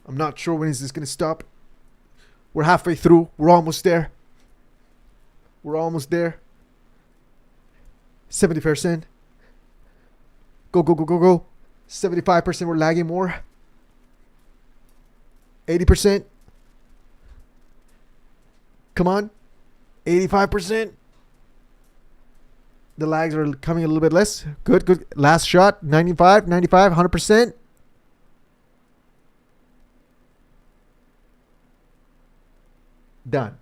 I'm not sure when is this gonna stop. We're halfway through. We're almost there. 70%. Go. 75%. We're lagging more. 80%. Come on. 85%. The lags are coming a little bit less. Good. Last shot. 95, 100%. Done.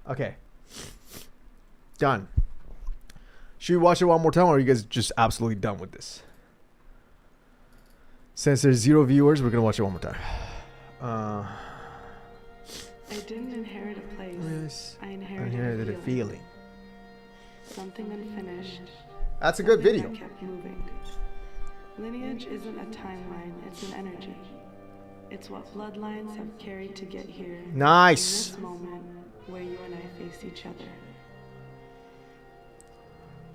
Okay. Done. Should we watch it one more time, or are you guys just absolutely done with this? Since there's 0 viewers, we're gonna watch it one more time. I didn't inherit a place. Yes, I inherited a feeling. Something unfinished. That's a good Something video. that kept moving. Lineage isn't a timeline, it's an energy. It's what bloodlines have carried to get here. Nice. In this moment where you and I face each other.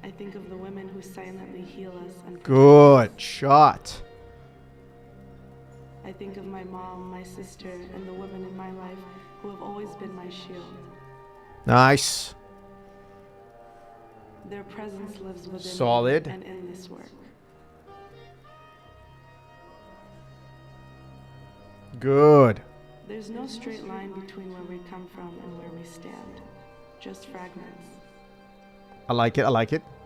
I think of the women who silently heal us and protect Good us. shot. I think of my mom, my sister, and the women in my life who have always been my shield. Nice. Their presence lives within Solid. me and in this work. Good. There's no straight line between where we come from and where we stand. Just fragments. I like it.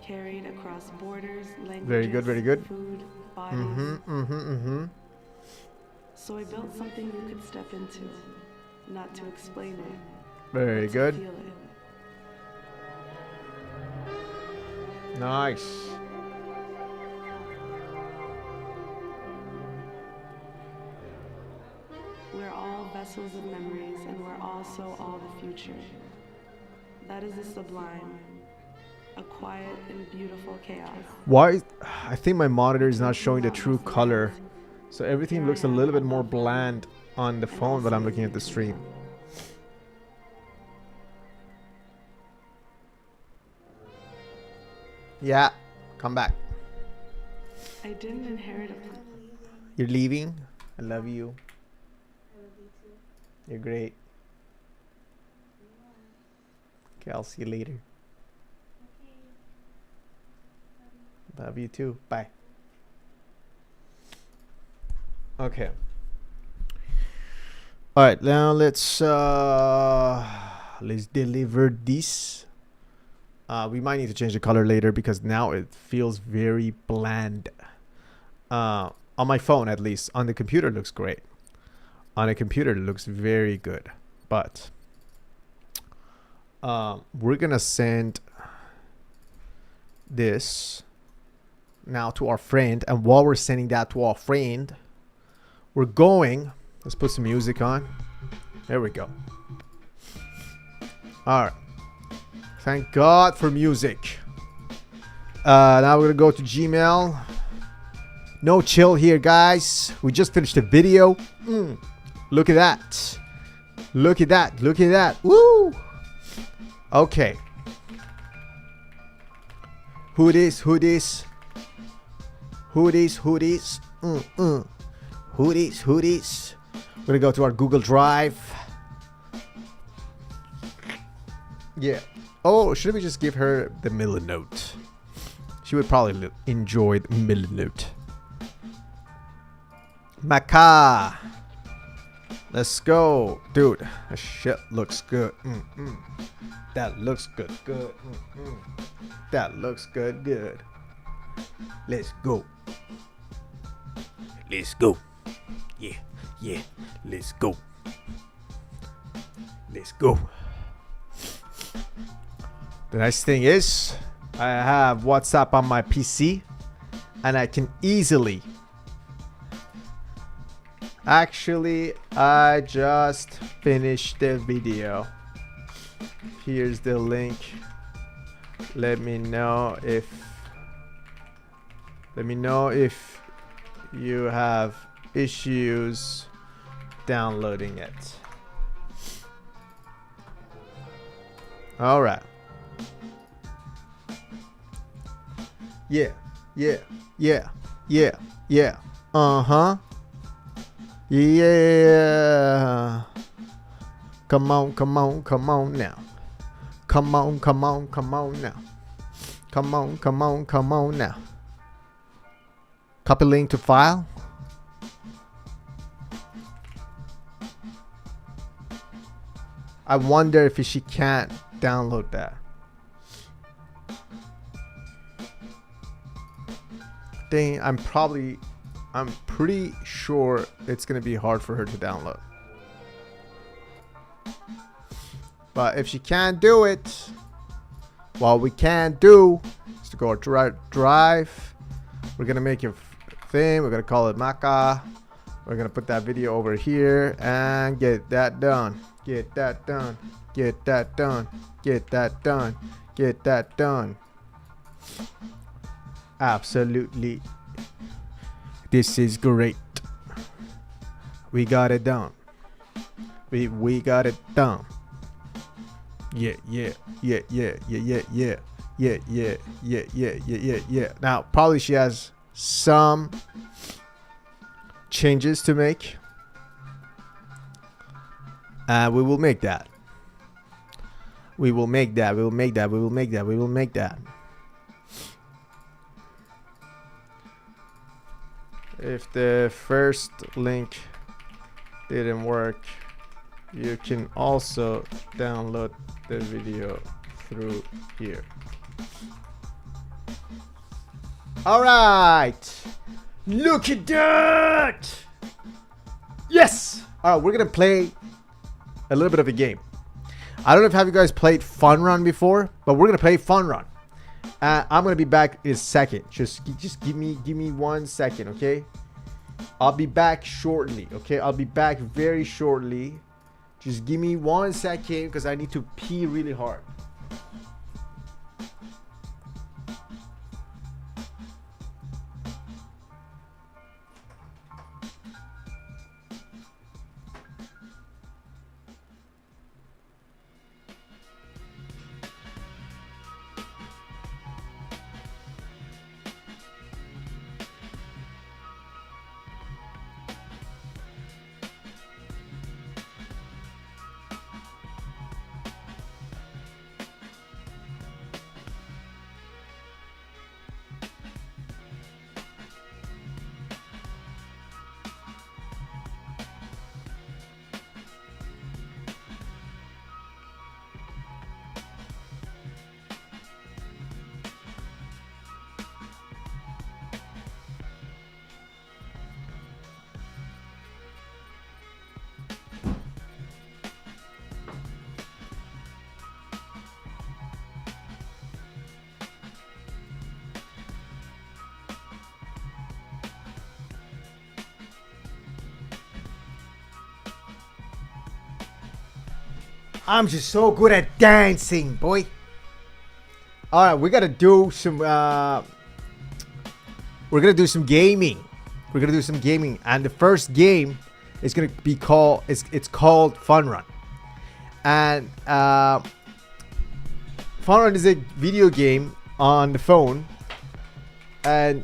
Carried across borders, languages, Very good. food, bodies. So I built something you could step into, not to explain it, Very but to good. feel it. Nice. We're all vessels of memories, and we're also all the future. That is a sublime, a quiet and beautiful chaos. Why? I think my monitor is not showing the true color, so everything looks a little bit more bland on the phone, but I'm looking at the stream. Yeah, come back. I didn't inherit a You're leaving. I love you. You're great. Okay, I'll see you later. Love you too. Bye. Okay. All right, now let's deliver this. We might need to change the color later because now it feels very bland. On my phone, at least. On the computer, it looks great. On a computer, it looks very good. But we're gonna send this now to our friend, and while we're sending that to our friend, we're going, let's put some music on. There we go. All right, Thank God for music. Now we're gonna go to Gmail. No chill here, guys. We just finished the video. Look at that. Look at that. Look at that. Woo! Okay. Who this? Who this? Who this? Who this? Who this? Who this? We're gonna go to our Google Drive. Yeah. Oh, should we just give her the middle note? She would probably enjoy the middle note. Maca. Let's go. Dude, that shit looks good. That looks good. Good. That looks good. Good. Let's go. Let's go. Yeah. Yeah. Let's go. Let's go. The nice thing is, I have WhatsApp on my PC, and I can easily. Actually, I just finished the video. Here's the link. Let me know if you have issues downloading it. All right. Yeah. Uh-huh. Yeah. Come on now. Come on now. Come on now. Copy link to file. I wonder if she can't download that. Dang, I'm pretty sure it's gonna be hard for her to download. But if she can't do it, what we can do is to go to drive. We're gonna make a thing. We're gonna call it Maca. We're gonna put that video over here and get that done. Get that done. Get that done. Get that done. Get that done. Absolutely. This is great. We got it done. We got it done. Yeah. Now, probably she has some changes to make. And we will make that. We will make that. If the first link didn't work, you can also download the video through here. All right, look at that. Yes. All right, we're gonna play a little bit of a game. I don't know if you guys played Fun Run before, but we're gonna play Fun Run. I'm gonna be back in a second. Just give me 1 second, okay? I'll be back shortly, okay? I'll be back very shortly. Just give me 1 second because I need to pee really hard. I'm just so good at dancing, boy. All right, we gotta do some. We're gonna do some gaming. We're gonna do some gaming, and the first game is gonna be called. It's called Fun Run, and Fun Run is a video game on the phone, and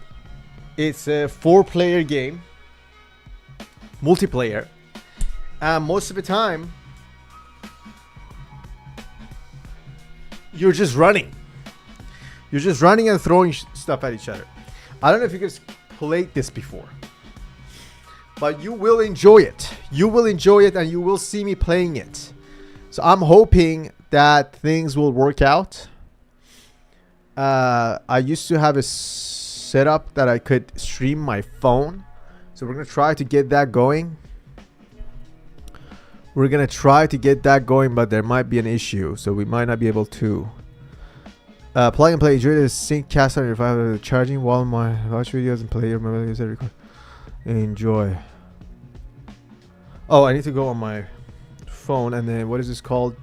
it's a 4-player game, multiplayer, and most of the time you're just running. You're just running and throwing stuff at each other. I don't know if you guys played this before, but you will enjoy it. You will enjoy it, and you will see me playing it. So I'm hoping that things will work out. I used to have a setup that I could stream my phone, so we're gonna try to get that going. We're gonna try to get that going, but there might be an issue, so we might not be able to. Plug and play. Enjoy the sync cast on your phone. Charging while my watch videos and play your mobile user record. Enjoy. Oh, I need to go on my phone, and then what is this called?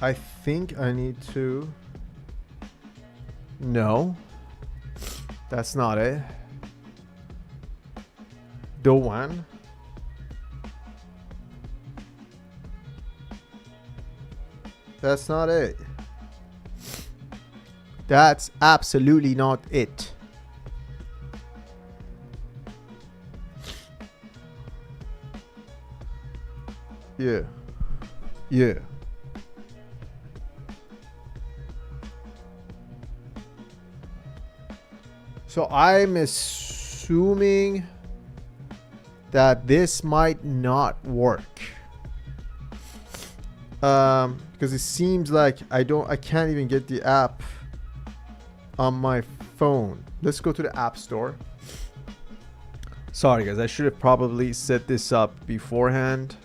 I think I need to. No, that's not it. Do one. That's not it. That's absolutely not it. Yeah. Yeah. So I'm assuming that this might not work. Because it seems like I can't even get the app on my phone. Let's go to the App Store. Sorry guys, I should have probably set this up beforehand,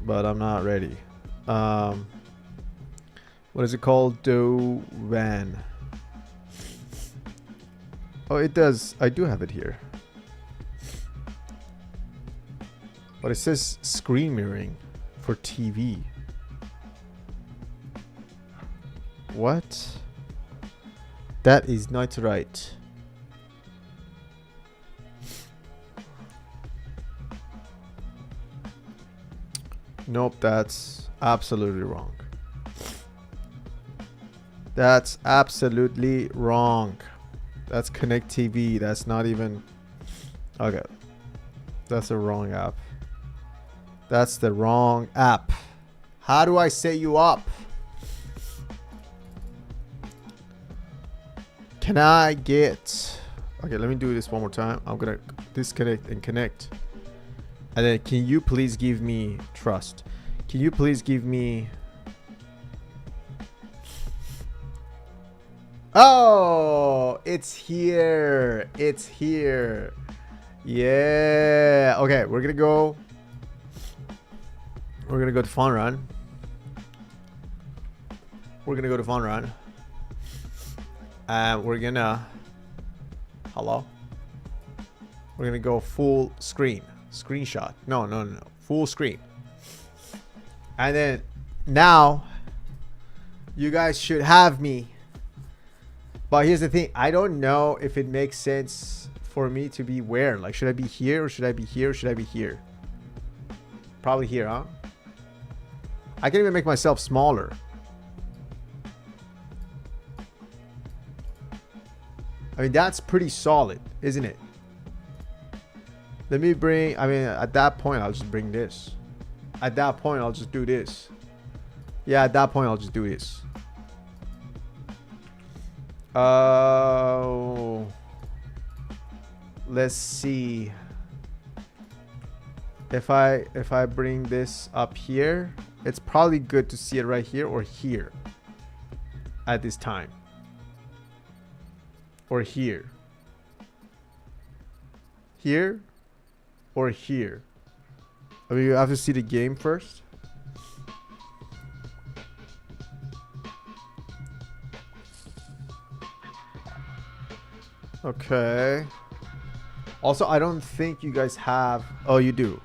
but I'm not ready. What is it called? Van. Oh, it does. I do have it here, but it says screen mirroring for TV. What? That is not right. Nope, that's absolutely wrong. That's absolutely wrong. That's Connect TV. That's not even. Okay. That's the wrong app. That's the wrong app. How do I set you up? Can I get... Okay, let me do this one more time. I'm gonna disconnect and connect. And then can you please give me trust? Can you please give me... Oh, it's here. It's here. Yeah. Okay, we're gonna go. We're gonna go to Fun Run. We're gonna go to Fun Run. And we're gonna. Hello. We're gonna go full screen. Screenshot. No. Full screen. And then now you guys should have me. But here's the thing. I don't know if it makes sense for me to be where. Like, should I be here or should I be here or should I be here? Probably here, huh? I can even make myself smaller. I mean, that's pretty solid, isn't it? Let me bring... I mean, at that point, I'll just bring this. At that point, I'll just do this. Yeah, at that point, I'll just do this. Let's see. If I bring this up here, it's probably good to see it right here or here at this time. Or here. Here or here. I mean, you have to see the game first. Okay. Also, I don't think you guys have... Oh, you do.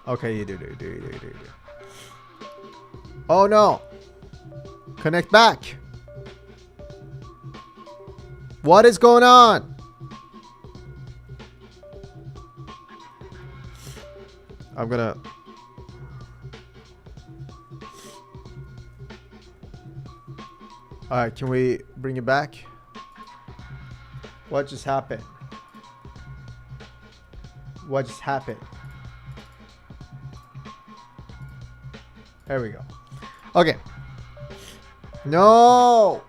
Okay, you do. Oh no. Connect back. What is going on? I'm gonna... Alright, can we bring it back? What just happened? What just happened? There we go. Okay. No!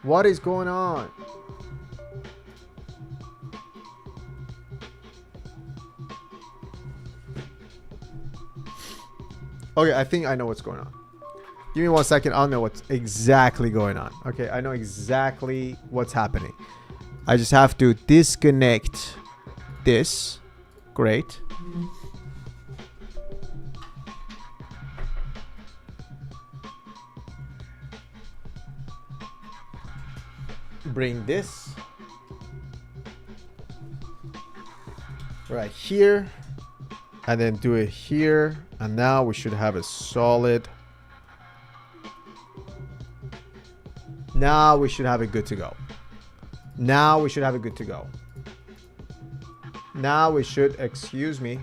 What is going on? Okay, I think I know what's going on. Give me 1 second. I'll know what's exactly going on. Okay, I know exactly what's happening. I just have to disconnect this. Great. Bring this right here. And then do it here. And now we should have a solid. Now we should have it good to go. Now we should have it good to go. Now we should, excuse me.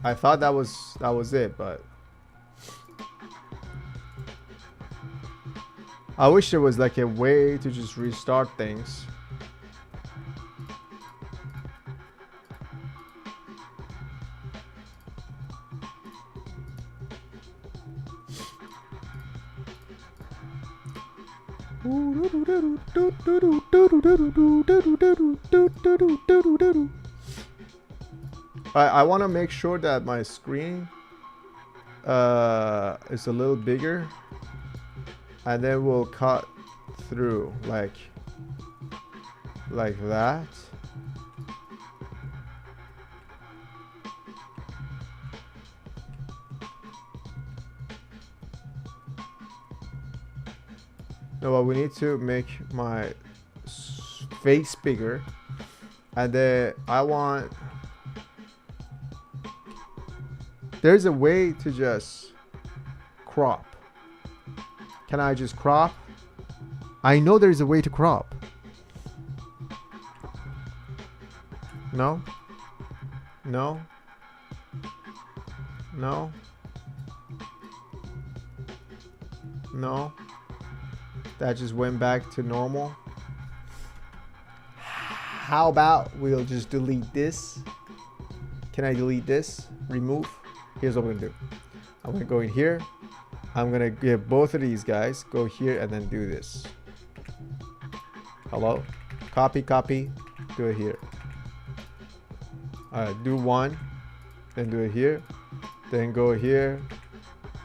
I thought that was it, but I wish there was like a way to just restart things. I want to make sure that my screen is a little bigger, and then we'll cut through like that. No, but we need to make my face bigger, and then I want... There's a way to just crop. Can I just crop? I know there's a way to crop. No? No? No? No? That just went back to normal. How about we'll just delete this? Can I delete this? Remove? Here's what we're gonna do. I'm gonna go in here. I'm gonna give both of these guys, go here and then do this. Hello? Copy, copy, do it here. Alright, do one, then do it here, then go here,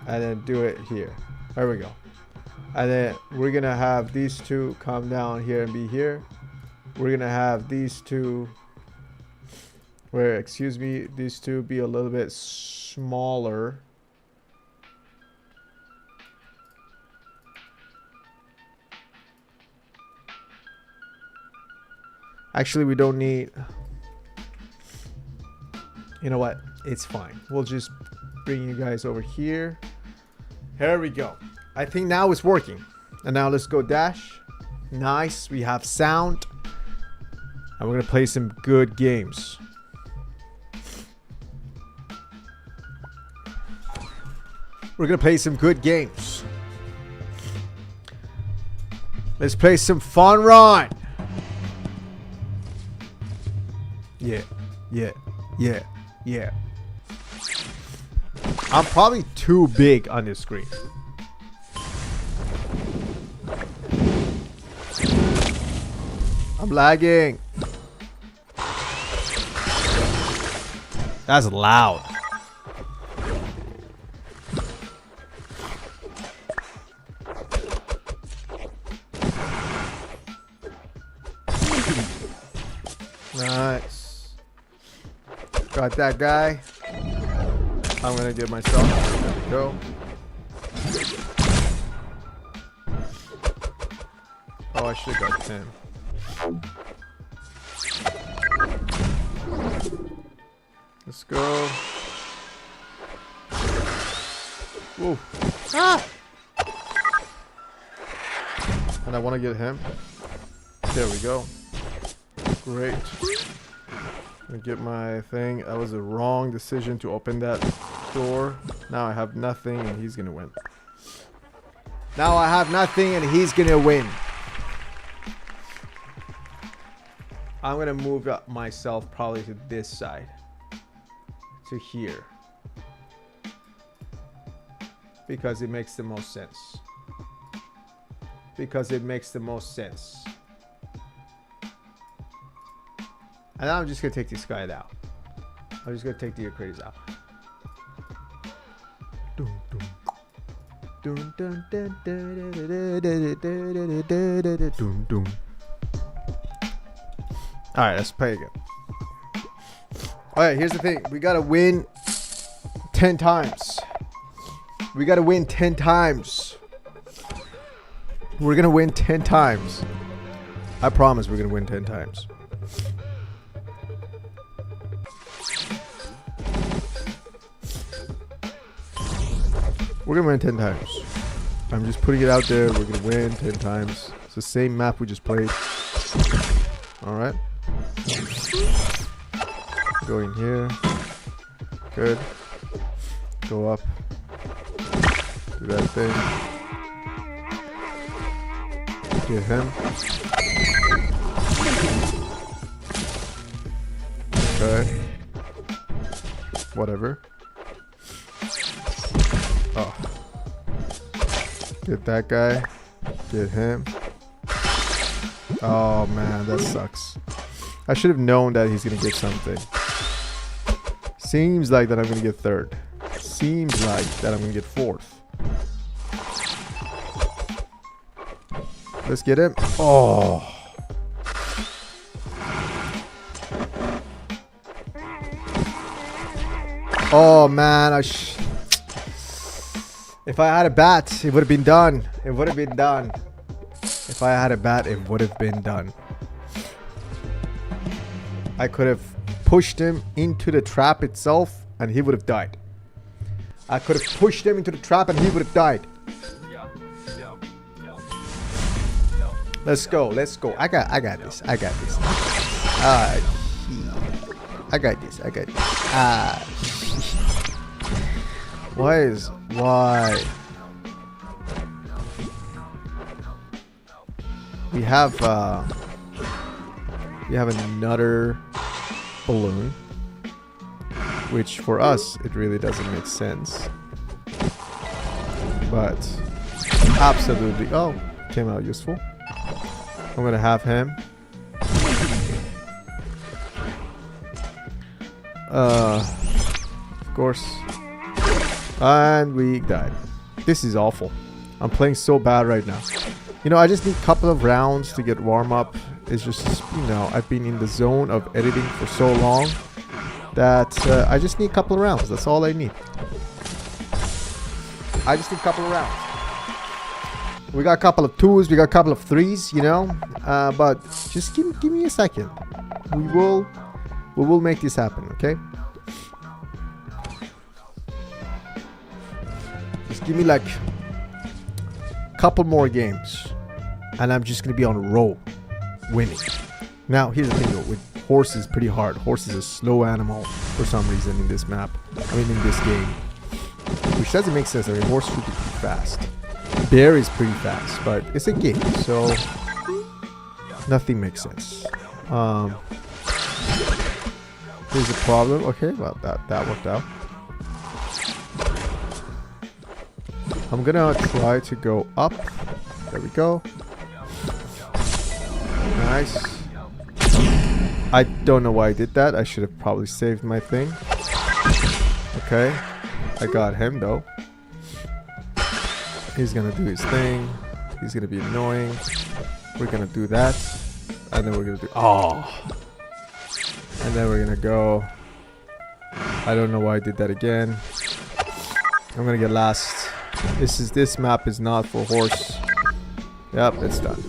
and then do it here. There we go. And then we're gonna have these two come down here and be here. We're gonna have these two, where, excuse me, these two be a little bit smaller. Actually, we don't need... You know what? It's fine. We'll just bring you guys over here. Here we go. I think now it's working. And now let's go dash. Nice. We have sound. And we're going to play some good games. We're going to play some good games. Let's play some fun run. Yeah. Yeah. Yeah. Yeah. I'm probably too big on this screen. I'm lagging. That's loud. Nice. Got that guy. I'm gonna give myself. There we go. I should have got him. Let's go. Whoa. Ah! And I want to get him. There we go. Great. Let me get my thing. That was a wrong decision to open that door. Now I have nothing and he's gonna win. Now I have nothing and he's gonna win. I'm gonna move up myself probably to this side. To here. Because it makes the most sense. Because it makes the most sense. And I'm just gonna take this guy out. I'm just gonna take the Eucrates out. Alright, let's play again. Alright, here's the thing. We gotta win 10 times. We gotta win 10 times. We're gonna win 10 times. I promise we're gonna win 10 times. We're gonna win 10 times. I'm just putting it out there. We're gonna win 10 times. It's the same map we just played. Alright. Go in here. Good. Go up. Do that thing. Get him. Okay. Whatever. Oh. Get that guy. Get him. Oh man, that sucks. I should have known that he's gonna get something. Seems like that I'm gonna get third. Seems like that I'm gonna get fourth. Let's get him. Oh. Oh man, if I had a bat, it would have been done. It would have been done. If I had a bat, it would have been done. I could have pushed him into the trap itself and he would have died. I could have pushed him into the trap and he would have died. Let's go. Let's go. I got this. I got this. I got this. I got this. Why? We have another balloon, which for us it really doesn't make sense, but absolutely. Oh, came out useful. I'm gonna have him. Of course. And we died. This is awful. I'm playing so bad right now. You know, I just need a couple of rounds to get warm up. It's just, you know, I've been in the zone of editing for so long that I just need a couple of rounds. That's all I need. I just need a couple of rounds. We got a couple of twos, we got a couple of threes, you know. But just give me a second. We will make this happen, okay? Just give me like a couple more games and I'm just gonna be on a roll winning. Now here's the thing though, with horse is pretty hard. Horse is a slow animal for some reason in this map. I mean in this game. Which doesn't make sense. I mean horse should be pretty fast. Bear is pretty fast, but it's a game, so nothing makes sense. Here's a problem. Okay, well that worked out. I'm gonna try to go up. There we go. Nice. I don't know why I did that. I should have probably saved my thing. Okay. I got him though. He's gonna do his thing. He's gonna be annoying. We're gonna do that. And then we're gonna do... Oh! And then we're gonna go... I don't know why I did that again. I'm gonna get last. This map is not for horse. Yep, it's done.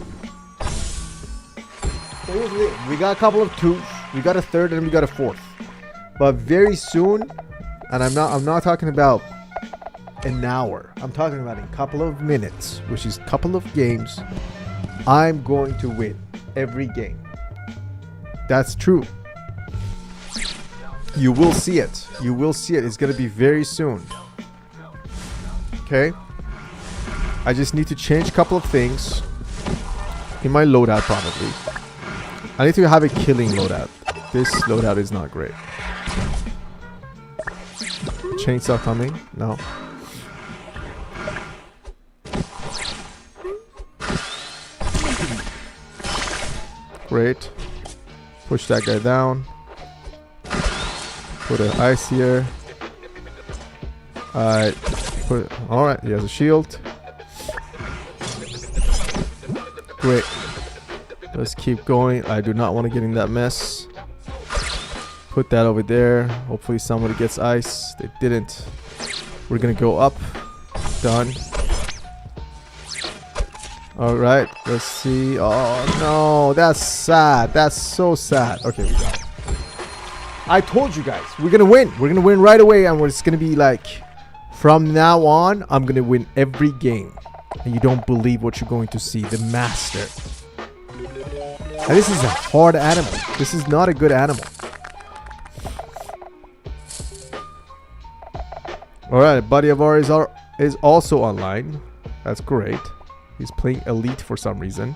So here's the thing. We got a couple of twos. We got a third and we got a fourth. But very soon, and I'm not talking about an hour. I'm talking about a couple of minutes, which is a couple of games. I'm going to win every game. That's true. You will see it. You will see it. It's going to be very soon. Okay? I just need to change a couple of things in my loadout probably. I need to have a killing loadout. This loadout is not great. Chainsaw coming? No. Great. Push that guy down. Put an ice here. Alright. Alright, he has a shield. Great. Let's keep going. I do not want to get in that mess. Put that over there. Hopefully somebody gets ice. They didn't. We're gonna go up. Done. Alright, let's see. Oh no, that's sad. That's so sad. Okay, we got it. I told you guys, we're gonna win. We're gonna win right away, and it's gonna be like, from now on, I'm gonna win every game. And you don't believe what you're going to see. The master. And this is a hard animal. This is not a good animal. Alright, a buddy of ours is also online. That's great. He's playing Elite for some reason.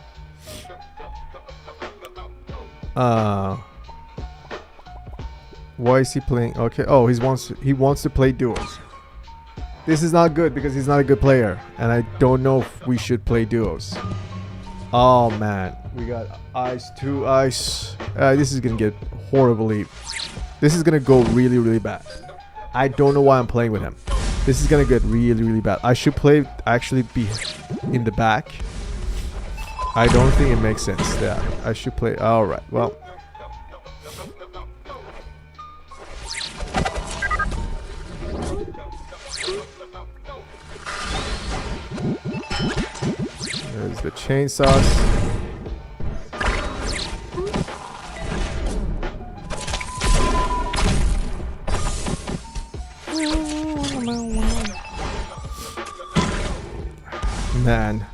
Why is he playing? Okay. Oh, he wants to play duos. This is not good because he's not a good player. And I don't know if we should play duos. Oh man. We got ice, 2 ice. This is going to get horribly... This is going to go really, really bad. I don't know why I'm playing with him. This is going to get really, really bad. I should actually be in the back. I don't think it makes sense. Yeah, I should play... Alright, well... There's the chainsaws. Man,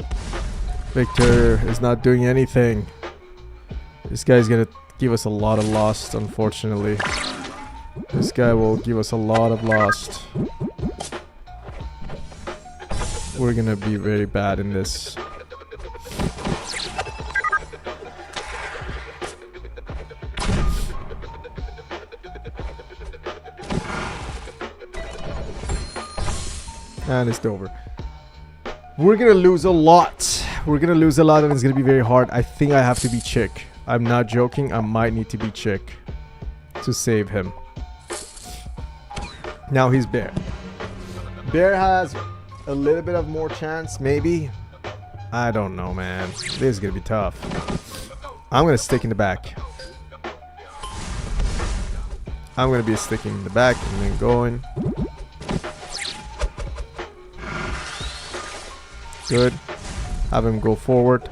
Victor is not doing anything. This guy's gonna give us a lot of lost, unfortunately. This guy will give us a lot of lost. We're gonna be very bad in this. And it's over. We're gonna lose a lot. We're gonna lose a lot and it's gonna be very hard. I think I have to be Chick. I'm not joking. I might need to be Chick to save him. Now he's Bear. Bear has a little bit of more chance, maybe. I don't know, man. This is gonna be tough. I'm gonna stick in the back. I'm gonna be sticking in the back and then going. Good. Have him go forward.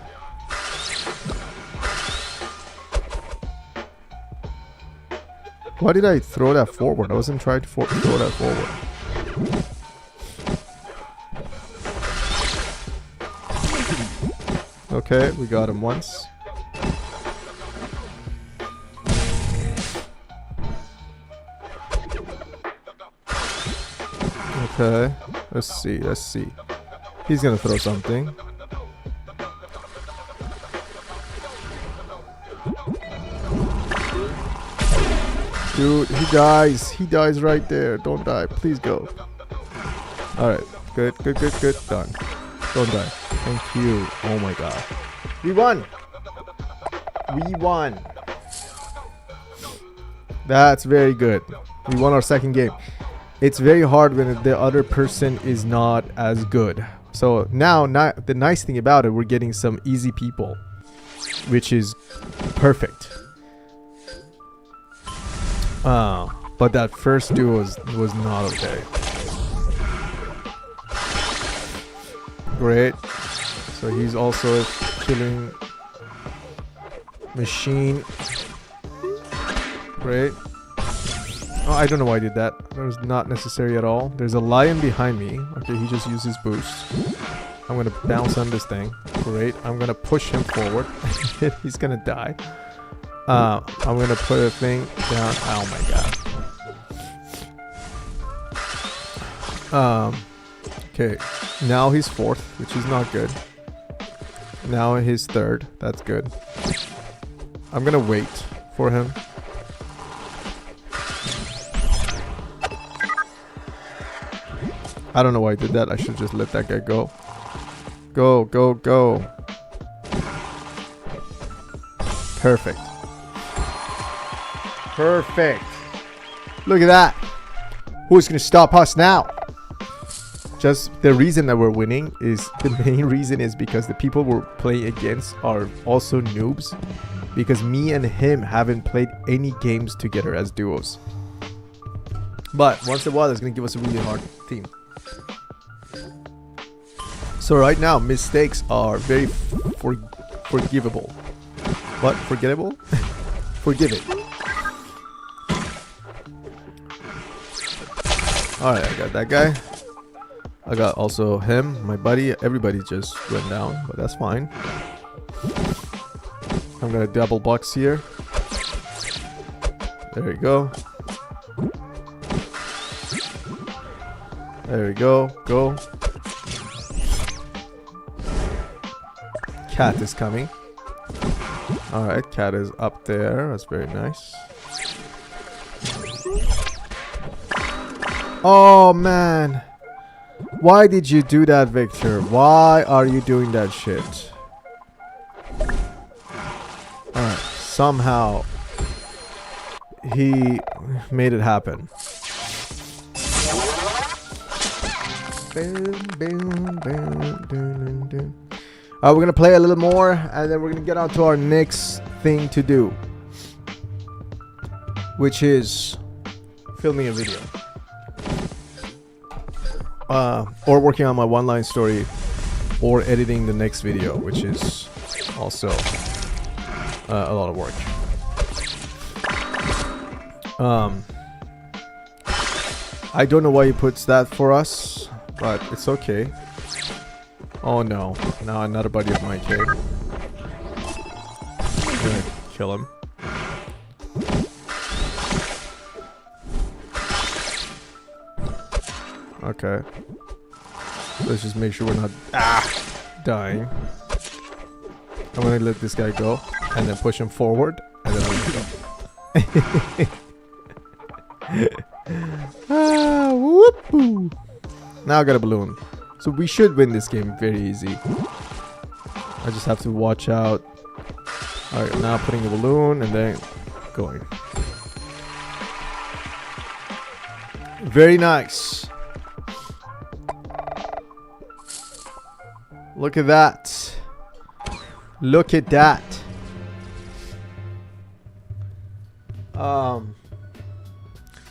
Why did I throw that forward? I wasn't trying to throw that forward. Okay, we got him once. Okay, let's see. He's gonna throw something. Dude, he dies. He dies right there. Don't die. Please go. Alright. Good. Done. Don't die. Thank you. Oh my god. We won. We won. That's very good. We won our second game. It's very hard when the other person is not as good. So now, the nice thing about it, we're getting some easy people, which is perfect. But that first duo was not okay. Great. So he's also killing. Machine. Great. Oh, I don't know why I did that. That was not necessary at all. There's a lion behind me. Okay, he just used his boost. I'm gonna bounce on this thing. Great. I'm gonna push him forward. He's gonna die. I'm gonna put a thing down. Oh my god. Okay. Now he's fourth, which is not good. Now he's third. That's good. I'm gonna wait for him. I don't know why I did that. I should just let that guy go. Go, go, go. Perfect. Perfect. Look at that. Who's gonna stop us now? Just the reason that we're winning is, the main reason is because the people we're playing against are also noobs. Because me and him haven't played any games together as duos. But once in a while, that's gonna give us a really hard team. So right now, mistakes are very forgivable. What? Forgettable? Forgive it. Alright, I got that guy. I got also him, my buddy. Everybody just went down, but that's fine. I'm gonna double box here. There we go. There we go. Go. Cat is coming. Alright, cat is up there. That's very nice. Oh man. Why did you do that, Victor? Why are you doing that shit? Alright, somehow he made it happen. We're gonna play a little more and then we're gonna get on to our next thing to do, which is filming a video. Or working on my one-line story, or editing the next video, which is also a lot of work. I don't know why he puts that for us, but it's okay. Oh no, now another buddy of mine came. I'm gonna kill him. Okay. Let's just make sure we're not dying. I'm gonna let this guy go and then push him forward and then I'll whoop-oo. Now I got a balloon. So we should win this game very easy. I just have to watch out. Alright, now putting the balloon and then going. Very nice. Look at that. Look at that.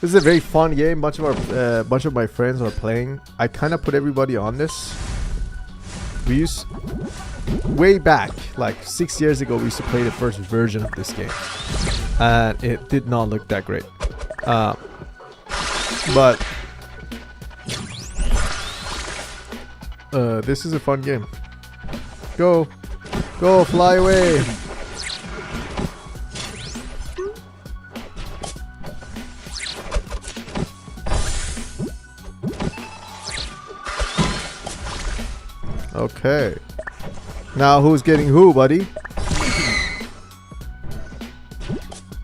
This is a very fun game. Bunch of my friends are playing. I kind of put everybody on this. We used way back, like 6 years ago, we used to play the first version of this game, and it did not look that great. But this is a fun game. Go, go, fly away. Okay. Now who's getting who, buddy?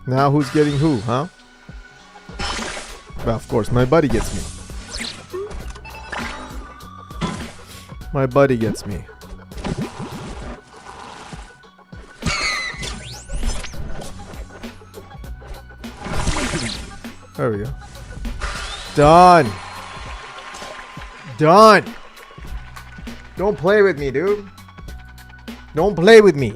Now who's getting who, huh? Well, of course, my buddy gets me. My buddy gets me. There we go. Done. Done. Don't play with me, dude. Don't play with me.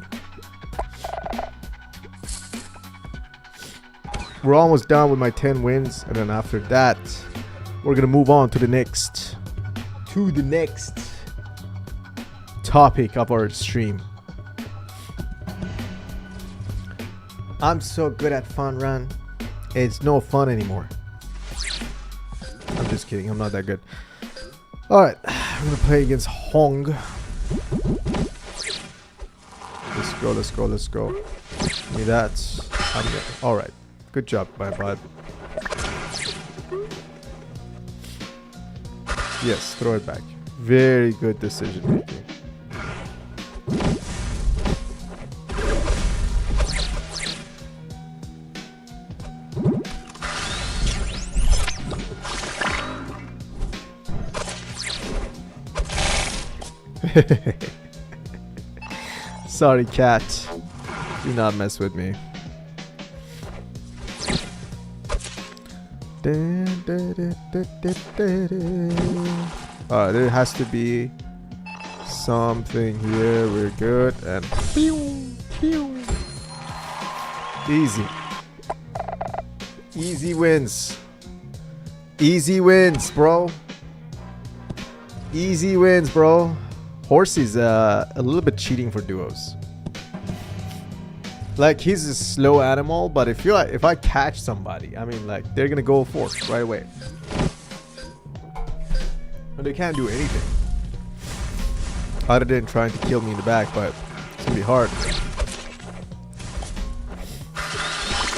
We're almost done with my 10 wins. And then after that, we're going to move on to the next topic of our stream. I'm so good at fun run. It's no fun anymore. I'm just kidding. I'm not that good. Alright. I'm going to play against Hong. Let's go, let's go, let's go. Give me that. Alright. Good job, my bud. Yes, throw it back. Very good decision making. Sorry, cat. Do not mess with me. There has to be something here. We're good. And pew, pew. Easy. Easy wins. Easy wins, bro. Easy wins, bro. Horsey's a little bit cheating for duos. Like, he's a slow animal, but if I catch somebody, I mean, like, they're gonna go for it right away. But they can't do anything other than trying to kill me in the back, but it's gonna be hard.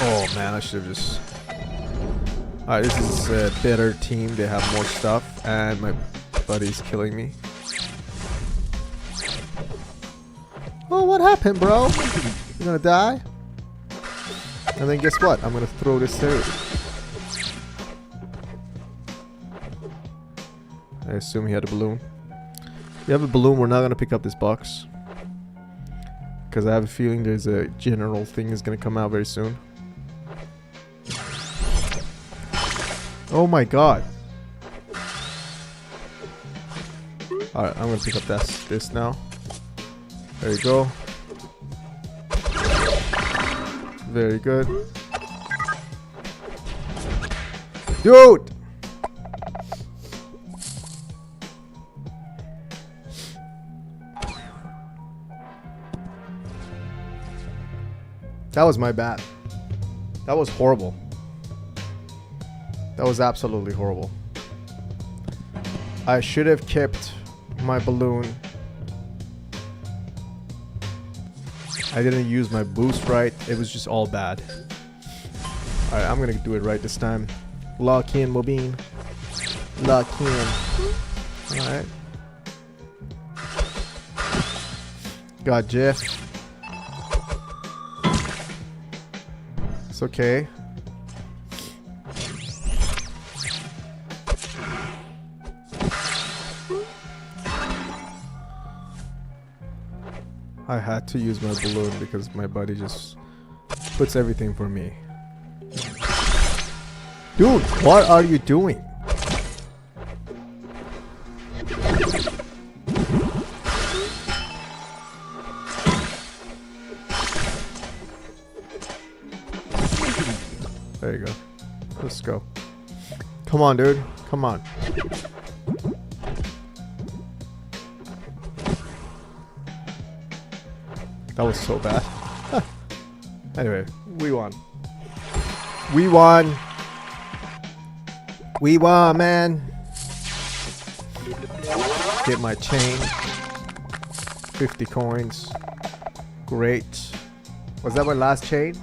Oh man, I should have just... Alright, this is a better team. They have more stuff, and my buddy's killing me. Oh, what happened, bro? You're gonna die? And then guess what? I'm gonna throw this through. I assume he had a balloon. If you have a balloon, we're not gonna pick up this box. Because I have a feeling there's a general thing is gonna come out very soon. Oh my god. Alright, I'm gonna pick up this now. There you go. Very good. Dude! That was my bad. That was horrible. That was absolutely horrible. I should have kept my balloon. I didn't use my boost right. It was just all bad. Alright, I'm gonna do it right this time. Lock in, Mobine. Lock in. Alright. Got Jeff. It's okay. I had to use my balloon because my buddy just puts everything for me. Dude, what are you doing? There you go. Let's go. Come on, dude. Come on. That was so bad. Anyway, we won. We won. We won, man. Get my chain. 50 coins. Great. Was that my last chain?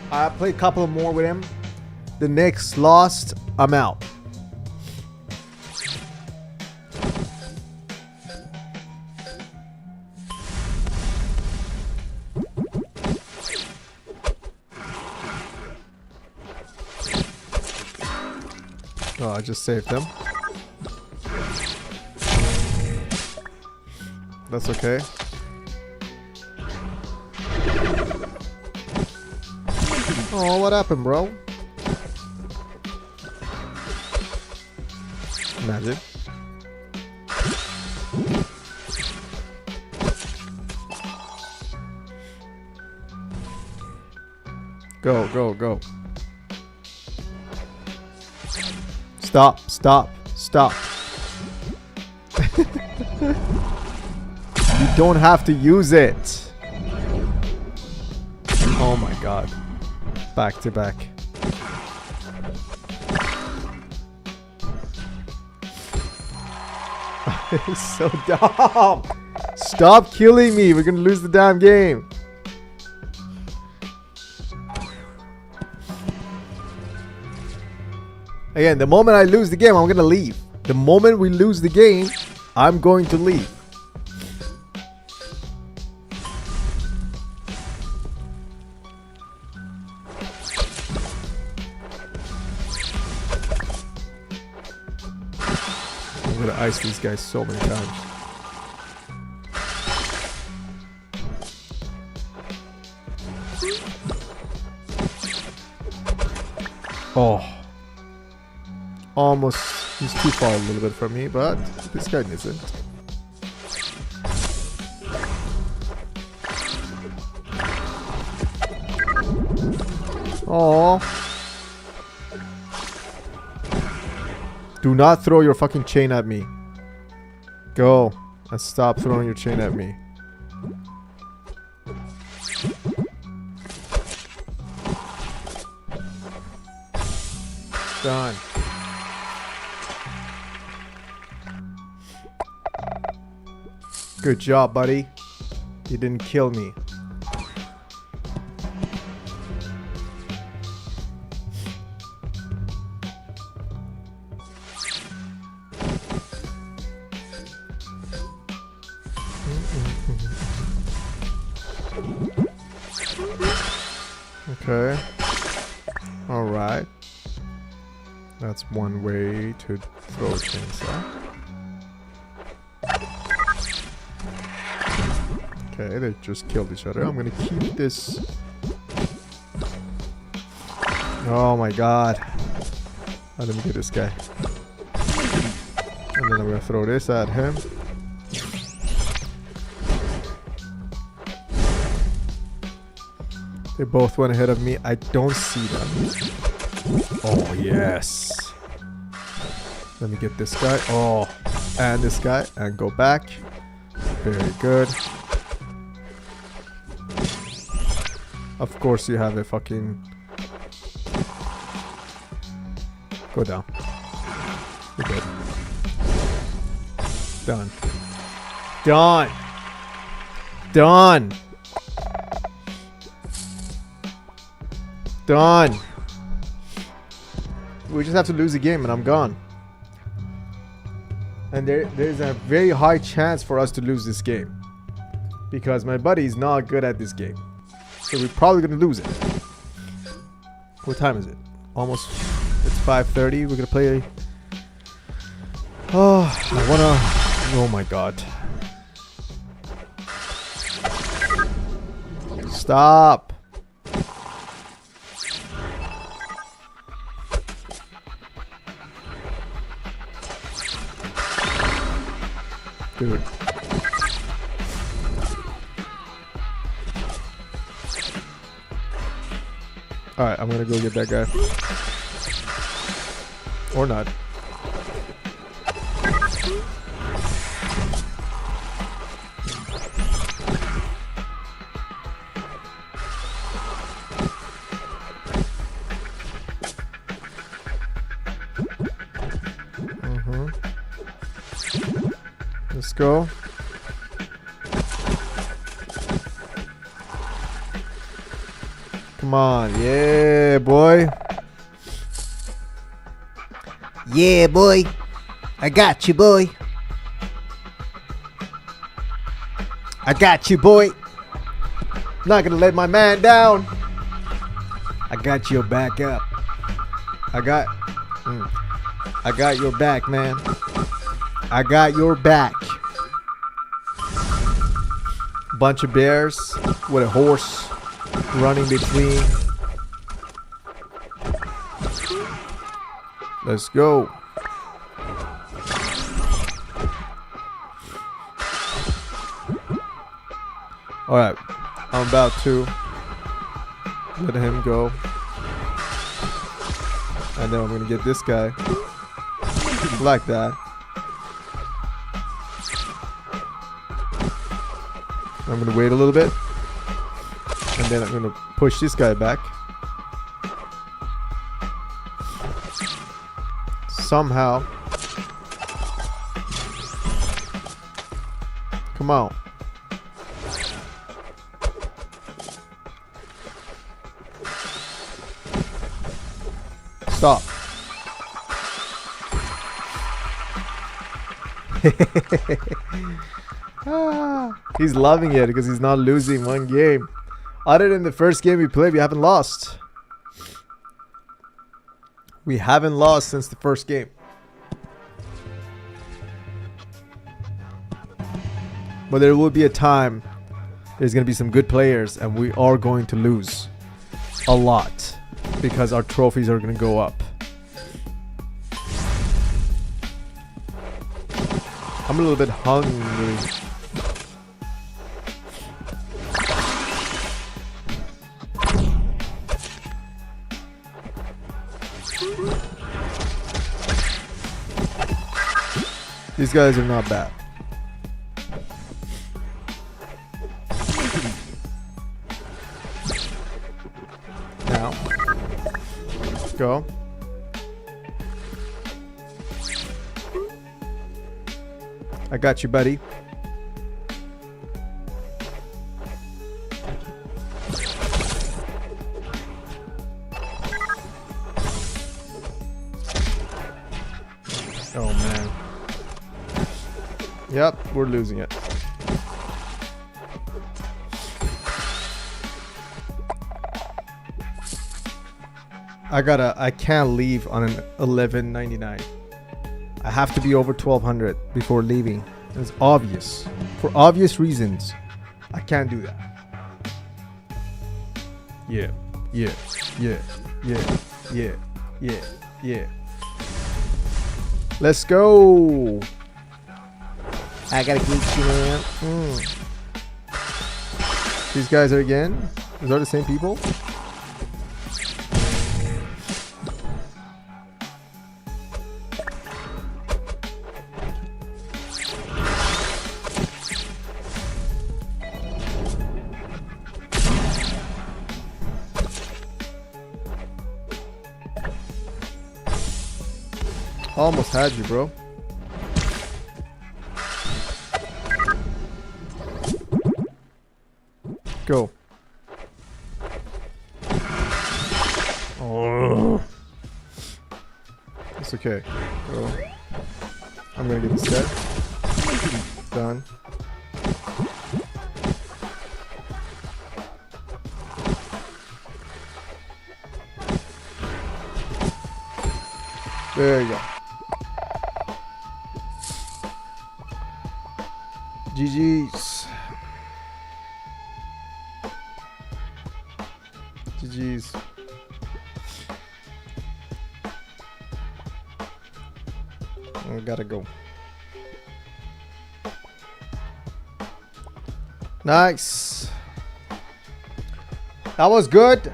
I played a couple more with him. The next lost, I'm out. Oh, I just saved them. That's okay. Oh, what happened, bro? Imagine. Go, go, go. Stop, stop, stop. You don't have to use it. Oh my god. Back to back. It's so dumb. Stop killing me. We're gonna lose the damn game. Again, the moment I lose the game, I'm gonna leave. The moment we lose the game, I'm going to leave. I'm gonna ice these guys so many times. Oh. Almost. He's too far a little bit from me, but this guy isn't. Oh. Do not throw your fucking chain at me. Go. And stop throwing your chain at me. Done. Good job, buddy. You didn't kill me. Okay. All right. That's one way to throw a chainsaw. Okay, they just killed each other. I'm gonna keep this. Oh my god. Oh, let me get this guy. And then I'm gonna throw this at him. They both went ahead of me. I don't see them. Oh, yes. Let me get this guy. Oh, and this guy. And go back. Very good. Of course you have a fucking... Go down. You're good. Done. Done. Done. Done. We just have to lose the game and I'm gone. And there's a very high chance for us to lose this game. Because my buddy is not good at this game. So we're probably going to lose it. What time is it? Almost. It's 5:30. We're going to play. Oh, I want to. Oh my god. Stop. Dude. Alright, I'm gonna go get that guy. Or not. Let's go. Come on, yeah, boy. Yeah, boy. I got you, boy. I got you, boy. Not gonna let my man down. I got your back up. I got your back, man. I got your back. Bunch of bears with a horse running between. Let's go. Alright, I'm about to let him go. And then I'm gonna get this guy. Like that. I'm gonna wait a little bit. And then I'm gonna push this guy back. Somehow. Come on. Stop. He's loving it because he's not losing one game. Other than the first game we played, we haven't lost. We haven't lost since the first game. But there will be a time there's going to be some good players and we are going to lose a lot because our trophies are going to go up. I'm a little bit hungry. These guys are not bad. Now, go. I got you, buddy. Oh man. Yep, we're losing it. I can't leave on an 11.99. I have to be over 1200 before leaving. It's obvious. For obvious reasons. I can't do that. Yeah. Yeah. Yeah. Yeah. Yeah. Yeah. Yeah. Let's go. I gotta get you, man. These guys are again. Is that the same people? Almost had you, bro. Go. Oh. It's okay. Go. I'm gonna get this dead. Done. There you go. GG's. GG's. I gotta go. Nice. That was good.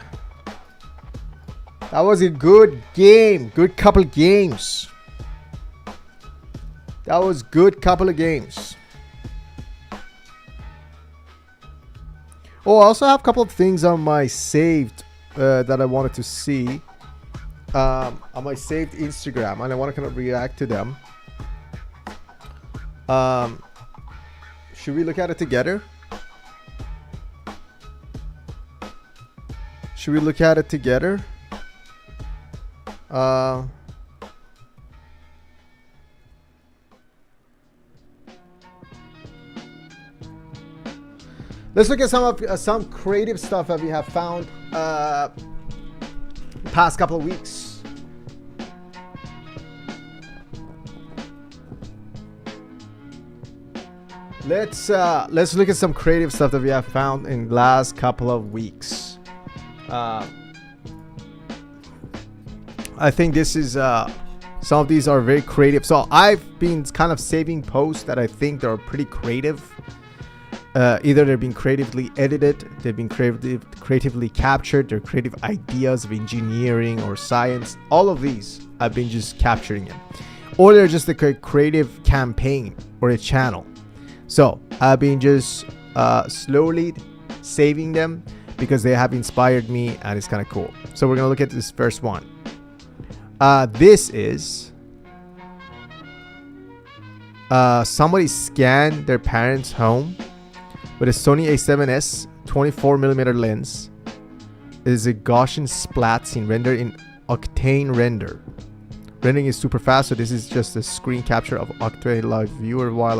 That was a good game. Good couple games. That was good couple of games. Oh, I also have a couple of things on my saved that I wanted to see. On my saved Instagram, and I want to kind of react to them. Should we look at it together? Should we look at it together? Let's look at some creative stuff that we have found past couple of weeks. Let's look at some creative stuff that we have found in the last couple of weeks. I think this is some of these are very creative. So I've been kind of saving posts that I think are pretty creative. Either they've been creatively edited, they've been creatively captured, they're creative ideas of engineering or science. All of these I've been just capturing it, or they're just a creative campaign or a channel. So I've been just slowly saving them, because they have inspired me and it's kind of cool. So we're gonna look at this first one. This is somebody scanned their parents' home with a Sony A7S 24mm lens. It is a Gaussian splat scene rendered in Octane Render. Rendering is super fast, so this is just a screen capture of Octane Live Viewer while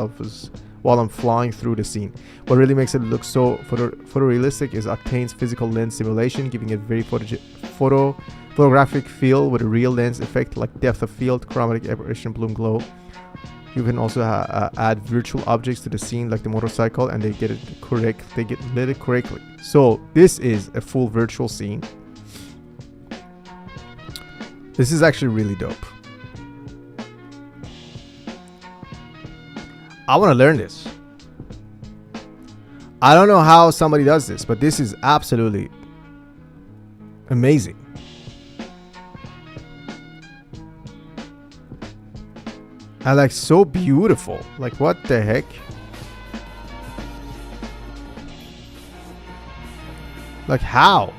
I'm flying through the scene. What really makes it look so photorealistic is Octane's physical lens simulation, giving it very photographic feel with a real lens effect like depth of field, chromatic aberration, bloom, glow. You can also add virtual objects to the scene like the motorcycle, and they get it correct. They get lit correctly. So this is a full virtual scene. This is actually really dope. I want to learn this. I don't know how somebody does this, but this is absolutely amazing. And like so beautiful. Like what the heck? Like how?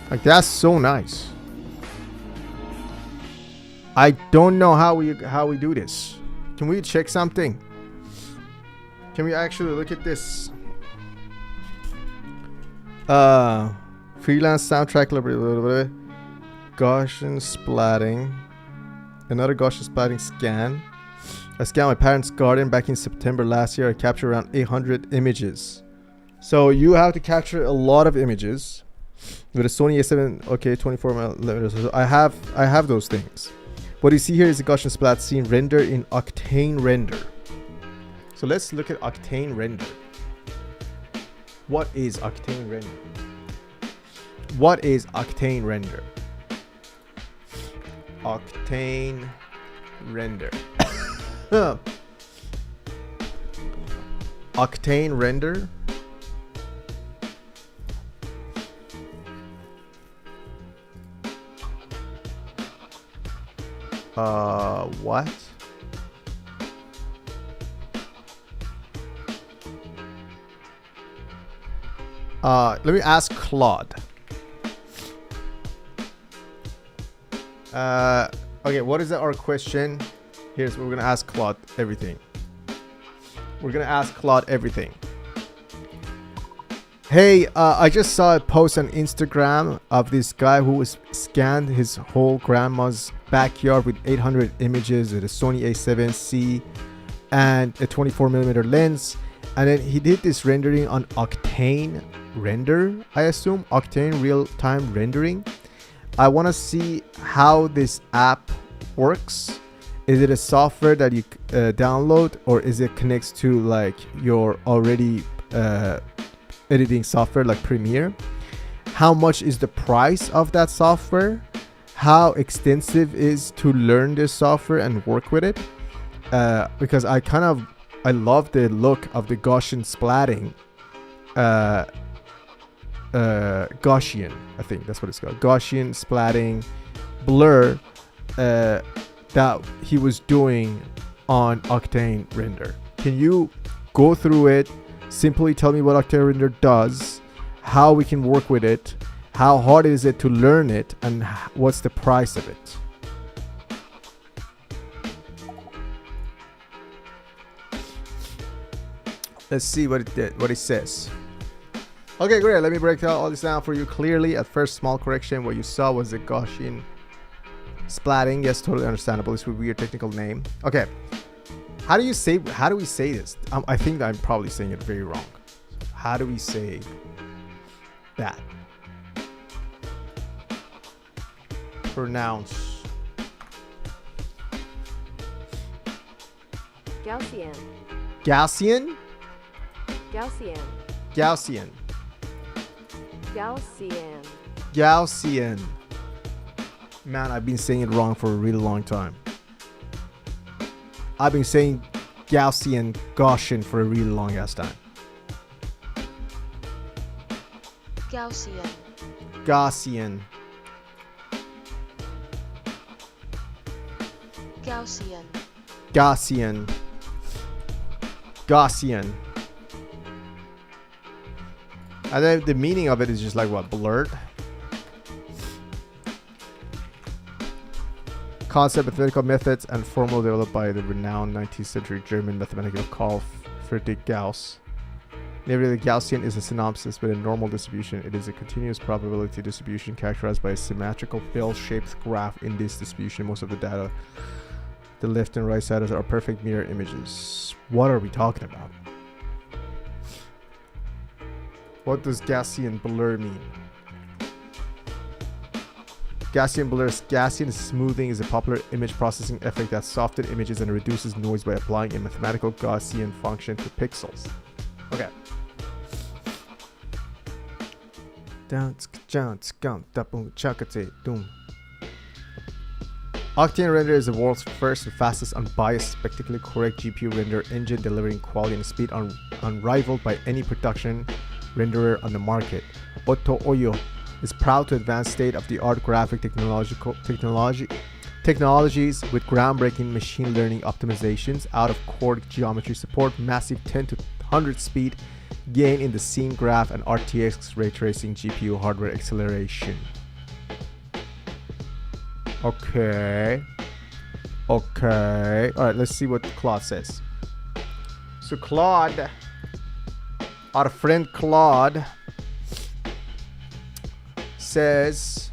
Like that's so nice. I don't know how we do this. Can we check something? Can we actually look at this? Freelance soundtrack. Gaussian splatting. Another Gaussian splatting scan. I scanned my parents' garden back in September last year. I captured around 800 images. So you have to capture a lot of images with a Sony A7. Okay, 24mm. So I have those things. What you see here is a Gaussian splat scene rendered in Octane Render. So let's look at Octane Render. What is Octane Render? What is Octane Render? Octane Render. Octane Render. What? Let me ask Claude. Okay, what is our question? Here's what we're gonna ask Claude everything. We're gonna ask Claude everything. Hey, I just saw a post on Instagram of this guy who was scanned his whole grandma's backyard with 800 images with a Sony A7C and a 24mm lens, and then he did this rendering on Octane Render, I assume Octane real-time rendering. I want to see how this app works. Is it a software that you download, or is it connects to like your already editing software like Premiere? How much is the price of that software? How extensive is to learn this software and work with it? Because I love the look of the Gaussian splatting. Gaussian, I think that's what it's called. Gaussian splatting blur that he was doing on Octane Render. Can you go through it? Simply tell me what Octane Render does, how we can work with it, how hard is it to learn it, and what's the price of it. Let's see what it says. Okay, great. Let me break all this down for you clearly. At first, small correction. What you saw was the Gaussian splatting. Yes, totally understandable. It's a weird technical name. Okay. How do we say this? I think I'm probably saying it very wrong. How do we say that? Pronounce. Gaussian. Gaussian? Gaussian. Gaussian. Gaussian. Gaussian. Man, I've been saying it wrong for a really long time. I've been saying Gaussian for a really long ass time. Gaussian. Gaussian. Gaussian. Gaussian. Gaussian. And then the meaning of it is just like what? Blurred. Concept, mathematical methods, and formula developed by the renowned 19th century German mathematician Carl Friedrich Gauss. Namely, the Gaussian is a synopsis with a normal distribution. It is a continuous probability distribution characterized by a symmetrical bell-shaped graph. In this distribution, most of the data, the left and right sides, are perfect mirror images. What are we talking about? What does Gaussian blur mean? Gaussian blur. Gaussian smoothing is a popular image processing effect that softens images and reduces noise by applying a mathematical Gaussian function to pixels. Okay. Octane Render is the world's first and fastest unbiased, spectacularly correct GPU render engine, delivering quality and speed unrivaled by any production renderer on the market. Otto Oyo is proud to advance state-of-the-art graphic technologies with groundbreaking machine learning optimizations, out-of-core geometry support, massive 10 to 100 speed gain in the scene graph, and RTX ray tracing GPU hardware acceleration. Okay. Alright, let's see what Claude says. So Claude, our friend Claude, says,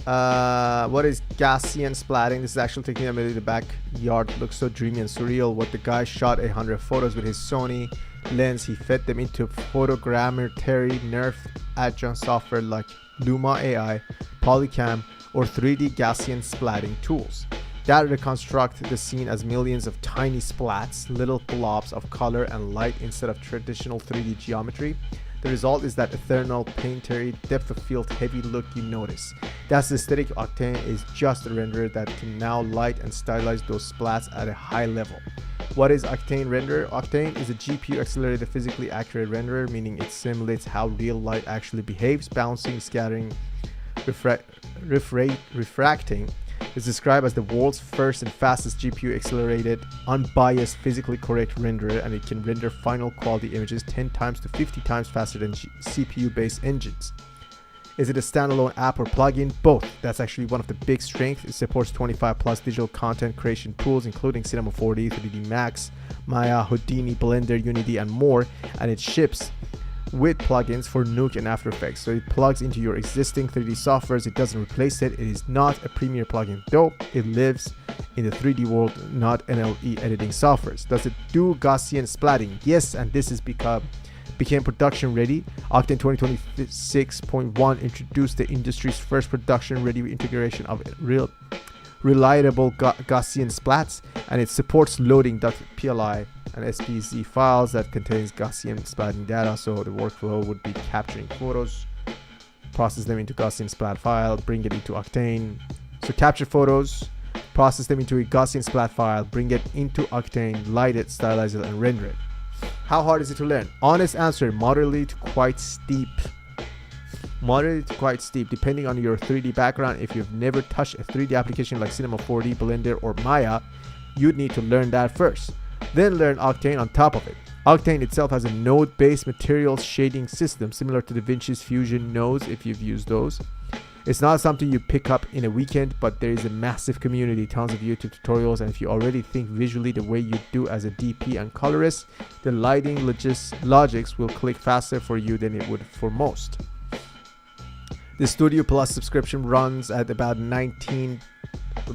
what is Gaussian splatting? This is actual technique that made the backyard look so dreamy and surreal. What the guy shot 100 photos with his Sony lens. He fed them into photogrammetry nerf adjunct software like Luma AI, Polycam, or 3D Gaussian splatting tools that reconstruct the scene as millions of tiny splats, little blobs of color and light instead of traditional 3D geometry. The result is that ethereal, painterly, depth of field heavy look you notice. That's the aesthetic. Octane is just a renderer that can now light and stylize those splats at a high level. What is Octane Render? Octane is a GPU accelerated physically accurate renderer, meaning it simulates how real light actually behaves, bouncing, scattering, refracting. Is described as the world's first and fastest GPU accelerated, unbiased, physically correct renderer, and it can render final quality images 10 times to 50 times faster than CPU based engines. Is it a standalone app or plugin? Both. That's actually one of the big strengths. It supports 25 plus digital content creation tools, including Cinema 4D, 3D Max, Maya, Houdini, Blender, Unity, and more, and it ships with plugins for Nuke and After Effects. So it plugs into your existing 3D softwares. It doesn't replace it. It is not a Premiere plugin, though it lives in the 3D world, not NLE editing softwares. Does it do Gaussian splatting? Yes, and this is became production ready. Octane 2026.1 introduced the industry's first production ready integration of reliable Gaussian splats, and it supports loading .pli and SPZ files that contains Gaussian splatting data. So the workflow would be capturing photos, process them into Gaussian splat file, bring it into Octane. So capture photos, process them into a Gaussian splat file, bring it into Octane, light it, stylize it, and render it. How hard is it to learn? Honest answer, moderately to quite steep. Moderately to quite steep, depending on your 3D background. If you've never touched a 3D application like Cinema 4D, Blender, or Maya, you'd need to learn that first. Then learn Octane on top of it. Octane itself has a node-based materials shading system similar to DaVinci's Fusion nodes if you've used those. It's not something you pick up in a weekend, but there is a massive community, tons of YouTube tutorials, and if you already think visually the way you do as a DP and colorist, the lighting logics will click faster for you than it would for most. The Studio Plus subscription runs at about $22 to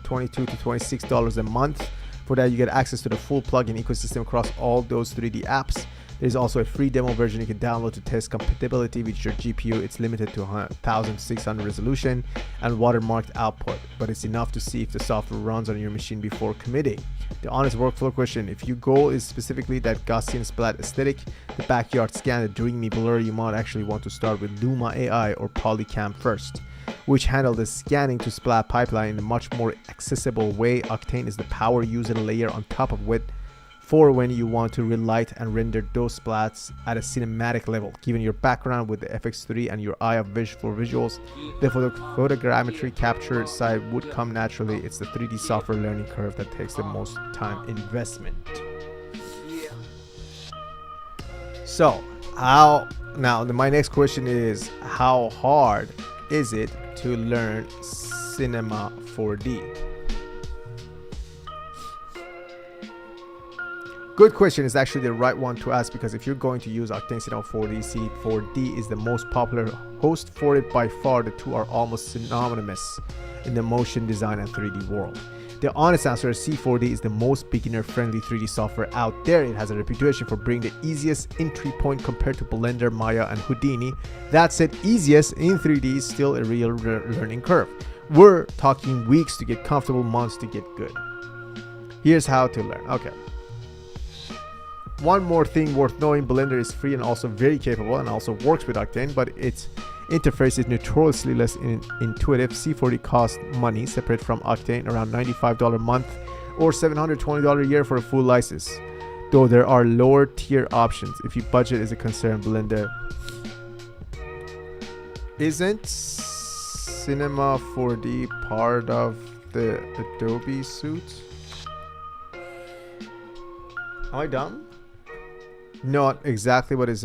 $26 a month. For that, you get access to the full plugin ecosystem across all those 3D apps. There's also a free demo version you can download to test compatibility with your GPU. It's limited to 1600 resolution and watermarked output, but it's enough to see if the software runs on your machine before committing. The honest workflow question: if your goal is specifically that Gaussian splat aesthetic, the backyard scan, the dreamy blur, you might actually want to start with Luma AI or Polycam first, which handle the scanning to splat pipeline in a much more accessible way. Octane is the power user layer on top of it for when you want to relight and render those splats at a cinematic level. Given your background with the FX3 and your eye for visuals, the photogrammetry capture side would come naturally. It's the 3D software learning curve that takes the most time investment. So My next question is, how hard is it to learn Cinema 4D? Good question. Is actually the right one to ask, because if you're going to use Octane Cinema 4D, C4D is the most popular host for it by far. The two are almost synonymous in the motion design and 3D world. The honest answer is C4D is the most beginner-friendly 3D software out there. It has a reputation for being the easiest entry point compared to Blender, Maya, and Houdini. That said, easiest in 3D is still a real learning curve. We're talking weeks to get comfortable, months to get good. Here's how to learn. Okay. One more thing worth knowing, Blender is free and also very capable and also works with Octane, but its interface is notoriously less intuitive. C4D costs money separate from Octane, around $95 a month or $720 a year for a full license, though there are lower tier options if your budget is a concern. Blender isn't Cinema 4D part of the Adobe suite? Am I dumb? Not exactly, but it is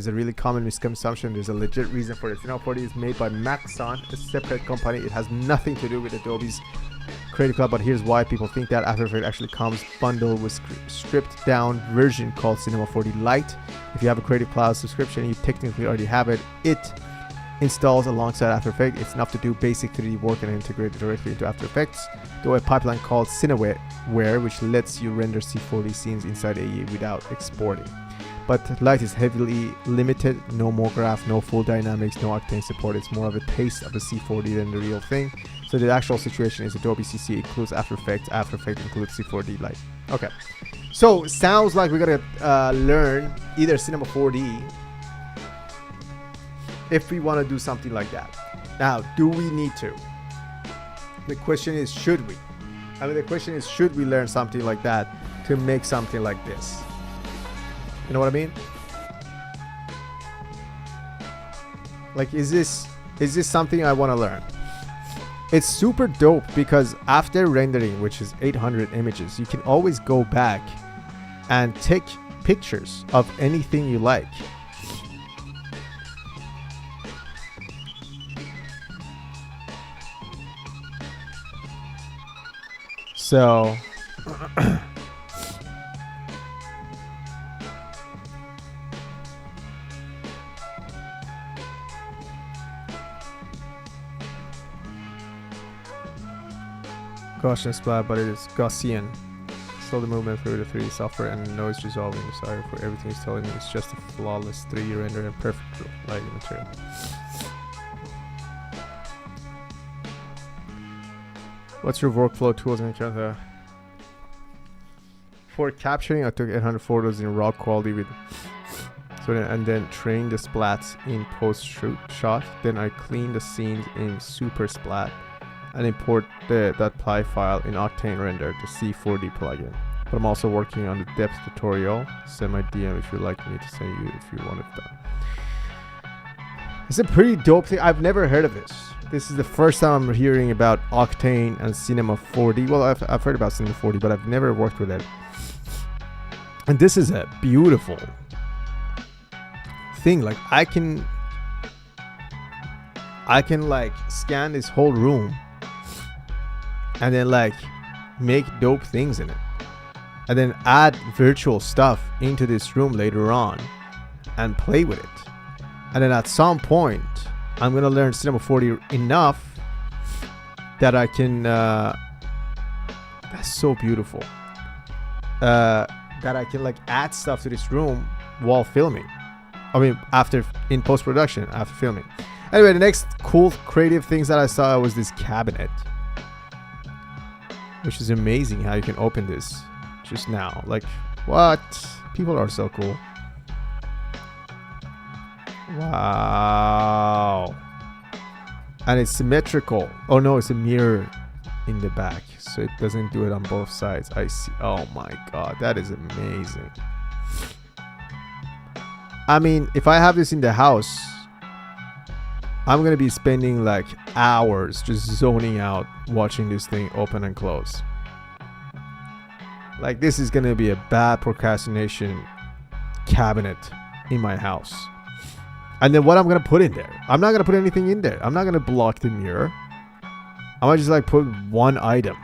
a really common misconception. There's a legit reason for it. Cinema 4D is made by Maxon, a separate company. It has nothing to do with Adobe's Creative Cloud, but here's why people think that. After Effects actually comes bundled with stripped down version called Cinema 4D Lite. If you have a Creative Cloud subscription, you technically already have it. It installs alongside After Effects. It's enough to do basic 3D work and integrate it directly into After Effects. Though a pipeline called Cineware, which lets you render C4D scenes inside AE without exporting. But Lite is heavily limited, no MoGraph, no full dynamics, no Octane support. It's more of a taste of a C4D than the real thing. So the actual situation is Adobe CC includes After Effects includes C4D Lite. Okay, so sounds like we're gonna learn either Cinema 4D if we want to do something like that. Now, do we need to? The question is, should we? The question is, should we learn something like that to make something like this? You know what I mean? Like, is this something I want to learn? It's super dope because after rendering, which is 800 images, you can always go back and take pictures of anything you like. So Gaussian splat, but it is Gaussian. Slow the movement through the 3D software and noise resolving. Sorry for everything it's telling me. It's just a flawless 3D render and perfect lighting material. What's your workflow tools and for capturing? I took 800 photos in raw quality and then trained the splats in post-shoot shot. Then I clean the scenes in Super Splat and import that ply file in Octane Render, the C4D plugin. But I'm also working on the depth tutorial. Send my DM if you'd like me to send you if you want it done. It's a pretty dope thing. I've never heard of this. This is the first time I'm hearing about Octane and Cinema 4D. Well, I've heard about Cinema 4D, but I've never worked with it. And this is a beautiful thing. Like, I can like scan this whole room and then like make dope things in it, and then add virtual stuff into this room later on and play with it. And then at some point I'm gonna learn Cinema 4D enough that I can that's so beautiful, that I can like add stuff to this room while filming. I mean, in post-production, after filming. Anyway, the next cool creative things that I saw was this cabinet, which is amazing how you can open this just now. Like, what? People are so cool. Wow. And it's symmetrical. Oh no, it's a mirror in the back, so it doesn't do it on both sides. I see. Oh my god, that is amazing. I mean, if I have this in the house, I'm gonna be spending like hours just zoning out watching this thing open and close. Like, this is gonna be a bad procrastination cabinet in my house. And then what I'm gonna put in there? I'm not gonna put anything in there. I'm not gonna block the mirror. I might just like put one item.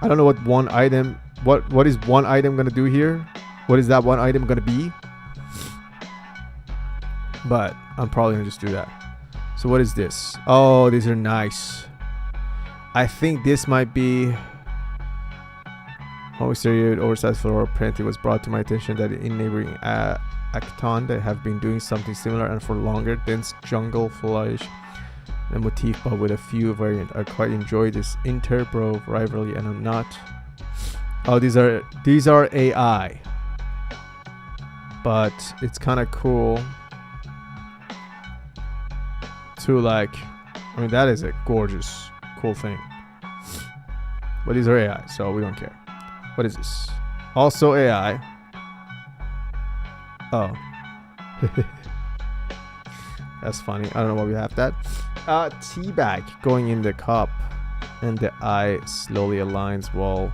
I don't know what one item. What is one item gonna do here? What is that one item gonna be? But I'm probably gonna just do that. So what is this? Oh, these are nice. I think this might be home exterior oversized floral print. It was brought to my attention that in neighboring Acton they have been doing something similar and for longer. Dense jungle foliage and motif, but with a few variants. I quite enjoy this interbro rivalry, and I'm not. Oh, these are AI, but it's kind of cool to like. I mean, that is a gorgeous, cool thing. But these are AI, so we don't care. What is this? Also AI. Oh. That's funny. I don't know why we have that. Tea bag going in the cup, and the eye slowly aligns while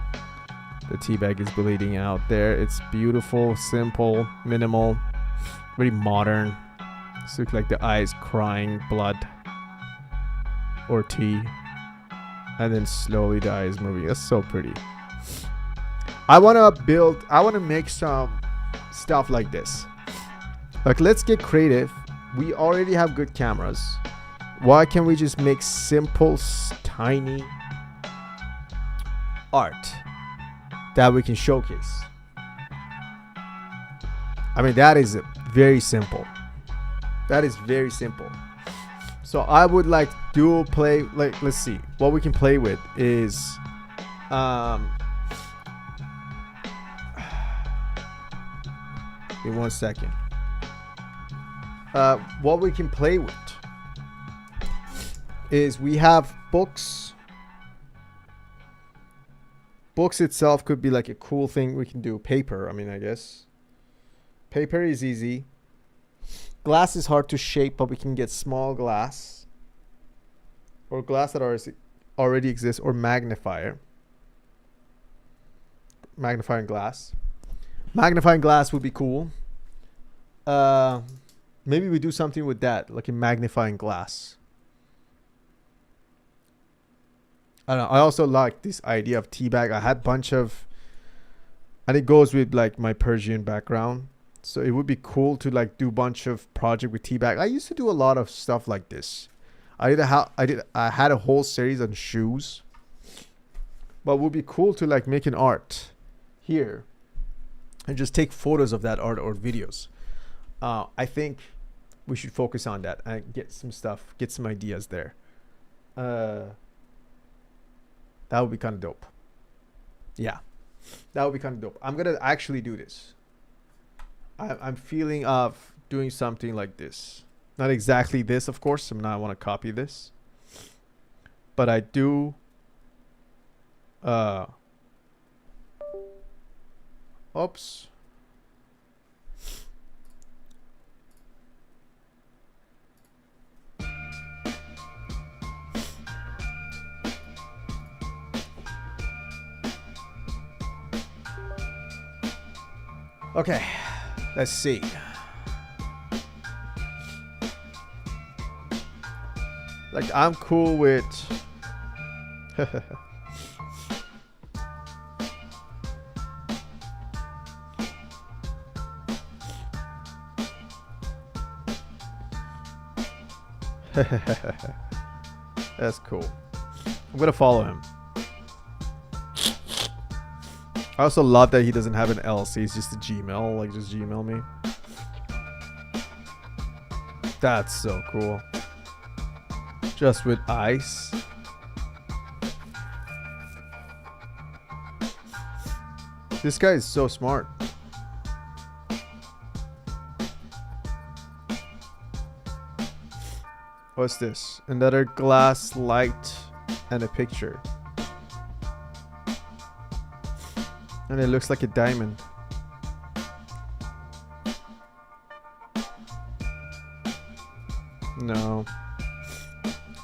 the tea bag is bleeding out there. It's beautiful, simple, minimal, very modern. It looks like the eye is crying blood or tea, and then slowly the eye is moving. That's so pretty. I want to make some stuff like this. Like, let's get creative. We already have good cameras. Why can't we just make simple, tiny art that we can showcase? I mean, that is very simple. That is very simple. So I would like dual play. Like, let's see what we can play with is in 1 second. What we can play with is we have books. Books itself could be like a cool thing we can do. Paper, I mean, I guess. Paper is easy. Glass is hard to shape, but we can get small glass. Or glass that already exists, or magnifier. Magnifying glass. Magnifying glass would be cool. Maybe we do something with that, like a magnifying glass. I don't know. I also like this idea of tea bag. I had a bunch of, and it goes with like my Persian background. So it would be cool to like do a bunch of project with tea bag. I used to do a lot of stuff like this. I had a whole series on shoes. But it would be cool to like make an art here and just take photos of that art or videos. I think we should focus on that and get some stuff, get some ideas there. That would be kind of dope. Yeah, that would be kind of dope. I'm gonna actually do this. I'm feeling of doing something like this. Not exactly this, of course. I'm not want to copy this, but I do. Oops. Okay, let's see. Like, I'm cool with that's cool. I'm gonna follow him. I also love that he doesn't have an LC. It's just a Gmail. Like, just Gmail me. That's so cool. Just with ice. This guy is so smart. What's this? Another glass light and a picture. And it looks like a diamond. No.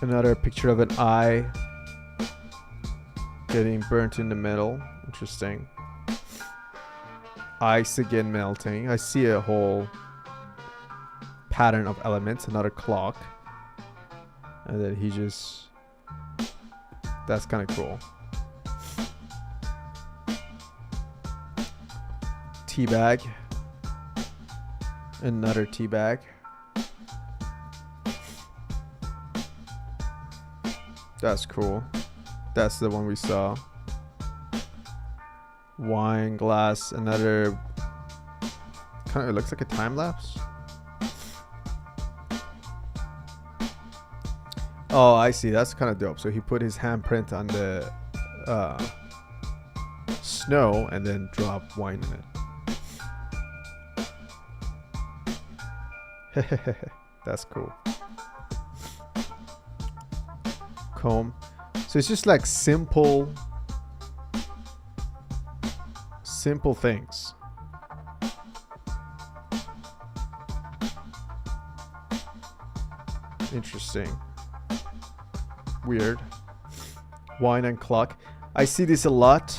Another picture of an eye getting burnt in the middle. Interesting. Ice again melting. I see a whole pattern of elements. Another clock. And then he just... That's kind of cool. Tea bag. Another tea bag. That's cool. That's the one we saw. Wine glass. Another... Kind of, it looks like a time lapse. Oh, I see. That's kind of dope. So he put his handprint on the snow and then dropped wine in it. That's cool. Comb. So it's just like simple things. Interesting. Weird. Wine and clock. I see this a lot.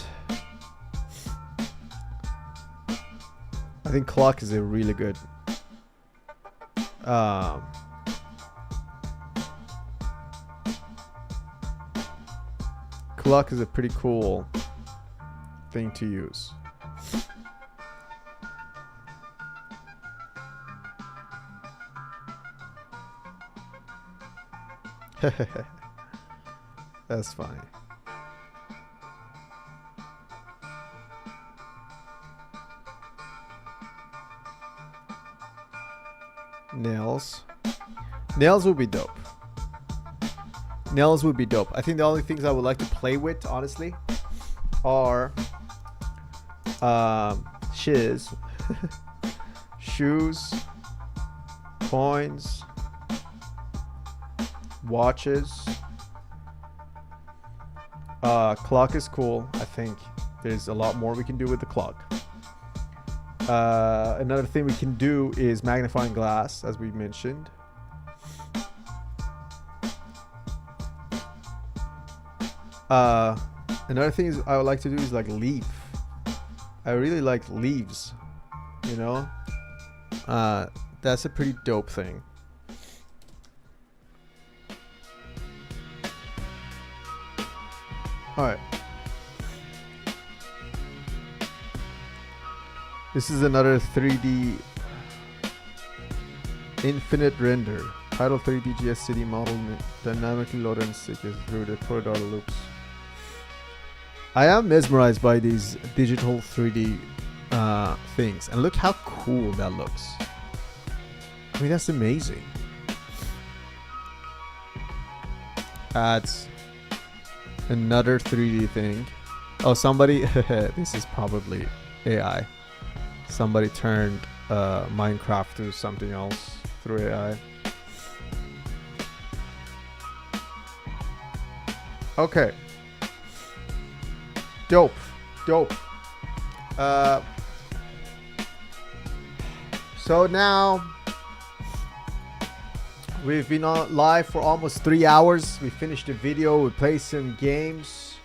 I think clock is a really good clock is a pretty cool thing to use. That's funny. Nails. Nails would be dope. Nails would be dope. I think the only things I would like to play with, honestly, are shiz, shoes, coins, watches. Clock is cool. I think there's a lot more we can do with the clock. Another thing we can do is magnifying glass, as we mentioned. Another thing is I would like to do is like leaf. I really like leaves, you know. That's a pretty dope thing. All right. This is another 3D infinite render. Title 3D GS City model dynamically loaded and sequenced through the corridor loops. I am mesmerized by these digital 3D things. And look how cool that looks. I mean, that's amazing. Adds another 3D thing. Oh, somebody... this is probably AI. Somebody turned Minecraft to something else through AI. Okay. Dope. So now we've been on live for almost 3 hours. We finished the video. We played some games.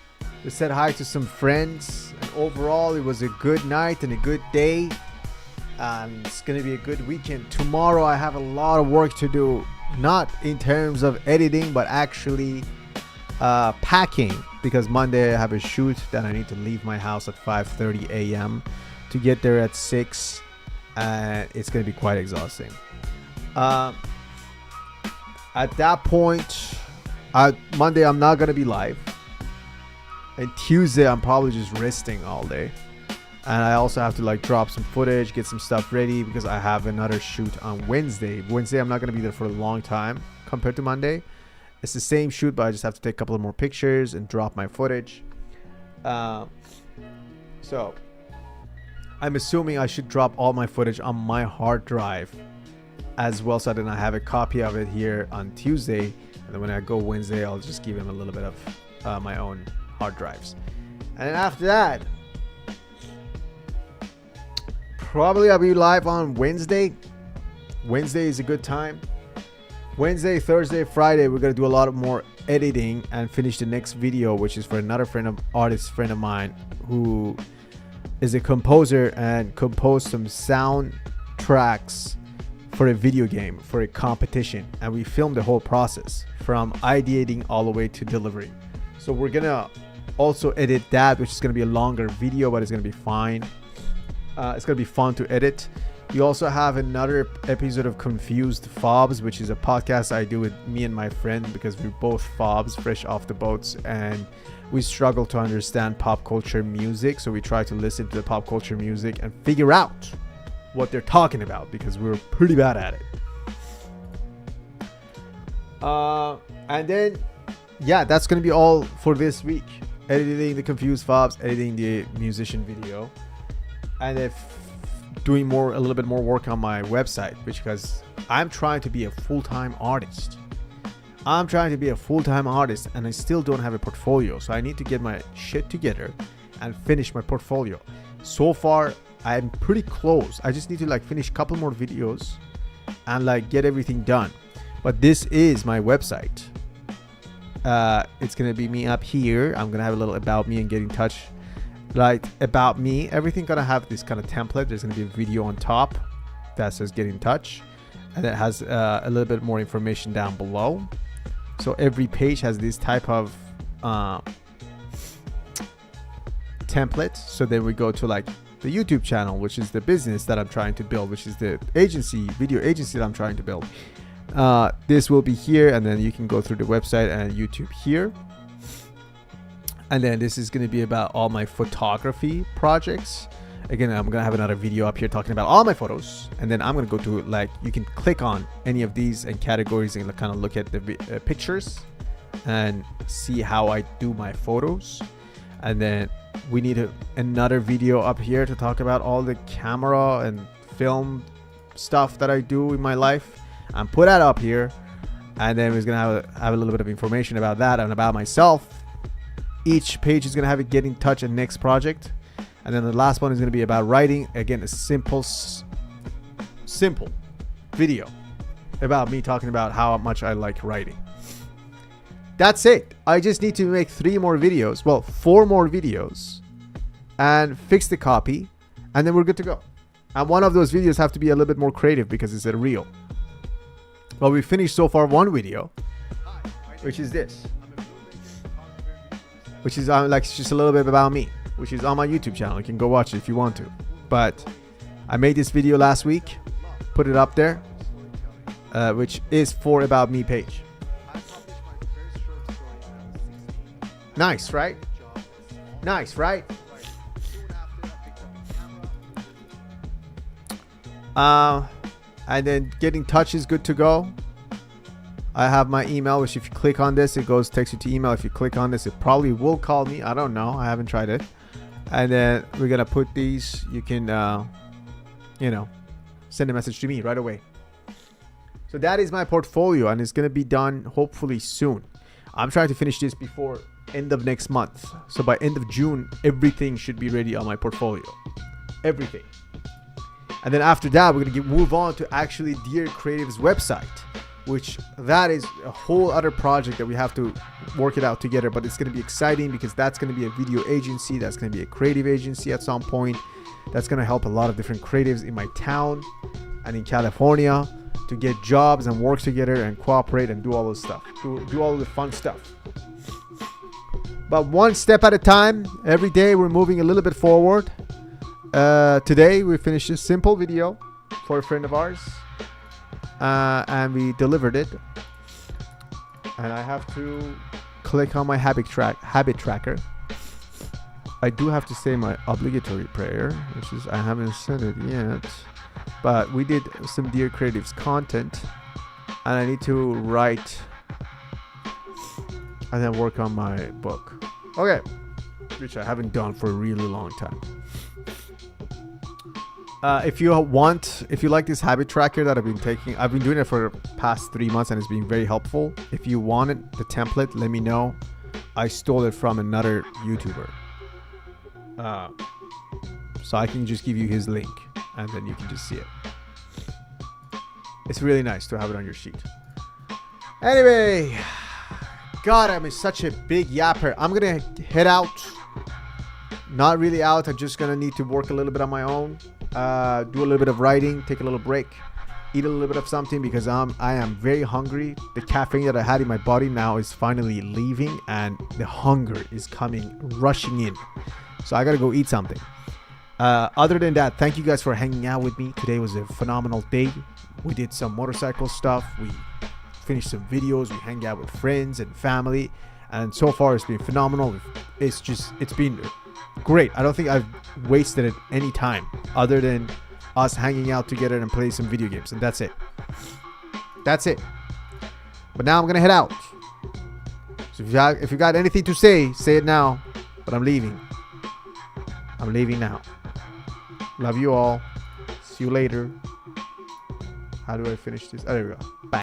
We said hi to some friends. And overall, it was a good night and a good day. And it's gonna be a good weekend. Tomorrow, I have a lot of work to do. Not in terms of editing, but actually packing, because Monday I have a shoot that I need to leave my house at 5:30 a.m. to get there at 6, and it's gonna be quite exhausting. At that point, Monday I'm not gonna be live, and Tuesday I'm probably just resting all day, and I also have to like drop some footage, get some stuff ready, because I have another shoot on Wednesday. I'm not gonna be there for a long time compared to Monday. It's the same shoot, but I just have to take a couple of more pictures and drop my footage. So I'm assuming I should drop all my footage on my hard drive as well, so then I have a copy of it here on Tuesday, and then when I go Wednesday, I'll just give him a little bit of my own hard drives. And then after that, probably I'll be live on Wednesday. Wednesday is a good time. Wednesday, Thursday, Friday, we're gonna do a lot of more editing and finish the next video, which is for another artist friend of mine who is a composer and composed some soundtracks for a video game, for a competition, and we filmed the whole process from ideating all the way to delivery. So we're gonna also edit that, which is gonna be a longer video, but it's gonna be fine. It's gonna be fun to edit. We also have another episode of Confused Fobs, which is a podcast I do with me and my friend, because we're both fobs fresh off the boats and we struggle to understand pop culture music. So we try to listen to the pop culture music and figure out what they're talking about, because we're pretty bad at it. And then, yeah, that's going to be all for this week. Editing the Confused Fobs, editing the musician video, and if doing a little bit more work on my website, because I'm trying to be a full-time artist. And I still don't have a portfolio, so I need to get my shit together and finish my portfolio. So far, I'm pretty close. I just need to finish a couple more videos and get everything done. But this is my website. It's gonna be me up here. I'm gonna have a little about me and get in touch. About me, everything gonna have this kind of template. There's gonna be a video on top that says get in touch, and it has a little bit more information down below. So every page has this type of template. So then we go to the YouTube channel, which is the business that I'm trying to build, which is the video agency that I'm trying to build. This will be here, and then you can go through the website and YouTube here. And then this is going to be about all my photography projects. Again, I'm going to have another video up here talking about all my photos. And then I'm going to go to you can click on any of these and categories and kind of look at the pictures and see how I do my photos. And then we need another video up here to talk about all the camera and film stuff that I do in my life, and put that up here. And then we're going to have a little bit of information about that and about myself. Each page is going to have a get in touch and next project. And then the last one is going to be about writing. Again, a simple video about me talking about how much I like writing. That's it. I just need to make 4 more videos and fix the copy, and then we're good to go. And one of those videos have to be a little bit more creative because it's a reel. Well, we finished so far one video, which is this, which is just a little bit about me, which is on my YouTube channel. You can go watch it if you want to. But I made this video last week, put it up there, which is for About Me page. Nice, right? Nice, right? And then Get in Touch is good to go. I have my email, which if you click on this, it takes you to email. If you click on this, it probably will call me. I don't know. I haven't tried it. And then we're going to put these. You can, send a message to me right away. So that is my portfolio, and it's going to be done hopefully soon. I'm trying to finish this before end of next month. So by end of June, everything should be ready on my portfolio. Everything. And then after that, we're going to move on to actually Dear Creative's website, which that is a whole other project that we have to work it out together. But it's going to be exciting because that's going to be a video agency. That's going to be a creative agency at some point. That's going to help a lot of different creatives in my town and in California to get jobs and work together and cooperate and do all this stuff. Do all the fun stuff. But one step at a time. Every day we're moving a little bit forward. Today we finished a simple video for a friend of ours. And we delivered it. And I have to click on my habit tracker. I do have to say my obligatory prayer, which is I haven't said it yet. But we did some Dear Creatives content, and I need to write and then work on my book. Okay, which I haven't done for a really long time. If you like this habit tracker that I've been doing it for the past 3 months and it's been very helpful. If you wanted the template, let me know. I stole it from another YouTuber. So I can just give you his link and then you can just see it. It's really nice to have it on your sheet. Anyway, God, I'm such a big yapper. I'm gonna head out, not really out. I'm just gonna need to work a little bit on my own, do a little bit of writing, take a little break, eat a little bit of something, because I am very hungry. The caffeine that I had in my body now is finally leaving, and the hunger is coming rushing in. So I gotta go eat something. Other than that, thank you guys for hanging out with me. Today was a phenomenal day. We did some motorcycle stuff, we finished some videos, we hang out with friends and family, and so far it's been phenomenal. It's been great. I don't think I've wasted it any time other than us hanging out together and play some video games, and that's it. But now I'm gonna head out. So if you got anything to say it now. But I'm leaving now. Love you all. See you later. How do I finish this? Oh, there we go. Bye.